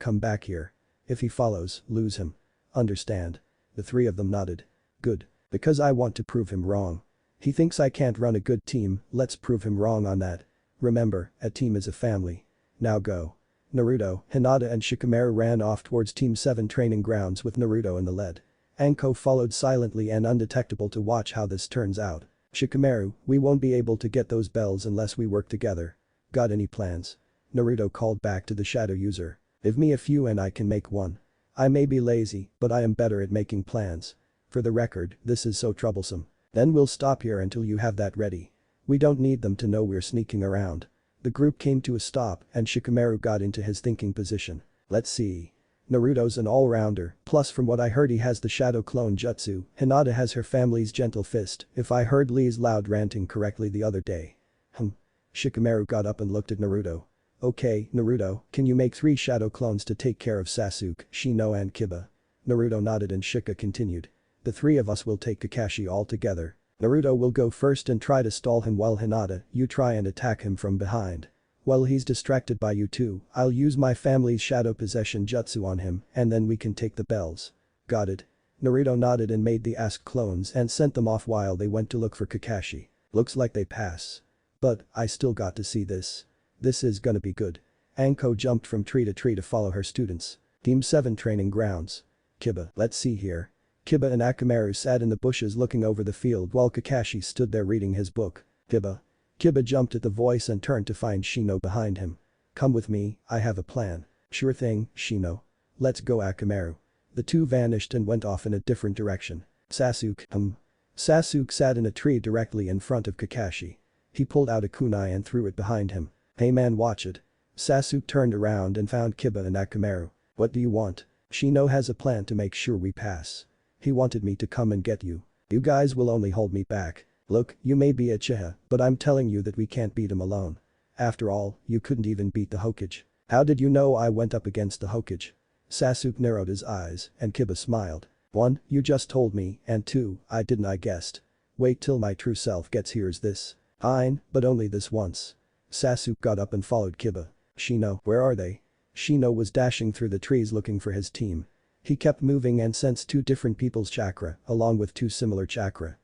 come back here. If he follows, lose him. Understand?" The 3 of them nodded. "Good. Because I want to prove him wrong. He thinks I can't run a good team, let's prove him wrong on that. Remember, a team is a family. Now go." Naruto, Hinata and Shikamaru ran off towards Team 7 training grounds with Naruto in the lead. Anko followed silently and undetectable to watch how this turns out. "Shikamaru, we won't be able to get those bells unless we work together. Got any plans?" Naruto called back to the shadow user. "Give me a few and I can make one. I may be lazy, but I am better at making plans. For the record, this is so troublesome. Then we'll stop here until you have that ready. We don't need them to know we're sneaking around." The group came to a stop and Shikamaru got into his thinking position. "Let's see. Naruto's an all-rounder, plus from what I heard he has the shadow clone jutsu, Hinata has her family's gentle fist, if I heard Lee's loud ranting correctly the other day." Shikamaru got up and looked at Naruto. "Okay, Naruto, can you make 3 shadow clones to take care of Sasuke, Shino and Kiba?" Naruto nodded and Shika continued. "The 3 of us will take Kakashi all together. Naruto will go first and try to stall him while Hinata, you try and attack him from behind. While he's distracted by you 2, I'll use my family's shadow possession jutsu on him and then we can take the bells. Got it?" Naruto nodded and made the asked clones and sent them off while they went to look for Kakashi. "Looks like they pass. But, I still got to see this. This is gonna be good." Anko jumped from tree to follow her students. Team 7 training grounds. "Kiba, let's see here." Kiba and Akamaru sat in the bushes looking over the field while Kakashi stood there reading his book. "Kiba." Kiba jumped at the voice and turned to find Shino behind him. "Come with me, I have a plan." "Sure thing, Shino. Let's go, Akamaru." The 2 vanished and went off in a different direction. Sasuke, Sasuke sat in a tree directly in front of Kakashi. He pulled out a kunai and threw it behind him. "Hey man, watch it." Sasuke turned around and found Kiba and Akamaru. "What do you want?" Shino has a plan to make sure we pass. He wanted me to come and get you. You guys will only hold me back. Look, you may be a Uchiha, but I'm telling you that we can't beat him alone. After all, you couldn't even beat the Hokage. How did you know I went up against the Hokage? Sasuke narrowed his eyes, and Kiba smiled. 1. You just told me, and 2, I guessed. Wait till my true self gets hears this. Fine, but only this once. Sasuke got up and followed Kiba. Shino, where are they? Shino was dashing through the trees looking for his team. He kept moving and sensed 2 different people's chakra, along with 2 similar chakra.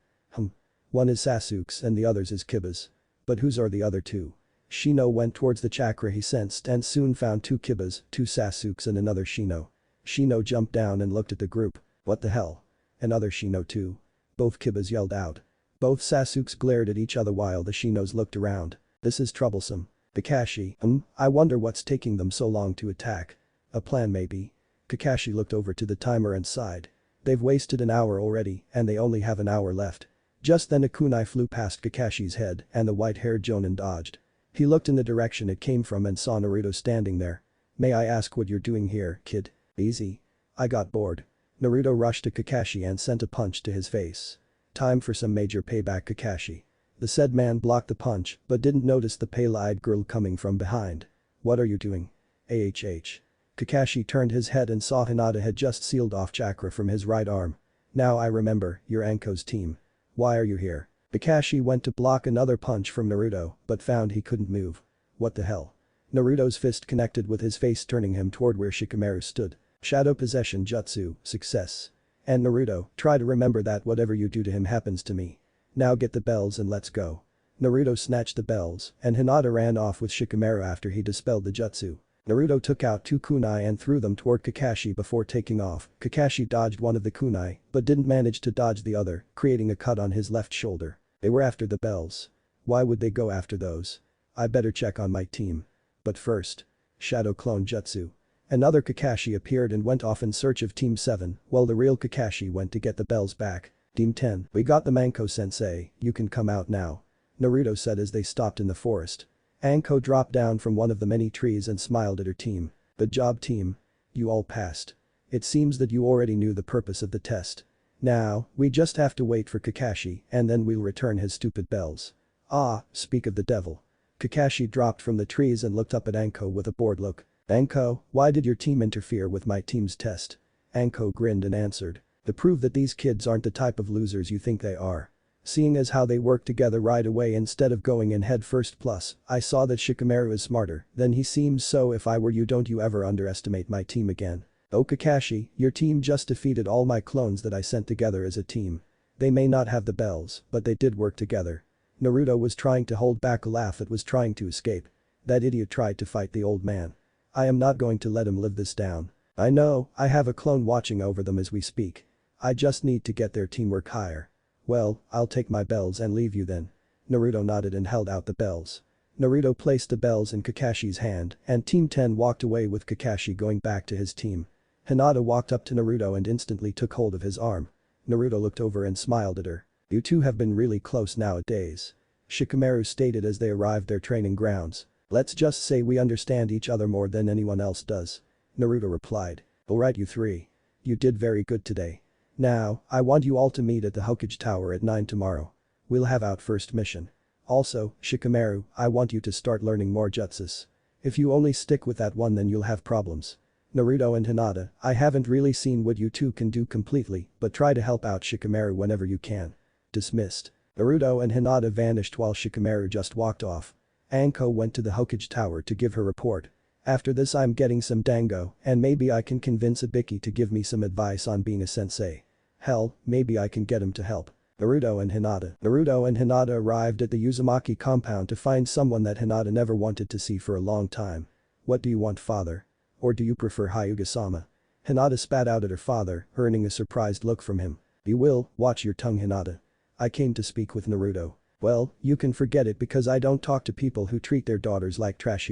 One is Sasuke's and the other's is Kiba's. But whose are the other 2? Shino went towards the chakra he sensed and soon found 2 Kibas, 2 Sasuke's and another Shino. Shino jumped down and looked at the group. What the hell? Another Shino too. Both Kibas yelled out. Both Sasuke's glared at each other while the Shinos looked around. This is troublesome. Kakashi, I wonder what's taking them so long to attack. A plan maybe. Kakashi looked over to the timer and sighed. They've wasted an hour already and they only have an hour left. Just then a kunai flew past Kakashi's head and the white-haired Jonin dodged. He looked in the direction it came from and saw Naruto standing there. May I ask what you're doing here, kid? Easy. I got bored. Naruto rushed to Kakashi and sent a punch to his face. Time for some major payback, Kakashi. The said man blocked the punch but didn't notice the pale-eyed girl coming from behind. What are you doing? AHH. Kakashi turned his head and saw Hinata had just sealed off chakra from his right arm. Now I remember, you're Anko's team. Why are you here? Kakashi went to block another punch from Naruto but found he couldn't move. What the hell? Naruto's fist connected with his face turning him toward where Shikamaru stood. Shadow possession jutsu, success. And Naruto, try to remember that whatever you do to him happens to me. Now get the bells and let's go. Naruto snatched the bells and Hinata ran off with Shikamaru after he dispelled the jutsu. Naruto took out 2 kunai and threw them toward Kakashi before taking off. Kakashi dodged one of the kunai but didn't manage to dodge the other, creating a cut on his left shoulder. They were after the bells. Why would they go after those? I better check on my team. But first. Shadow clone jutsu. Another Kakashi appeared and went off in search of Team 7 while the real Kakashi went to get the bells back. Team 10, we got them, Anko-sensei, you can come out now. Naruto said as they stopped in the forest. Anko dropped down from one of the many trees and smiled at her team. Good job, team. You all passed. It seems that you already knew the purpose of the test. Now, we just have to wait for Kakashi and then we'll return his stupid bells. Ah, speak of the devil. Kakashi dropped from the trees and looked up at Anko with a bored look. Anko, why did your team interfere with my team's test? Anko grinned and answered. To prove that these kids aren't the type of losers you think they are. Seeing as how they work together right away instead of going in head first, plus, I saw that Shikamaru is smarter than he seems, so if I were you, don't you ever underestimate my team again. Oh Kakashi, your team just defeated all my clones that I sent together as a team. They may not have the bells, but they did work together. Naruto was trying to hold back a laugh that was trying to escape. That idiot tried to fight the old man. I am not going to let him live this down. I know, I have a clone watching over them as we speak. I just need to get their teamwork higher. Well, I'll take my bells and leave you then. Naruto nodded and held out the bells. Naruto placed the bells in Kakashi's hand and Team 10 walked away with Kakashi going back to his team. Hinata walked up to Naruto and instantly took hold of his arm. Naruto looked over and smiled at her. You two have been really close nowadays. Shikamaru stated as they arrived their training grounds. Let's just say we understand each other more than anyone else does. Naruto replied. Alright you three. You did very good today. Now, I want you all to meet at the Hokage Tower at 9 tomorrow. We'll have our first mission. Also, Shikamaru, I want you to start learning more jutsus. If you only stick with that one then you'll have problems. Naruto and Hinata, I haven't really seen what you two can do completely, but try to help out Shikamaru whenever you can. Dismissed. Naruto and Hinata vanished while Shikamaru just walked off. Anko went to the Hokage Tower to give her report. After this I'm getting some dango and maybe I can convince Ibiki to give me some advice on being a sensei. Hell, maybe I can get him to help. Naruto and Hinata arrived at the Uzumaki compound to find someone that Hinata never wanted to see for a long time. What do you want, father? Or do you prefer Hyuga-sama? Hinata spat out at her father, earning a surprised look from him. You will, watch your tongue, Hinata. I came to speak with Naruto. Well, you can forget it because I don't talk to people who treat their daughters like trash.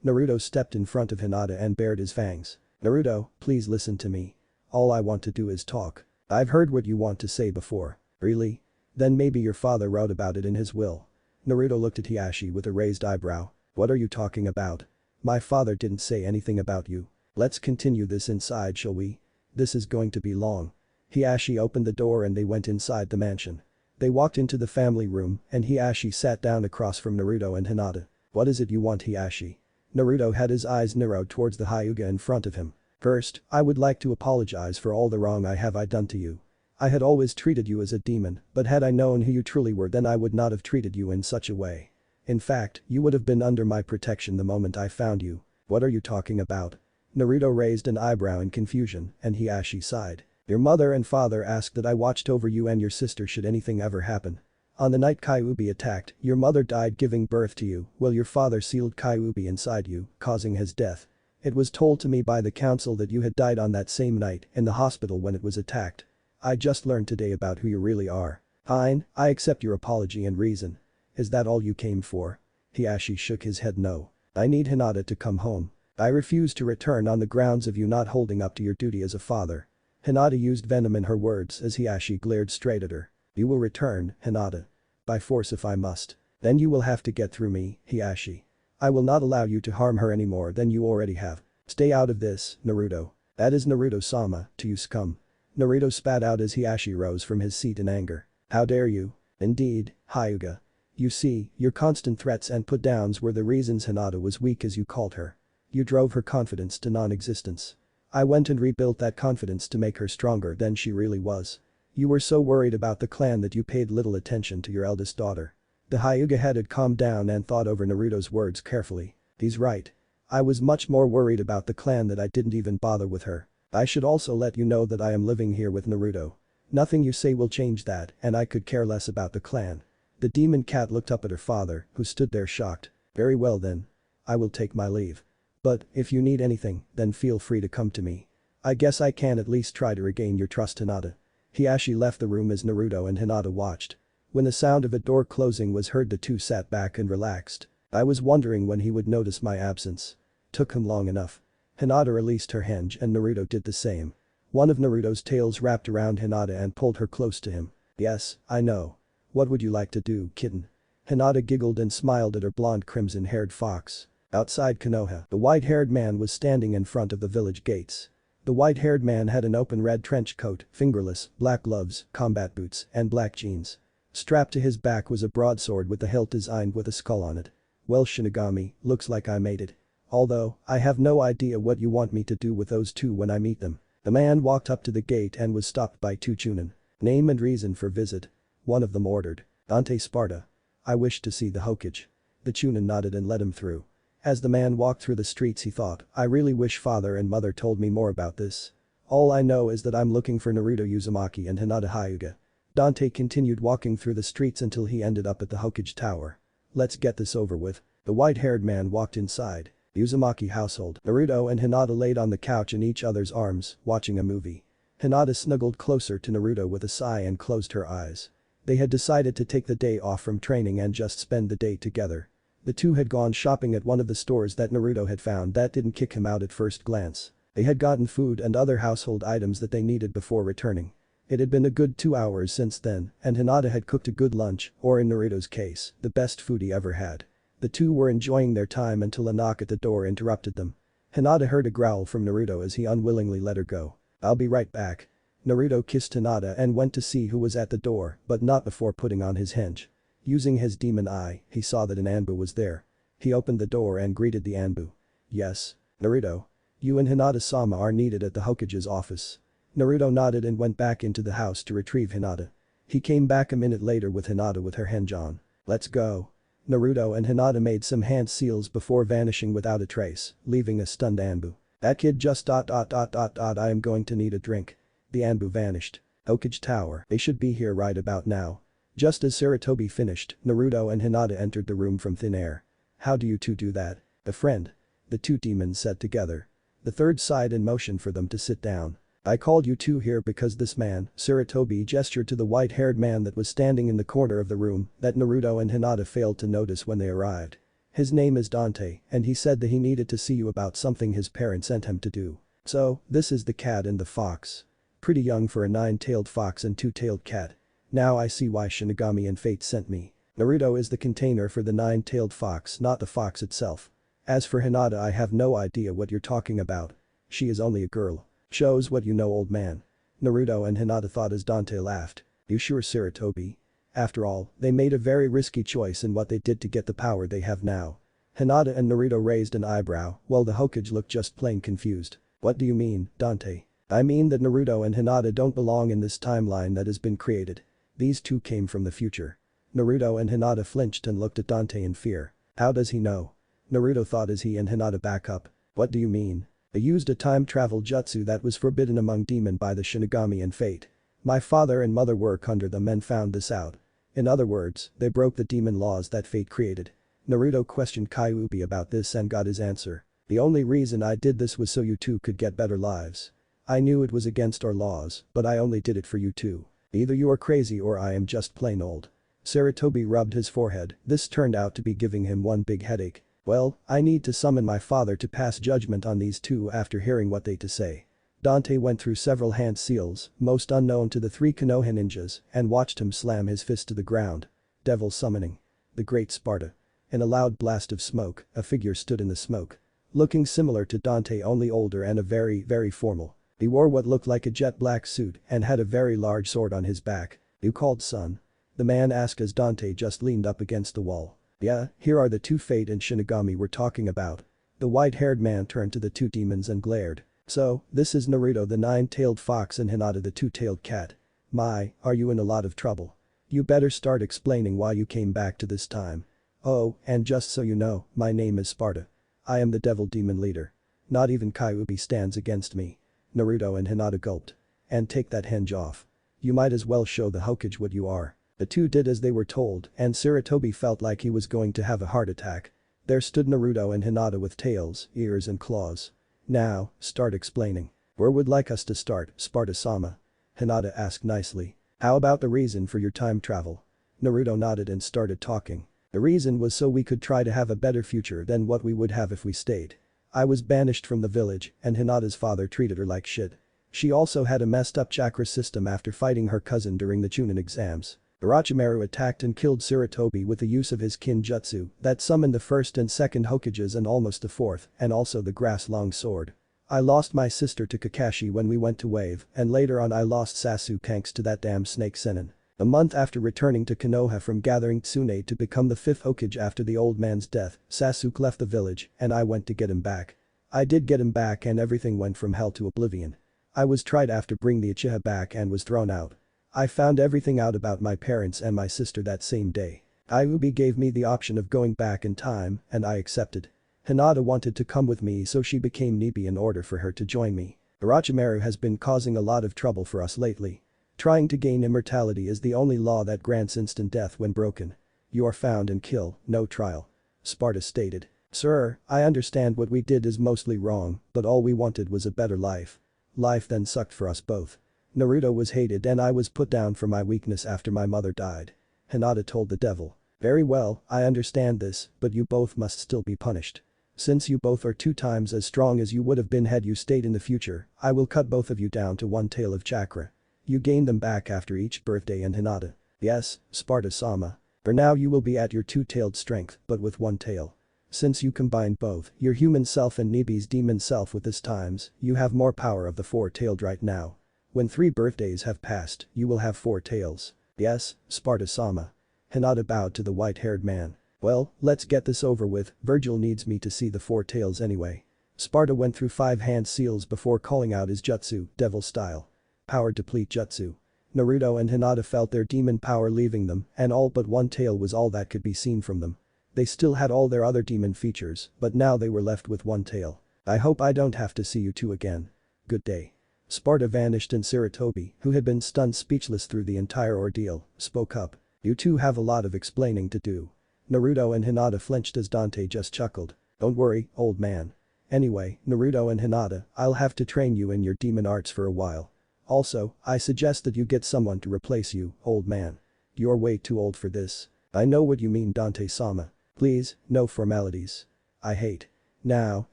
Naruto stepped in front of Hinata and bared his fangs. Naruto, please listen to me. All I want to do is talk. I've heard what you want to say before. Really? Then maybe your father wrote about it in his will. Naruto looked at Hiashi with a raised eyebrow. What are you talking about? My father didn't say anything about you. Let's continue this inside, shall we? This is going to be long. Hiashi opened the door and they went inside the mansion. They walked into the family room and Hiashi sat down across from Naruto and Hinata. What is it you want, Hiashi? Naruto had his eyes narrowed towards the Hyuga in front of him. First, I would like to apologize for all the wrong I have done to you. I had always treated you as a demon, but had I known who you truly were then I would not have treated you in such a way. In fact, you would have been under my protection the moment I found you. What are you talking about? Naruto raised an eyebrow in confusion and Hiashi sighed. Your mother and father asked that I watched over you and your sister should anything ever happen. On the night Kyuubi attacked, your mother died giving birth to you, while your father sealed Kyuubi inside you, causing his death. It was told to me by the council that you had died on that same night in the hospital when it was attacked. I just learned today about who you really are. Fine, I accept your apology and reason. Is that all you came for? Hiashi shook his head no. I need Hinata to come home. I refuse to return on the grounds of you not holding up to your duty as a father. Hinata used venom in her words as Hiashi glared straight at her. You will return, Hinata. By force if I must. Then you will have to get through me, Hiashi. I will not allow you to harm her any more than you already have. Stay out of this, Naruto. That is Naruto-sama, to you scum. Naruto spat out as Hiashi rose from his seat in anger. How dare you? Indeed, Hyuga. You see, your constant threats and put-downs were the reasons Hinata was weak as you called her. You drove her confidence to non-existence. I went and rebuilt that confidence to make her stronger than she really was. You were so worried about the clan that you paid little attention to your eldest daughter. The Hyuga head had calmed down and thought over Naruto's words carefully. He's right. I was much more worried about the clan that I didn't even bother with her. I should also let you know that I am living here with Naruto. Nothing you say will change that and I could care less about the clan. The demon cat looked up at her father, who stood there shocked. Very well then. I will take my leave. But, if you need anything, then feel free to come to me. I guess I can at least try to regain your trust, Hinata. Hiashi left the room as Naruto and Hinata watched. When the sound of a door closing was heard the two sat back and relaxed. I was wondering when he would notice my absence. Took him long enough. Hinata released her hinge and Naruto did the same. One of Naruto's tails wrapped around Hinata and pulled her close to him. Yes, I know. What would you like to do, kitten? Hinata giggled and smiled at her blonde crimson-haired fox. Outside Konoha, the white-haired man was standing in front of the village gates. The white-haired man had an open red trench coat, fingerless, black gloves, combat boots, and black jeans. Strapped to his back was a broadsword with the hilt designed with a skull on it. Well, Shinigami, looks like I made it. Although, I have no idea what you want me to do with those two when I meet them. The man walked up to the gate and was stopped by two Chunin. Name and reason for visit. One of them ordered. Dante Sparta. I wish to see the Hokage. The Chunin nodded and let him through. As the man walked through the streets he thought, I really wish father and mother told me more about this. All I know is that I'm looking for Naruto Uzumaki and Hinata Hyuga. Dante continued walking through the streets until he ended up at the Hokage Tower. Let's get this over with. The white-haired man walked inside. The Uzumaki household. Naruto and Hinata laid on the couch in each other's arms, watching a movie. Hinata snuggled closer to Naruto with a sigh and closed her eyes. They had decided to take the day off from training and just spend the day together. The two had gone shopping at one of the stores that Naruto had found that didn't kick him out at first glance. They had gotten food and other household items that they needed before returning. It had been a good 2 hours since then, and Hinata had cooked a good lunch, or in Naruto's case, the best food he ever had. The two were enjoying their time until a knock at the door interrupted them. Hinata heard a growl from Naruto as he unwillingly let her go. I'll be right back. Naruto kissed Hinata and went to see who was at the door, but not before putting on his hinge. Using his demon eye, he saw that an Anbu was there. He opened the door and greeted the Anbu. Yes, Naruto. You and Hinata-sama are needed at the Hokage's office. Naruto nodded and went back into the house to retrieve Hinata. He came back a minute later with Hinata with her hinge on. Let's go. Naruto and Hinata made some hand seals before vanishing without a trace, leaving a stunned Anbu. That kid just ... I am going to need a drink. The Anbu vanished. Hokage Tower. They should be here right about now. Just as Sarutobi finished, Naruto and Hinata entered the room from thin air. How do you two do that? A friend. The two demons said together. The third sighed and motioned for them to sit down. I called you two here because this man, Sarutobi gestured to the white-haired man that was standing in the corner of the room that Naruto and Hinata failed to notice when they arrived. His name is Dante, and he said that he needed to see you about something his parents sent him to do. So, this is the cat and the fox. Pretty young for a 9-tailed fox and 2-tailed cat. Now I see why Shinigami and Fate sent me. Naruto is the container for the 9-tailed fox, not the fox itself. As for Hinata, I have no idea what you're talking about. She is only a girl. Shows what you know, old man. Naruto and Hinata thought as Dante laughed. You sure, Sarutobi? After all, they made a very risky choice in what they did to get the power they have now. Hinata and Naruto raised an eyebrow, while the Hokage looked just plain confused. What do you mean, Dante? I mean that Naruto and Hinata don't belong in this timeline that has been created. These two came from the future. Naruto and Hinata flinched and looked at Dante in fear. How does he know? Naruto thought as he and Hinata back up. What do you mean? They used a time travel jutsu that was forbidden among demon by the Shinigami and Fate. My father and mother work under them and found this out. In other words, they broke the demon laws that Fate created. Naruto questioned Kyuubi about this and got his answer. The only reason I did this was so you two could get better lives. I knew it was against our laws, but I only did it for you two. Either you are crazy or I am just plain old. Sarutobi rubbed his forehead. This turned out to be giving him one big headache. Well, I need to summon my father to pass judgment on these two after hearing what they to say. Dante went through several hand seals, most unknown to the three Konoha ninjas, and watched him slam his fist to the ground. Devil summoning. The Great Sparta. In a loud blast of smoke, a figure stood in the smoke. Looking similar to Dante, only older and a very, very formal. He wore what looked like a jet black suit and had a very large sword on his back. You called, son? The man asked as Dante just leaned up against the wall. Yeah, here are the two Fate and Shinigami we're talking about. The white-haired man turned to the two demons and glared. So, this is Naruto the nine-tailed fox and Hinata the two-tailed cat. My, are you in a lot of trouble? You better start explaining why you came back to this time. Oh, and just so you know, my name is Sparta. I am the devil demon leader. Not even Kyuubi stands against me. Naruto and Hinata gulped. And take that henge off. You might as well show the Hokage what you are. The two did as they were told and Sarutobi felt like he was going to have a heart attack. There stood Naruto and Hinata with tails, ears and claws. Now, start explaining. Where would like us to start, Sparta-sama? Hinata asked nicely. How about the reason for your time travel? Naruto nodded and started talking. The reason was so we could try to have a better future than what we would have if we stayed. I was banished from the village and Hinata's father treated her like shit. She also had a messed up chakra system after fighting her cousin during the Chunin exams. Orochimaru attacked and killed Sarutobi with the use of his Kinjutsu that summoned the first and second Hokages and almost the fourth, and also the grass-long sword. I lost my sister to Kakashi when we went to Wave, and later on I lost Sasuke thanks to that damn snake Sennin. A month after returning to Konoha from gathering Tsunade to become the fifth Hokage after the old man's death, Sasuke left the village and I went to get him back. I did get him back and everything went from hell to oblivion. I was tried after bring the Uchiha back and was thrown out. I found everything out about my parents and my sister that same day. Kyuubi gave me the option of going back in time and I accepted. Hinata wanted to come with me so she became Nibi in order for her to join me. Orochimaru has been causing a lot of trouble for us lately. Trying to gain immortality is the only law that grants instant death when broken. You are found and kill, no trial. Sparta stated. Sir, I understand what we did is mostly wrong, but all we wanted was a better life. Life then sucked for us both. Naruto was hated and I was put down for my weakness after my mother died. Hinata told the devil. Very well, I understand this, but you both must still be punished. Since you both are 2 times as strong as you would have been had you stayed in the future, I will cut both of you down to 1 tail of chakra. You gain them back after each birthday and Hinata. Yes, Sparta-sama. For now you will be at your 2-tailed strength, but with 1 tail. Since you combined both, your human self and Nibi's demon self with this times, you have more power of the 4-tailed right now. When 3 birthdays have passed, you will have 4 tails. Yes, Sparta-sama. Hinata bowed to the white-haired man. Well, let's get this over with, Virgil needs me to see the 4 tails anyway. Sparta went through 5 hand seals before calling out his jutsu, devil style. Power deplete jutsu. Naruto and Hinata felt their demon power leaving them and all but 1 tail was all that could be seen from them. They still had all their other demon features, but now they were left with 1 tail. I hope I don't have to see you two again. Good day. Sparta vanished and Sarutobi, who had been stunned speechless through the entire ordeal, spoke up. You two have a lot of explaining to do. Naruto and Hinata flinched as Dante just chuckled. Don't worry, old man. Anyway, Naruto and Hinata, I'll have to train you in your demon arts for a while. Also, I suggest that you get someone to replace you, old man. You're way too old for this. I know what you mean, Dante-sama. Please, no formalities. I hate. Now,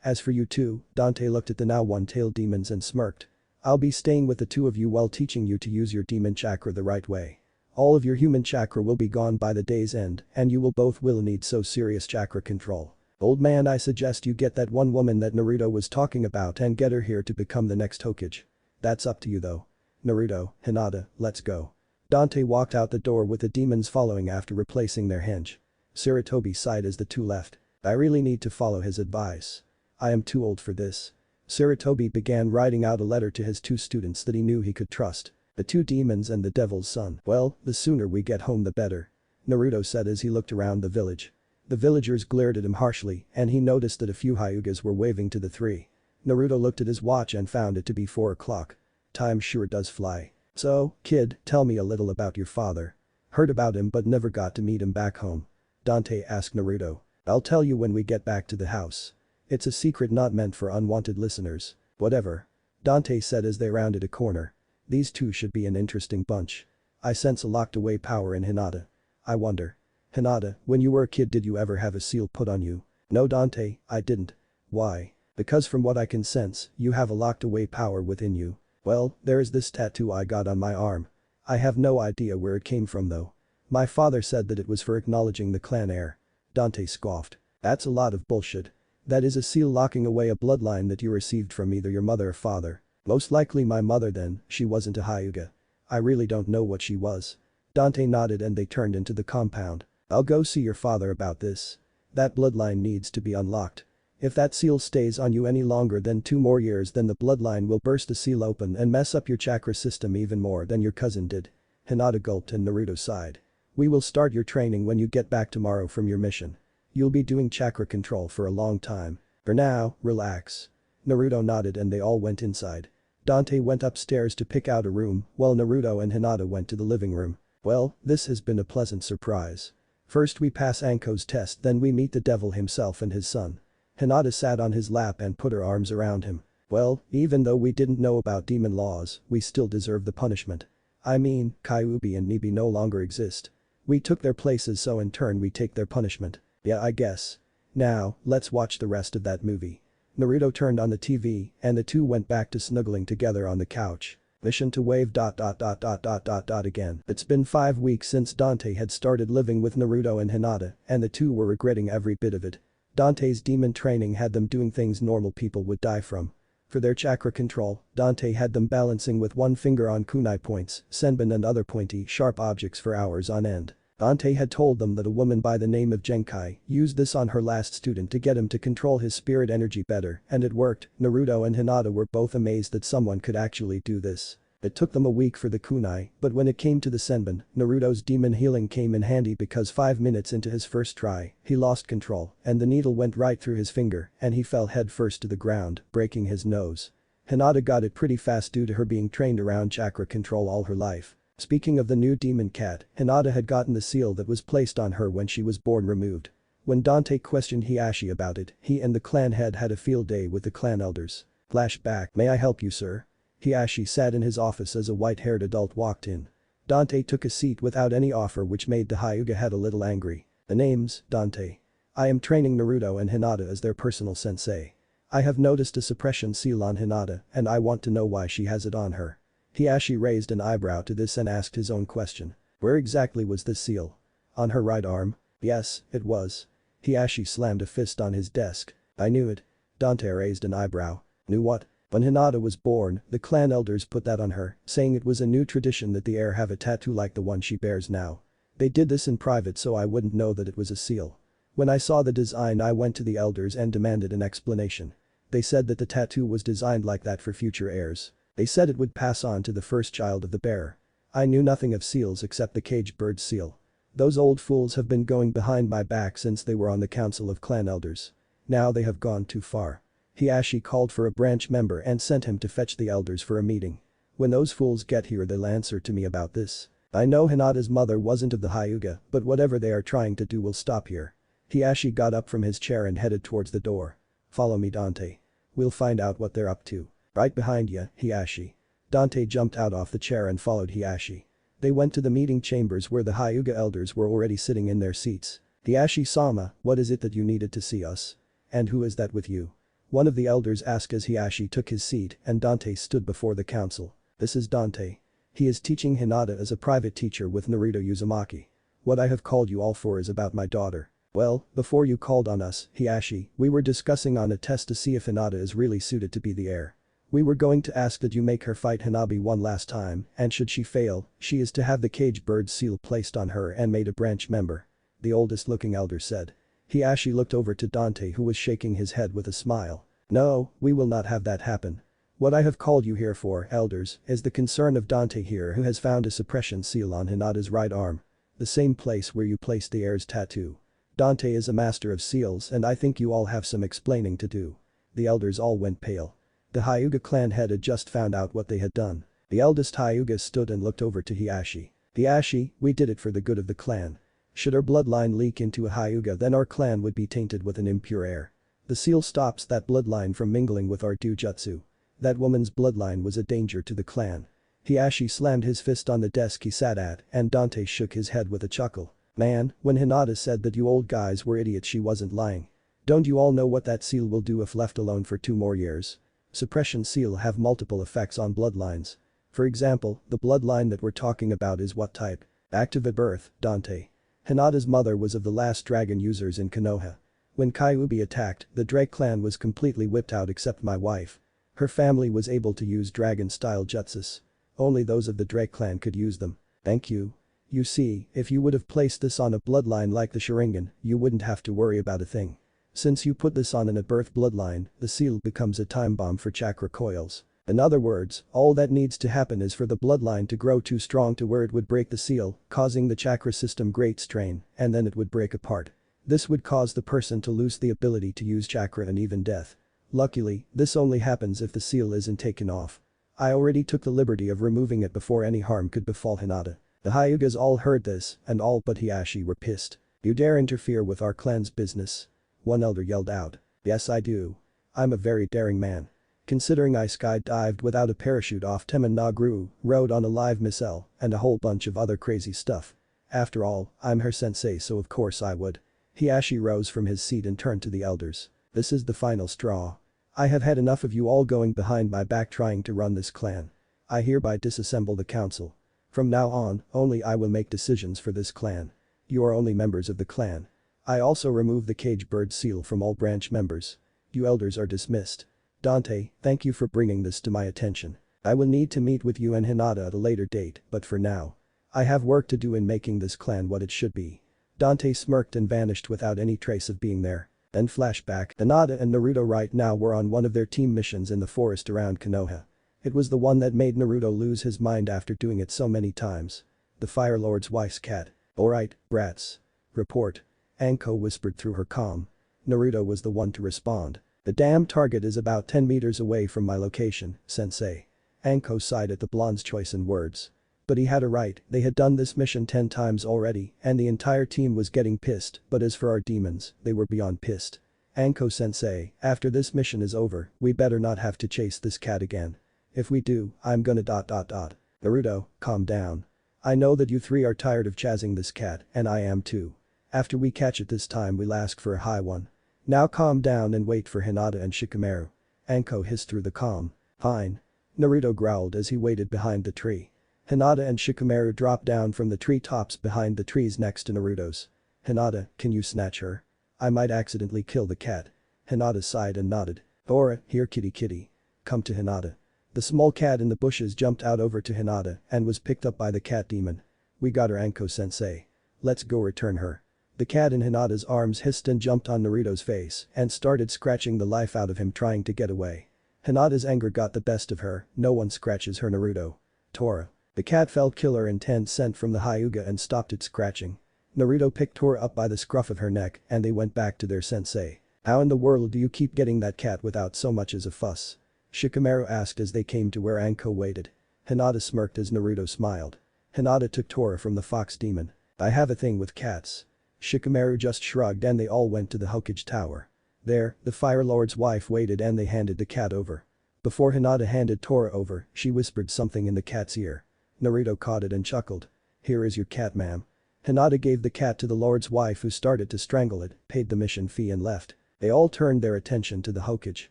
as for you two, Dante looked at the now 1-tailed demons and smirked. I'll be staying with the 2 of you while teaching you to use your demon chakra the right way. All of your human chakra will be gone by the day's end and you will both will need so serious chakra control. Old man, I suggest you get that one woman that Naruto was talking about and get her here to become the next Hokage. That's up to you though. Naruto, Hinata, let's go. Dante walked out the door with the demons following after replacing their hinge. Sarutobi sighed as the two left. I really need to follow his advice. I am too old for this. Sarutobi began writing out a letter to his two students that he knew he could trust. The two demons and the devil's son. Well, the sooner we get home the better. Naruto said as he looked around the village. The villagers glared at him harshly and he noticed that a few Hyugas were waving to the three. Naruto looked at his watch and found it to be 4 o'clock. Time sure does fly. So, kid, tell me a little about your father. Heard about him but never got to meet him back home. Dante asked Naruto. I'll tell you when we get back to the house. It's a secret not meant for unwanted listeners. Whatever. Dante said as they rounded a corner. These two should be an interesting bunch. I sense a locked away power in Hinata. I wonder. Hinata, when you were a kid did you ever have a seal put on you? No Dante, I didn't. Why? Because from what I can sense, you have a locked away power within you. Well, there is this tattoo I got on my arm. I have no idea where it came from though. My father said that it was for acknowledging the clan heir. Dante scoffed. That's a lot of bullshit. That is a seal locking away a bloodline that you received from either your mother or father. Most likely my mother then, she wasn't a Hyuga. I really don't know what she was. Dante nodded and they turned into the compound. I'll go see your father about this. That bloodline needs to be unlocked. If that seal stays on you any longer than 2 more years then the bloodline will burst the seal open and mess up your chakra system even more than your cousin did. Hinata gulped and Naruto sighed. We will start your training when you get back tomorrow from your mission. You'll be doing chakra control for a long time. For now, relax. Naruto nodded and they all went inside. Dante went upstairs to pick out a room while Naruto and Hinata went to the living room. Well, this has been a pleasant surprise. First we pass Anko's test then we meet the devil himself and his son. Hinata sat on his lap and put her arms around him. Well, even though we didn't know about demon laws, we still deserve the punishment. I mean, Kyuubi and Nibi no longer exist. We took their places so in turn we take their punishment. Yeah, I guess. Now, let's watch the rest of that movie. Naruto turned on the TV and the two went back to snuggling together on the couch. Mission to wave ... again. It's been 5 weeks since Dante had started living with Naruto and Hinata and the two were regretting every bit of it. Dante's demon training had them doing things normal people would die from. For their chakra control, Dante had them balancing with one finger on kunai points, senbon and other pointy, sharp objects for hours on end. Dante had told them that a woman by the name of Genkai used this on her last student to get him to control his spirit energy better and it worked. Naruto and Hinata were both amazed that someone could actually do this. It took them a week for the kunai, but when it came to the senbon, Naruto's demon healing came in handy because 5 minutes into his first try, he lost control and the needle went right through his finger and he fell headfirst to the ground, breaking his nose. Hinata got it pretty fast due to her being trained around chakra control all her life. Speaking of the new demon cat, Hinata had gotten the seal that was placed on her when she was born removed. When Dante questioned Hiashi about it, he and the clan head had a field day with the clan elders. Flashback, may I help you sir? Hiashi sat in his office as a white-haired adult walked in. Dante took a seat without any offer which made the Hyuga head a little angry. The name's Dante. I am training Naruto and Hinata as their personal sensei. I have noticed a suppression seal on Hinata and I want to know why she has it on her. Hiashi raised an eyebrow to this and asked his own question. Where exactly was this seal? On her right arm? Yes, it was. Hiashi slammed a fist on his desk. I knew it. Dante raised an eyebrow. Knew what? When Hinata was born, the clan elders put that on her, saying it was a new tradition that the heir have a tattoo like the one she bears now. They did this in private so I wouldn't know that it was a seal. When I saw the design I went to the elders and demanded an explanation. They said that the tattoo was designed like that for future heirs. They said it would pass on to the first child of the bearer. I knew nothing of seals except the caged bird seal. Those old fools have been going behind my back since they were on the council of clan elders. Now they have gone too far. Hiashi called for a branch member and sent him to fetch the elders for a meeting. When those fools get here they'll answer to me about this. I know Hinata's mother wasn't of the Hyuga, but whatever they are trying to do will stop here. Hiashi got up from his chair and headed towards the door. Follow me Dante. We'll find out what they're up to. Right behind you, Hiashi. Dante jumped out off the chair and followed Hiashi. They went to the meeting chambers where the Hyuga elders were already sitting in their seats. Hiashi-sama, what is it that you needed to see us? And who is that with you? One of the elders asked as Hiashi took his seat and Dante stood before the council. This is Dante. He is teaching Hinata as a private teacher with Naruto Uzumaki. What I have called you all for is about my daughter. Well, before you called on us, Hiashi, we were discussing on a test to see if Hinata is really suited to be the heir. We were going to ask that you make her fight Hanabi one last time, and should she fail, she is to have the cage bird seal placed on her and made a branch member. The oldest looking elder said. Hiashi looked over to Dante, who was shaking his head with a smile. No, we will not have that happen. What I have called you here for, elders, is the concern of Dante here, who has found a suppression seal on Hinata's right arm. The same place where you placed the heir's tattoo. Dante is a master of seals, and I think you all have some explaining to do. The elders all went pale. The Hyuga clan head had just found out what they had done. The eldest Hyuga stood and looked over to Hiashi. Hiashi, we did it for the good of the clan. Should our bloodline leak into a Hyuga, then our clan would be tainted with an impure air. The seal stops that bloodline from mingling with our Dujutsu. That woman's bloodline was a danger to the clan. Hiashi slammed his fist on the desk he sat at, and Dante shook his head with a chuckle. Man, when Hinata said that you old guys were idiots, she wasn't lying. Don't you all know what that seal will do if left alone for 2 more years? Suppression seal have multiple effects on bloodlines. For example, the bloodline that we're talking about is what type? Active at birth, Dante. Hinata's mother was of the last dragon users in Konoha. When Kyuubi attacked, the Drake clan was completely wiped out except my wife. Her family was able to use dragon-style jutsus. Only those of the Drake clan could use them. Thank you. You see, if you would have placed this on a bloodline like the Sharingan, you wouldn't have to worry about a thing. Since you put this on an at-birth bloodline, the seal becomes a time bomb for chakra coils. In other words, all that needs to happen is for the bloodline to grow too strong to where it would break the seal, causing the chakra system great strain, and then it would break apart. This would cause the person to lose the ability to use chakra and even death. Luckily, this only happens if the seal isn't taken off. I already took the liberty of removing it before any harm could befall Hinata. The Hyugas all heard this, and all but Hiashi were pissed. You dare interfere with our clan's business? One elder yelled out. Yes I do. I'm a very daring man. Considering I skydived without a parachute off Temen Nagru, rode on a live missile, and a whole bunch of other crazy stuff. After all, I'm her sensei, so of course I would. Hiashi rose from his seat and turned to the elders. This is the final straw. I have had enough of you all going behind my back trying to run this clan. I hereby disassemble the council. From now on, only I will make decisions for this clan. You are only members of the clan. I also remove the cage bird seal from all branch members. You elders are dismissed. Dante, thank you for bringing this to my attention. I will need to meet with you and Hinata at a later date, but for now. I have work to do in making this clan what it should be. Dante smirked and vanished without any trace of being there. Then flashback, Hinata and Naruto right now were on one of their team missions in the forest around Konoha. It was the one that made Naruto lose his mind after doing it so many times. The Fire Lord's wife's cat. Alright, brats. Report. Anko whispered through her comm. Naruto was the one to respond. The damn target is about 10 meters away from my location, sensei. Anko sighed at the blonde's choice in words. But he had a right, they had done this mission 10 times already, and the entire team was getting pissed, but as for our demons, they were beyond pissed. Anko-sensei, after this mission is over, we better not have to chase this cat again. If we do, I'm gonna ... Naruto, calm down. I know that you 3 are tired of chasing this cat, and I am too. After we catch it this time we'll ask for a high one. Now calm down and wait for Hinata and Shikamaru. Anko hissed through the comm. Fine. Naruto growled as he waited behind the tree. Hinata and Shikamaru dropped down from the treetops behind the trees next to Naruto's. Hinata, can you snatch her? I might accidentally kill the cat. Hinata sighed and nodded. Ora, here kitty. Come to Hinata. The small cat in the bushes jumped out over to Hinata and was picked up by the cat demon. We got her, Anko-sensei. Let's go return her. The cat in Hinata's arms hissed and jumped on Naruto's face and started scratching the life out of him trying to get away. Hinata's anger got the best of her, no one scratches her Naruto. Tora. The cat felt killer intense scent from the Hyuga and stopped its scratching. Naruto picked Tora up by the scruff of her neck and they went back to their sensei. How in the world do you keep getting that cat without so much as a fuss? Shikamaru asked as they came to where Anko waited. Hinata smirked as Naruto smiled. Hinata took Tora from the fox demon. I have a thing with cats. Shikamaru just shrugged and they all went to the Hokage tower. There, the Fire Lord's wife waited and they handed the cat over. Before Hinata handed Tora over, she whispered something in the cat's ear. Naruto caught it and chuckled. Here is your cat, ma'am. Hinata gave the cat to the Lord's wife who started to strangle it, paid the mission fee and left. They all turned their attention to the Hokage.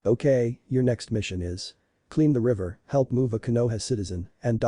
Okay, your next mission is clean the river, help move a Konoha citizen, and ...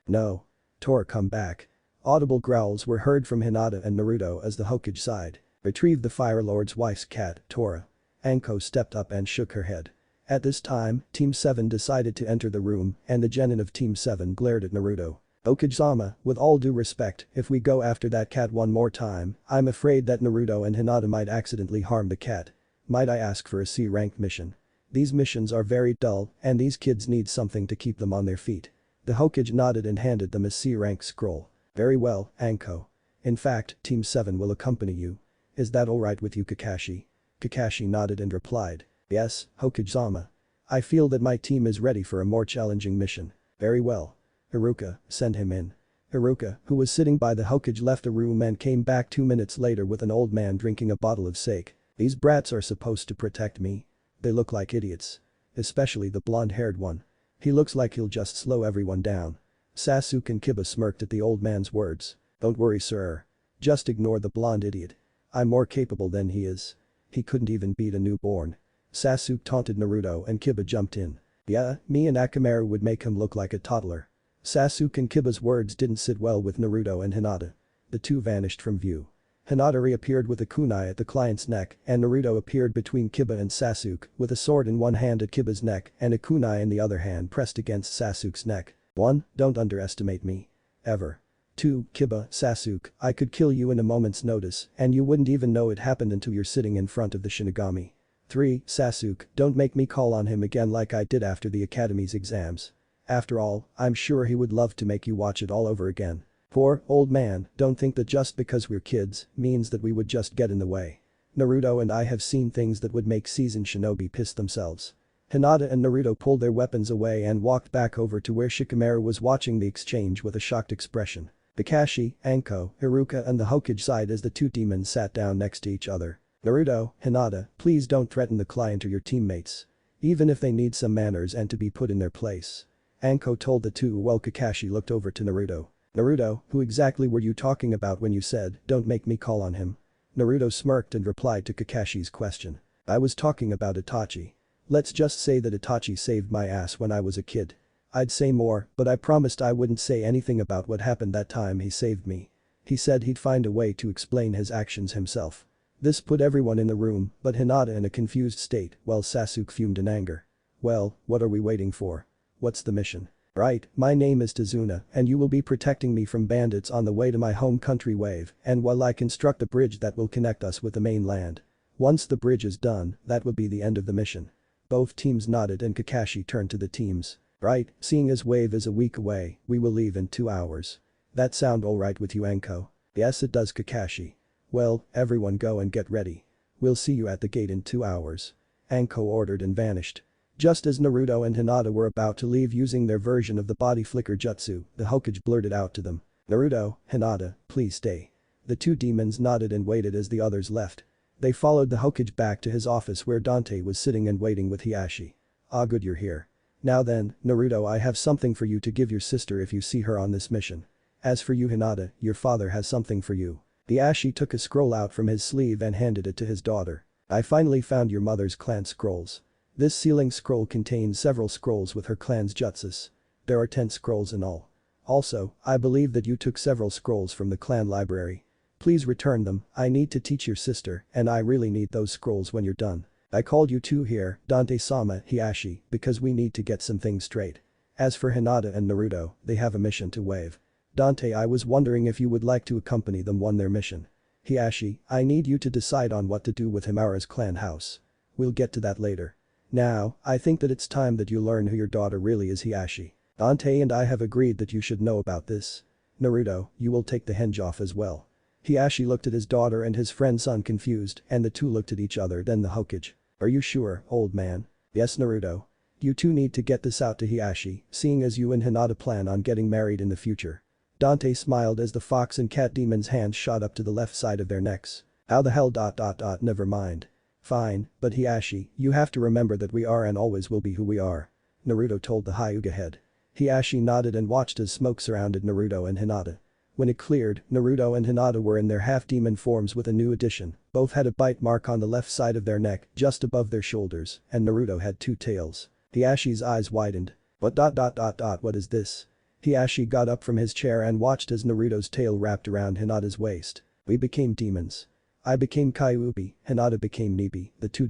No. Tora, come back. Audible growls were heard from Hinata and Naruto as the Hokage sighed. Retrieve the Fire Lord's wife's cat, Tora. Anko stepped up and shook her head. At this time, Team 7 decided to enter the room and the genin of Team 7 glared at Naruto. Okage-sama, with all due respect, if we go after that cat one more time, I'm afraid that Naruto and Hinata might accidentally harm the cat. Might I ask for a C-rank mission? These missions are very dull and these kids need something to keep them on their feet. The Hokage nodded and handed them a C-rank scroll. Very well, Anko. In fact, Team 7 will accompany you. Is that alright with you, Kakashi? Kakashi nodded and replied. Yes, Hokage-sama. I feel that my team is ready for a more challenging mission. Very well. Haruka, send him in. Haruka, who was sitting by the Hokage, left the room and came back 2 minutes later with an old man drinking a bottle of sake. These brats are supposed to protect me. They look like idiots. Especially the blonde-haired one. He looks like he'll just slow everyone down. Sasuke and Kiba smirked at the old man's words. Don't worry, sir. Just ignore the blonde idiot. I'm more capable than he is. He couldn't even beat a newborn. Sasuke taunted Naruto and Kiba jumped in. Yeah, me and Akamaru would make him look like a toddler. Sasuke and Kiba's words didn't sit well with Naruto and Hinata. The two vanished from view. Hinata reappeared with a kunai at the client's neck and Naruto appeared between Kiba and Sasuke with a sword in one hand at Kiba's neck and a kunai in the other hand pressed against Sasuke's neck. 1. Don't underestimate me. Ever. 2. Kiba, Sasuke, I could kill you in a moment's notice and you wouldn't even know it happened until you're sitting in front of the Shinigami. 3. Sasuke, don't make me call on him again like I did after the academy's exams. After all, I'm sure he would love to make you watch it all over again. 4. Old man, don't think that just because we're kids means that we would just get in the way. Naruto and I have seen things that would make seasoned shinobi piss themselves. Hinata and Naruto pulled their weapons away and walked back over to where Shikamaru was watching the exchange with a shocked expression. Kakashi, Anko, Haruka and the Hokage sighed as the two demons sat down next to each other. Naruto, Hinata, please don't threaten the client or your teammates. Even if they need some manners and to be put in their place. Anko told the two while Kakashi looked over to Naruto. Naruto, who exactly were you talking about when you said, don't make me call on him? Naruto smirked and replied to Kakashi's question. I was talking about Itachi. Let's just say that Itachi saved my ass when I was a kid. I'd say more, but I promised I wouldn't say anything about what happened that time he saved me. He said he'd find a way to explain his actions himself. This put everyone in the room, but Hinata in a confused state, while Sasuke fumed in anger. Well, what are we waiting for? What's the mission? Right, my name is Tsunade and you will be protecting me from bandits on the way to my home country Wave and while I construct a bridge that will connect us with the mainland. Once the bridge is done, that would be the end of the mission. Both teams nodded and Kakashi turned to the teams. Right, seeing as Wave is a week away, we will leave in 2 hours. That sound alright with you, Anko? Yes it does, Kakashi. Well, everyone go and get ready. We'll see you at the gate in 2 hours. Anko ordered and vanished. Just as Naruto and Hinata were about to leave using their version of the body flicker jutsu, the Hokage blurted out to them. Naruto, Hinata, please stay. The two demons nodded and waited as the others left. They followed the Hokage back to his office where Dante was sitting and waiting with Hiashi. Ah, good, you're here. Now then, Naruto, I have something for you to give your sister if you see her on this mission. As for you, Hinata, your father has something for you. Hiashi took a scroll out from his sleeve and handed it to his daughter. I finally found your mother's clan scrolls. This sealing scroll contains several scrolls with her clan's jutsus. There are 10 scrolls in all. Also, I believe that you took several scrolls from the clan library. Please return them, I need to teach your sister and I really need those scrolls when you're done. I called you two here, Dante-sama, Hiashi, because we need to get some things straight. As for Hinata and Naruto, they have a mission to Wave. Dante, I was wondering if you would like to accompany them on their mission. Hiashi, I need you to decide on what to do with Himura's clan house. We'll get to that later. Now, I think that it's time that you learn who your daughter really is, Hiashi. Dante and I have agreed that you should know about this. Naruto, you will take the henge off as well. Hiashi looked at his daughter and his friend's son confused and the two looked at each other, then the Hokage. Are you sure, old man? Yes, Naruto. You two need to get this out to Hiashi, seeing as you and Hinata plan on getting married in the future. Dante smiled as the fox and cat demon's hands shot up to the left side of their necks. How the hell ... never mind. Fine, but Hiashi, you have to remember that we are and always will be who we are. Naruto told the Hyuga head. Hiashi nodded and watched as smoke surrounded Naruto and Hinata. When it cleared, Naruto and Hinata were in their half-demon forms with a new addition. Both had a bite mark on the left side of their neck, just above their shoulders, and Naruto had 2 tails. Hiashi's eyes widened. What ... what is this? Hiashi got up from his chair and watched as Naruto's tail wrapped around Hinata's waist. We became demons. I became Kyuubi, Hinata became Nibi, the two.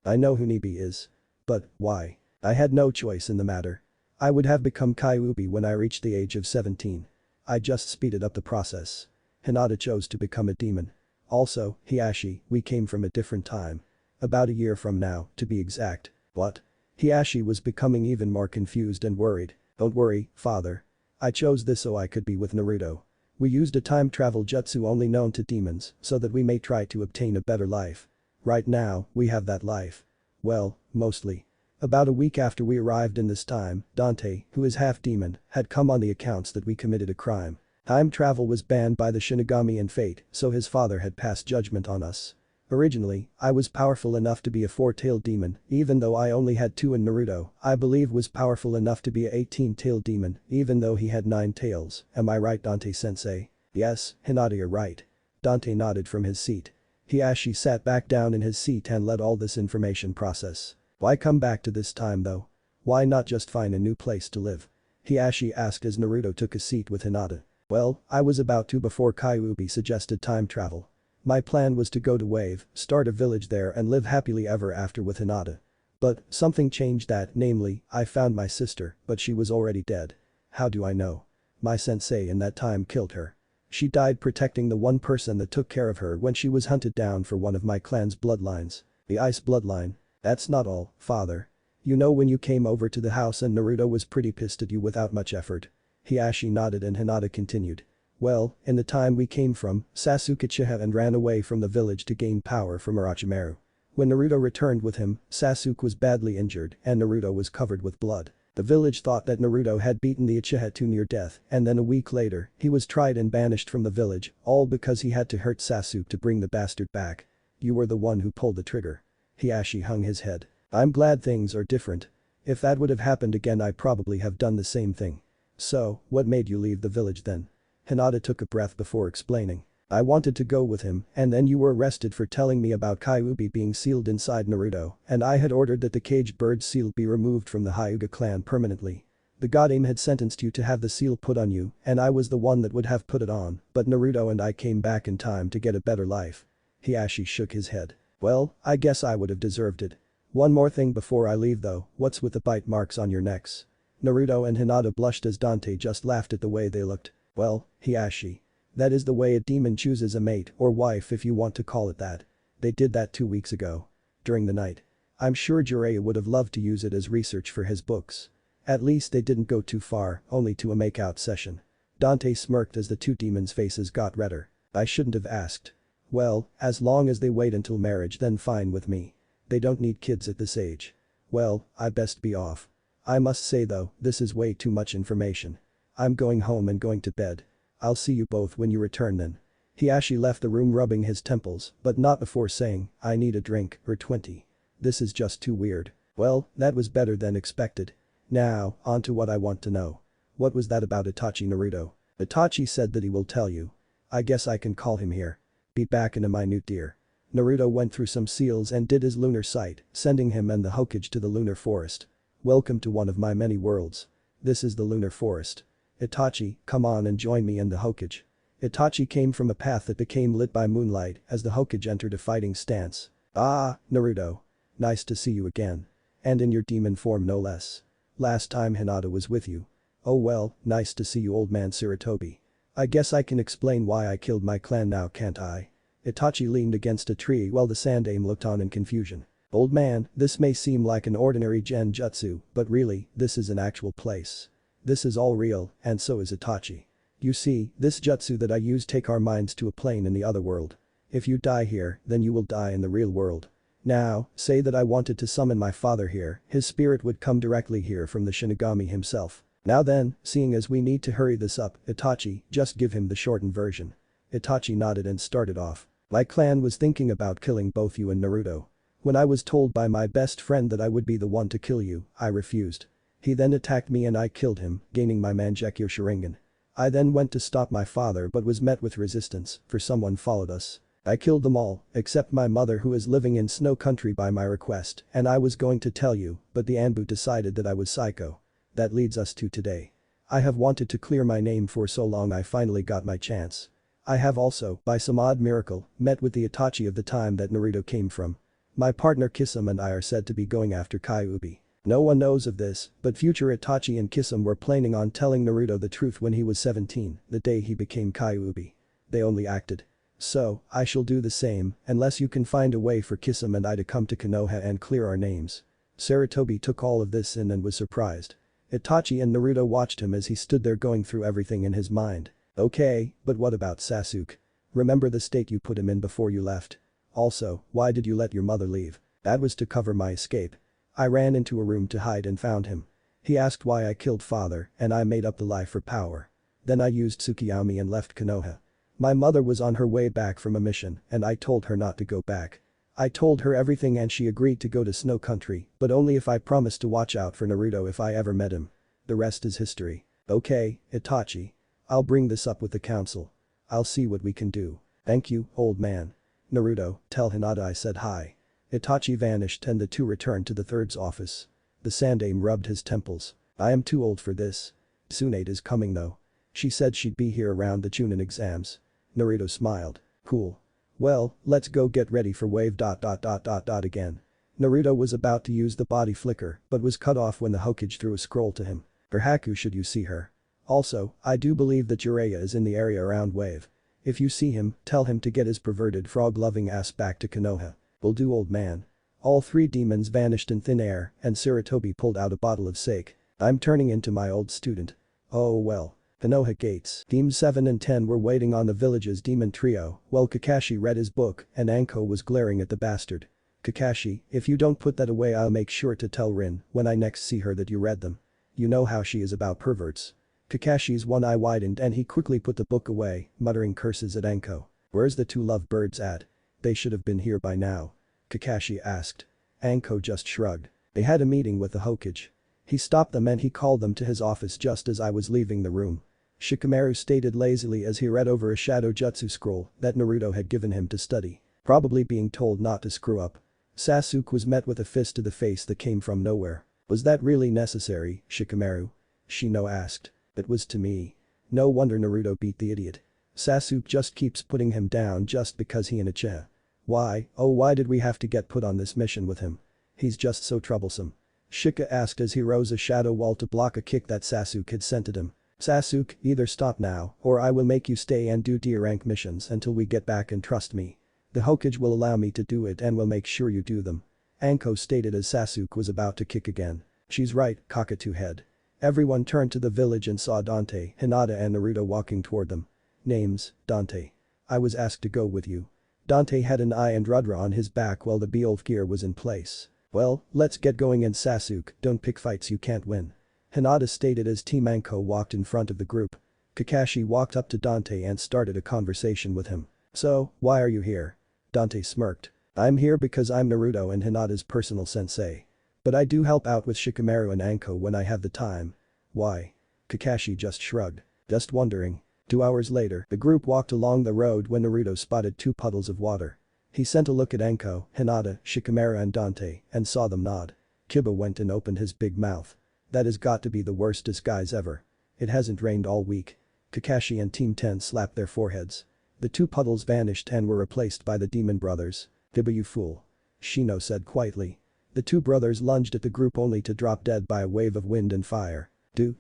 I know who Nibi is. But, why? I had no choice in the matter. I would have become Kyuubi when I reached the age of 17. I just speeded up the process. Hinata chose to become a demon. Also, Hiashi, we came from a different time. About a year from now, to be exact. What? Hiashi was becoming even more confused and worried. Don't worry, father. I chose this so I could be with Naruto. We used a time travel jutsu only known to demons so that we may try to obtain a better life. Right now, we have that life. Well, mostly. About a week after we arrived in this time, Dante, who is half demon, had come on the accounts that we committed a crime. Time travel was banned by the Shinigami and fate, so his father had passed judgment on us. Originally, I was powerful enough to be a 4-tailed demon, even though I only had 2 and Naruto, I believe was powerful enough to be a 18-tailed demon, even though he had 9 tails, am I right Dante-sensei? Yes, Hinata you're right. Dante nodded from his seat. Hiashi sat back down in his seat and let all this information process. Why come back to this time though? Why not just find a new place to live? Hiashi asked as Naruto took a seat with Hinata. Well, I was about to before Kyuubi suggested time travel. My plan was to go to Wave, start a village there and live happily ever after with Hinata. But, something changed that, namely, I found my sister, but she was already dead. How do I know? My sensei in that time killed her. She died protecting the one person that took care of her when she was hunted down for one of my clan's bloodlines. The ice bloodline. That's not all, father. You know when you came over to the house and Naruto was pretty pissed at you without much effort. Hiashi nodded and Hinata continued. Well, in the time we came from, Sasuke Uchiha and ran away from the village to gain power from Orochimaru. When Naruto returned with him, Sasuke was badly injured and Naruto was covered with blood. The village thought that Naruto had beaten the Uchiha to near death and then a week later, he was tried and banished from the village, all because he had to hurt Sasuke to bring the bastard back. You were the one who pulled the trigger. Hiashi hung his head. I'm glad things are different. If that would have happened again I probably have done the same thing. So, what made you leave the village then? Hinata took a breath before explaining. I wanted to go with him and then you were arrested for telling me about Kyuubi being sealed inside Naruto and I had ordered that the caged bird seal be removed from the Hyuga clan permanently. The god aim had sentenced you to have the seal put on you and I was the one that would have put it on, but Naruto and I came back in time to get a better life. Hiashi shook his head. Well, I guess I would have deserved it. One more thing before I leave though, what's with the bite marks on your necks? Naruto and Hinata blushed as Dante just laughed at the way they looked. Well, Hiashi. That is the way a demon chooses a mate or wife if you want to call it that. They did that 2 weeks ago. During the night. I'm sure Jiraiya would have loved to use it as research for his books. At least they didn't go too far, only to a make-out session. Dante smirked as the 2 demons' faces got redder. I shouldn't have asked. Well, as long as they wait until marriage then fine with me. They don't need kids at this age. Well, I best be off. I must say though, this is way too much information. I'm going home and going to bed. I'll see you both when you return then. Hiashi left the room rubbing his temples, but not before saying, I need a drink, or 20. This is just too weird. Well, that was better than expected. Now, on to what I want to know. What was that about Itachi Naruto? Itachi said that he will tell you. I guess I can call him here. Be back in a minute dear. Naruto went through some seals and did his lunar sight, sending him and the Hokage to the lunar forest. Welcome to one of my many worlds. This is the lunar forest. Itachi, come on and join me and the Hokage. Itachi came from a path that became lit by moonlight as the Hokage entered a fighting stance. Ah, Naruto. Nice to see you again. And in your demon form no less. Last time Hinata was with you. Oh well, nice to see you old man Sarutobi. I guess I can explain why I killed my clan now can't I? Itachi leaned against a tree while the Sandaime looked on in confusion. Old man, this may seem like an ordinary genjutsu, but really, this is an actual place. This is all real, and so is Itachi. You see, this jutsu that I use take our minds to a plane in the other world. If you die here, then you will die in the real world. Now, say that I wanted to summon my father here, his spirit would come directly here from the Shinigami himself. Now then, seeing as we need to hurry this up, Itachi, just give him the shortened version. Itachi nodded and started off. My clan was thinking about killing both you and Naruto. When I was told by my best friend that I would be the one to kill you, I refused. He then attacked me and I killed him, gaining my Mangekyo Sharingan. I then went to stop my father but was met with resistance, for someone followed us. I killed them all, except my mother who is living in Snow Country by my request, and I was going to tell you, but the Anbu decided that I was psycho. That leads us to today. I have wanted to clear my name for so long I finally got my chance. I have also, by some odd miracle, met with the Itachi of the time that Naruto came from. My partner Kisame and I are said to be going after Kyuubi. No one knows of this, but future Itachi and Kisame were planning on telling Naruto the truth when he was 17, the day he became Kyuubi. They only acted. So, I shall do the same, unless you can find a way for Kisame and I to come to Konoha and clear our names. Sarutobi took all of this in and was surprised. Itachi and Naruto watched him as he stood there going through everything in his mind. Okay, but what about Sasuke? Remember the state you put him in before you left? Also, why did you let your mother leave? That was to cover my escape. I ran into a room to hide and found him. He asked why I killed father and I made up the lie for power. Then I used Tsukiyomi and left Konoha. My mother was on her way back from a mission and I told her not to go back. I told her everything and she agreed to go to Snow Country, but only if I promised to watch out for Naruto if I ever met him. The rest is history. Okay, Itachi. I'll bring this up with the council. I'll see what we can do. Thank you, old man. Naruto, tell Hinata I said hi. Itachi vanished and the two returned to the third's office. The Sandaime rubbed his temples. I am too old for this. Tsunade is coming though. She said she'd be here around the Chunin exams. Naruto smiled. Cool. Well, let's go get ready for wave ... again. Naruto was about to use the body flicker but was cut off when the Hokage threw a scroll to him. Berhaku should you see her. Also, I do believe that Jiraiya is in the area around wave. If you see him, tell him to get his perverted frog-loving ass back to Konoha. Will do old man. All three demons vanished in thin air and Sarutobi pulled out a bottle of sake. I'm turning into my old student. Oh well. Konoha gates. Teams 7 and 10 were waiting on the village's demon trio while Kakashi read his book and Anko was glaring at the bastard. Kakashi, if you don't put that away I'll make sure to tell Rin when I next see her that you read them. You know how she is about perverts. Kakashi's one eye widened and he quickly put the book away, muttering curses at Anko. Where's the two lovebirds at? They should have been here by now. Kakashi asked. Anko just shrugged. They had a meeting with the Hokage. He stopped them and he called them to his office just as I was leaving the room. Shikamaru stated lazily as he read over a shadow jutsu scroll that Naruto had given him to study, probably being told not to screw up. Sasuke was met with a fist to the face that came from nowhere. Was that really necessary, Shikamaru? Shino asked. It was to me. No wonder Naruto beat the idiot. Sasuke just keeps putting him down just because he and Itachi. Why, oh why did we have to get put on this mission with him? He's just so troublesome. Shika asked as he rose a shadow wall to block a kick that Sasuke had sent at him. Sasuke, either stop now or I will make you stay and do tier rank missions until we get back and trust me. The Hokage will allow me to do it and will make sure you do them. Anko stated as Sasuke was about to kick again. She's right, cockatoo head. Everyone turned to the village and saw Dante, Hinata and Naruto walking toward them. Names, Dante. I was asked to go with you. Dante had an eye and Rudra on his back while the Beowulf gear was in place. Well, let's get going and Sasuke, don't pick fights you can't win. Hinata stated as Team Anko walked in front of the group. Kakashi walked up to Dante and started a conversation with him. So, why are you here? Dante smirked. I'm here because I'm Naruto and Hinata's personal sensei. But I do help out with Shikamaru and Anko when I have the time. Why? Kakashi just shrugged. Just wondering. 2 hours later, the group walked along the road when Naruto spotted 2 puddles of water. He sent a look at Anko, Hinata, Shikamaru and Dante and saw them nod. Kiba went and opened his big mouth. That has got to be the worst disguise ever. It hasn't rained all week. Kakashi and Team 10 slapped their foreheads. The 2 puddles vanished and were replaced by the demon brothers. Kiba you fool. Shino said quietly. The 2 brothers lunged at the group only to drop dead by a wave of wind and fire.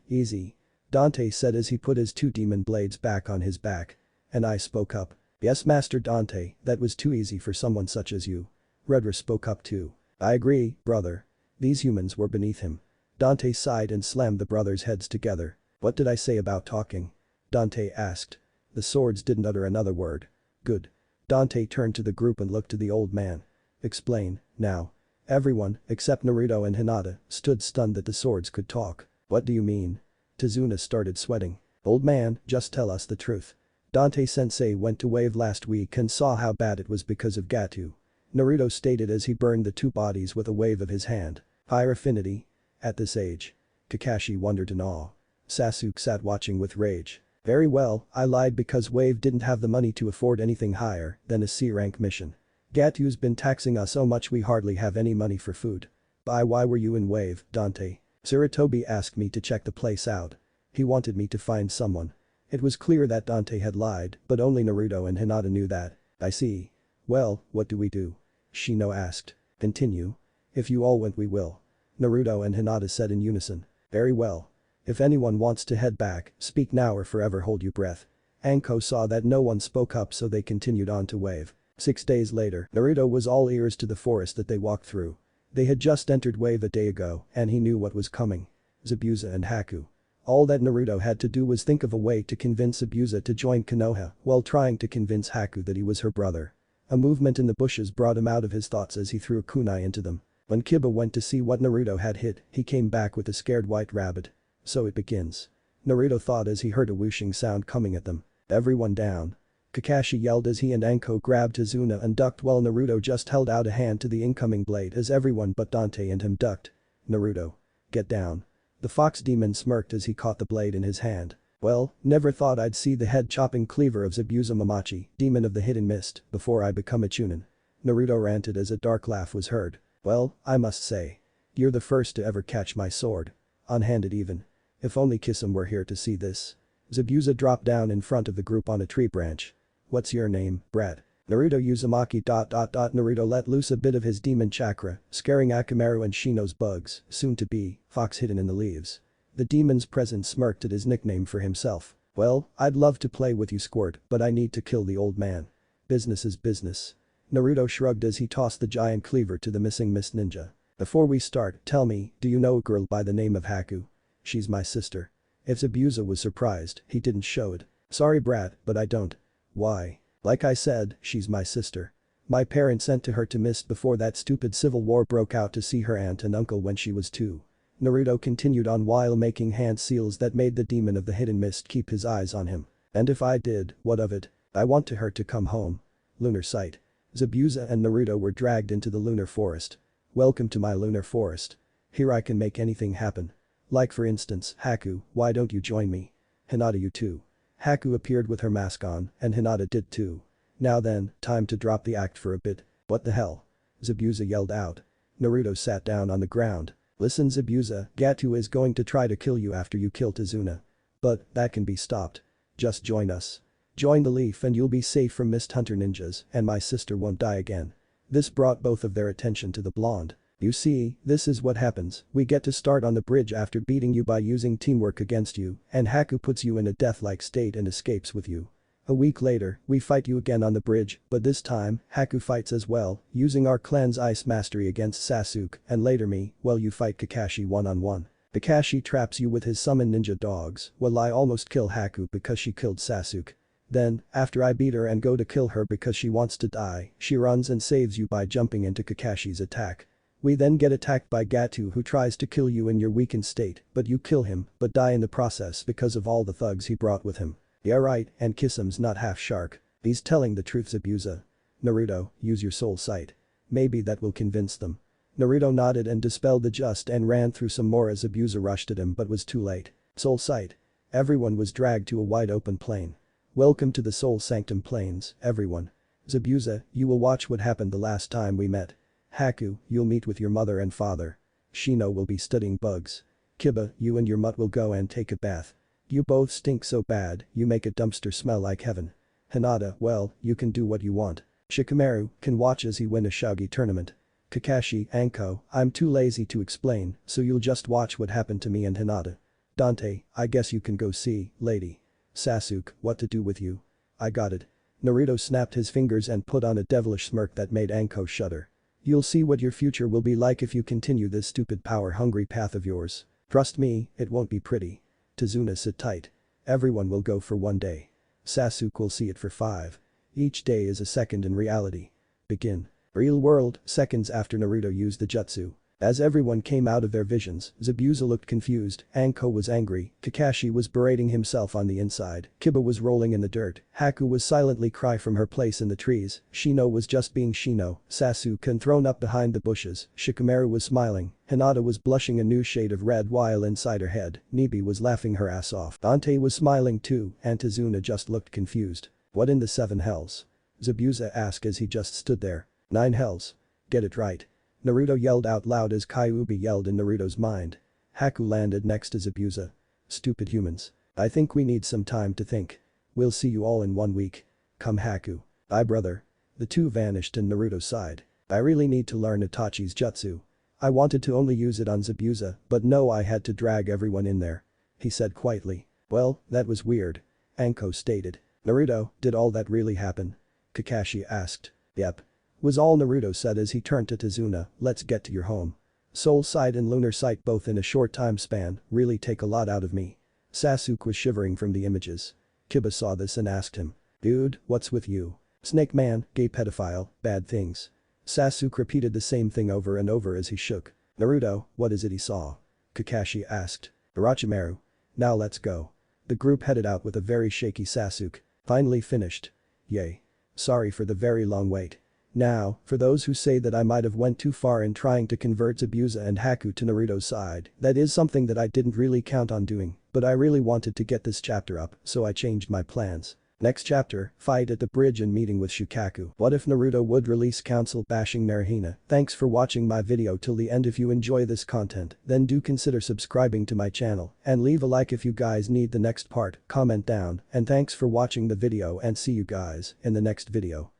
Easy. Dante said as he put his 2 demon blades back on his back. And I spoke up. Yes Master Dante, that was too easy for someone such as you. Rudra spoke up too. I agree, brother. These humans were beneath him. Dante sighed and slammed the brothers' heads together. What did I say about talking? Dante asked. The swords didn't utter another word. Good. Dante turned to the group and looked to the old man. Explain, now. Everyone, except Naruto and Hinata, stood stunned that the swords could talk. What do you mean? Tazuna started sweating. Old man, just tell us the truth. Dante-sensei went to Wave last week and saw how bad it was because of Gato. Naruto stated as he burned the 2 bodies with a wave of his hand. Higher affinity? At this age? Kakashi wondered in awe. Sasuke sat watching with rage. Very well, I lied because Wave didn't have the money to afford anything higher than a C-rank mission. Gatu's been taxing us so much we hardly have any money for food. Why were you in Wave, Dante? Sarutobi asked me to check the place out. He wanted me to find someone. It was clear that Dante had lied, but only Naruto and Hinata knew that. I see. Well, what do we do? Shino asked. Continue. If you all went we will. Naruto and Hinata said in unison. Very well. If anyone wants to head back, speak now or forever hold your breath. Anko saw that no one spoke up so they continued on to Wave. 6 days later, Naruto was all ears to the forest that they walked through. They had just entered Wave a day ago, and he knew what was coming. Zabuza and Haku. All that Naruto had to do was think of a way to convince Zabuza to join Konoha while trying to convince Haku that he was her brother. A movement in the bushes brought him out of his thoughts as he threw a kunai into them. When Kiba went to see what Naruto had hit, he came back with a scared white rabbit. So it begins. Naruto thought as he heard a whooshing sound coming at them. Everyone down. Kakashi yelled as he and Anko grabbed Izuna and ducked while Naruto just held out a hand to the incoming blade as everyone but Dante and him ducked. Naruto. Get down. The fox demon smirked as he caught the blade in his hand. Well, never thought I'd see the head-chopping cleaver of Zabuza Mamachi, demon of the hidden mist, before I become a chunin. Naruto ranted as a dark laugh was heard. Well, I must say. You're the first to ever catch my sword. Unhanded even. If only Kisame were here to see this. Zabuza dropped down in front of the group on a tree branch. What's your name, brat? Naruto Uzumaki. Naruto let loose a bit of his demon chakra, scaring Akamaru and Shino's bugs, soon to be, fox hidden in the leaves. The demon's presence smirked at his nickname for himself. Well, I'd love to play with you Squirt, but I need to kill the old man. Business is business. Naruto shrugged as he tossed the giant cleaver to the missing mist ninja. Before we start, tell me, do you know a girl by the name of Haku? She's my sister. If Zabuza was surprised, he didn't show it. Sorry brat, but I don't. Why? Like I said, she's my sister. My parents sent to her to Mist before that stupid civil war broke out to see her aunt and uncle when she was 2. Naruto continued on while making hand seals that made the demon of the hidden mist keep his eyes on him. And if I did, what of it? I want her to come home. Lunar site. Zabuza and Naruto were dragged into the lunar forest. Welcome to my lunar forest. Here I can make anything happen. Like for instance, Haku, why don't you join me? Hinata you too. Haku appeared with her mask on, and Hinata did too. Now then, time to drop the act for a bit. What the hell? Zabuza yelled out. Naruto sat down on the ground. Listen Zabuza, Gato is going to try to kill you after you kill Tsunade. But, that can be stopped. Just join us. Join the Leaf and you'll be safe from Mist Hunter ninjas and my sister won't die again. This brought both of their attention to the blonde. You see, this is what happens, we get to start on the bridge after beating you by using teamwork against you, and Haku puts you in a death-like state and escapes with you. A week later, we fight you again on the bridge, but this time, Haku fights as well, using our clan's ice mastery against Sasuke, and later me, well you fight Kakashi one-on-one. Kakashi traps you with his summon ninja dogs, while I almost kill Haku because she killed Sasuke. Then, after I beat her and go to kill her because she wants to die, she runs and saves you by jumping into Kakashi's attack. We then get attacked by Gato who tries to kill you in your weakened state, but you kill him, but die in the process because of all the thugs he brought with him. Yeah right, and Kisame's not half shark. He's telling the truth Zabuza. Naruto, use your soul sight. Maybe that will convince them. Naruto nodded and dispelled the just and ran through some more as Zabuza rushed at him but was too late. Soul sight. Everyone was dragged to a wide open plain. Welcome to the Soul Sanctum Plains, everyone. Zabuza, you will watch what happened the last time we met. Haku, you'll meet with your mother and father. Shino will be studying bugs. Kiba, you and your mutt will go and take a bath. You both stink so bad, you make a dumpster smell like heaven. Hinata, well, you can do what you want. Shikamaru can watch as he win a shogi tournament. Kakashi, Anko, I'm too lazy to explain, so you'll just watch what happened to me and Hinata. Dante, I guess you can go see, lady. Sasuke, what to do with you? I got it. Naruto snapped his fingers and put on a devilish smirk that made Anko shudder. You'll see what your future will be like if you continue this stupid power-hungry path of yours. Trust me, it won't be pretty. Tsunade sit tight. Everyone will go for 1 day. Sasuke will see it for 5. Each day is a second in reality. Begin. Real world, seconds after Naruto used the jutsu. As everyone came out of their visions, Zabuza looked confused, Anko was angry, Kakashi was berating himself on the inside, Kiba was rolling in the dirt, Haku was silently cry from her place in the trees, Shino was just being Shino, Sasuke thrown up behind the bushes, Shikamaru was smiling, Hinata was blushing a new shade of red while inside her head, Nibi was laughing her ass off, Dante was smiling too, and Tsunade just looked confused. What in the 7 hells? Zabuza asked as he just stood there. 9 hells. Get it right. Naruto yelled out loud as Kyuubi yelled in Naruto's mind. Haku landed next to Zabuza. Stupid humans. I think we need some time to think. We'll see you all in 1 week. Come Haku. Bye brother. The two vanished and Naruto sighed. I really need to learn Itachi's jutsu. I wanted to only use it on Zabuza, but no, I had to drag everyone in there. He said quietly. Well, that was weird. Anko stated. Naruto, did all that really happen? Kakashi asked. Yep. Was all Naruto said as he turned to Tsunade. Let's get to your home. Soul Sight and Lunar Sight both in a short time span really take a lot out of me. Sasuke was shivering from the images. Kiba saw this and asked him. Dude, what's with you? Snake man, gay pedophile, bad things. Sasuke repeated the same thing over and over as he shook. Naruto, what is it he saw? Kakashi asked. Orochimaru. Now let's go. The group headed out with a very shaky Sasuke. Finally finished. Yay. Sorry for the very long wait. Now, for those who say that I might have went too far in trying to convert Zabuza and Haku to Naruto's side, that is something that I didn't really count on doing, but I really wanted to get this chapter up, so I changed my plans. Next chapter, fight at the bridge and meeting with Shukaku. What if Naruto would release council bashing Naruhina? Thanks for watching my video till the end. If you enjoy this content, then do consider subscribing to my channel and leave a like if you guys need the next part, comment down, and thanks for watching the video and see you guys in the next video.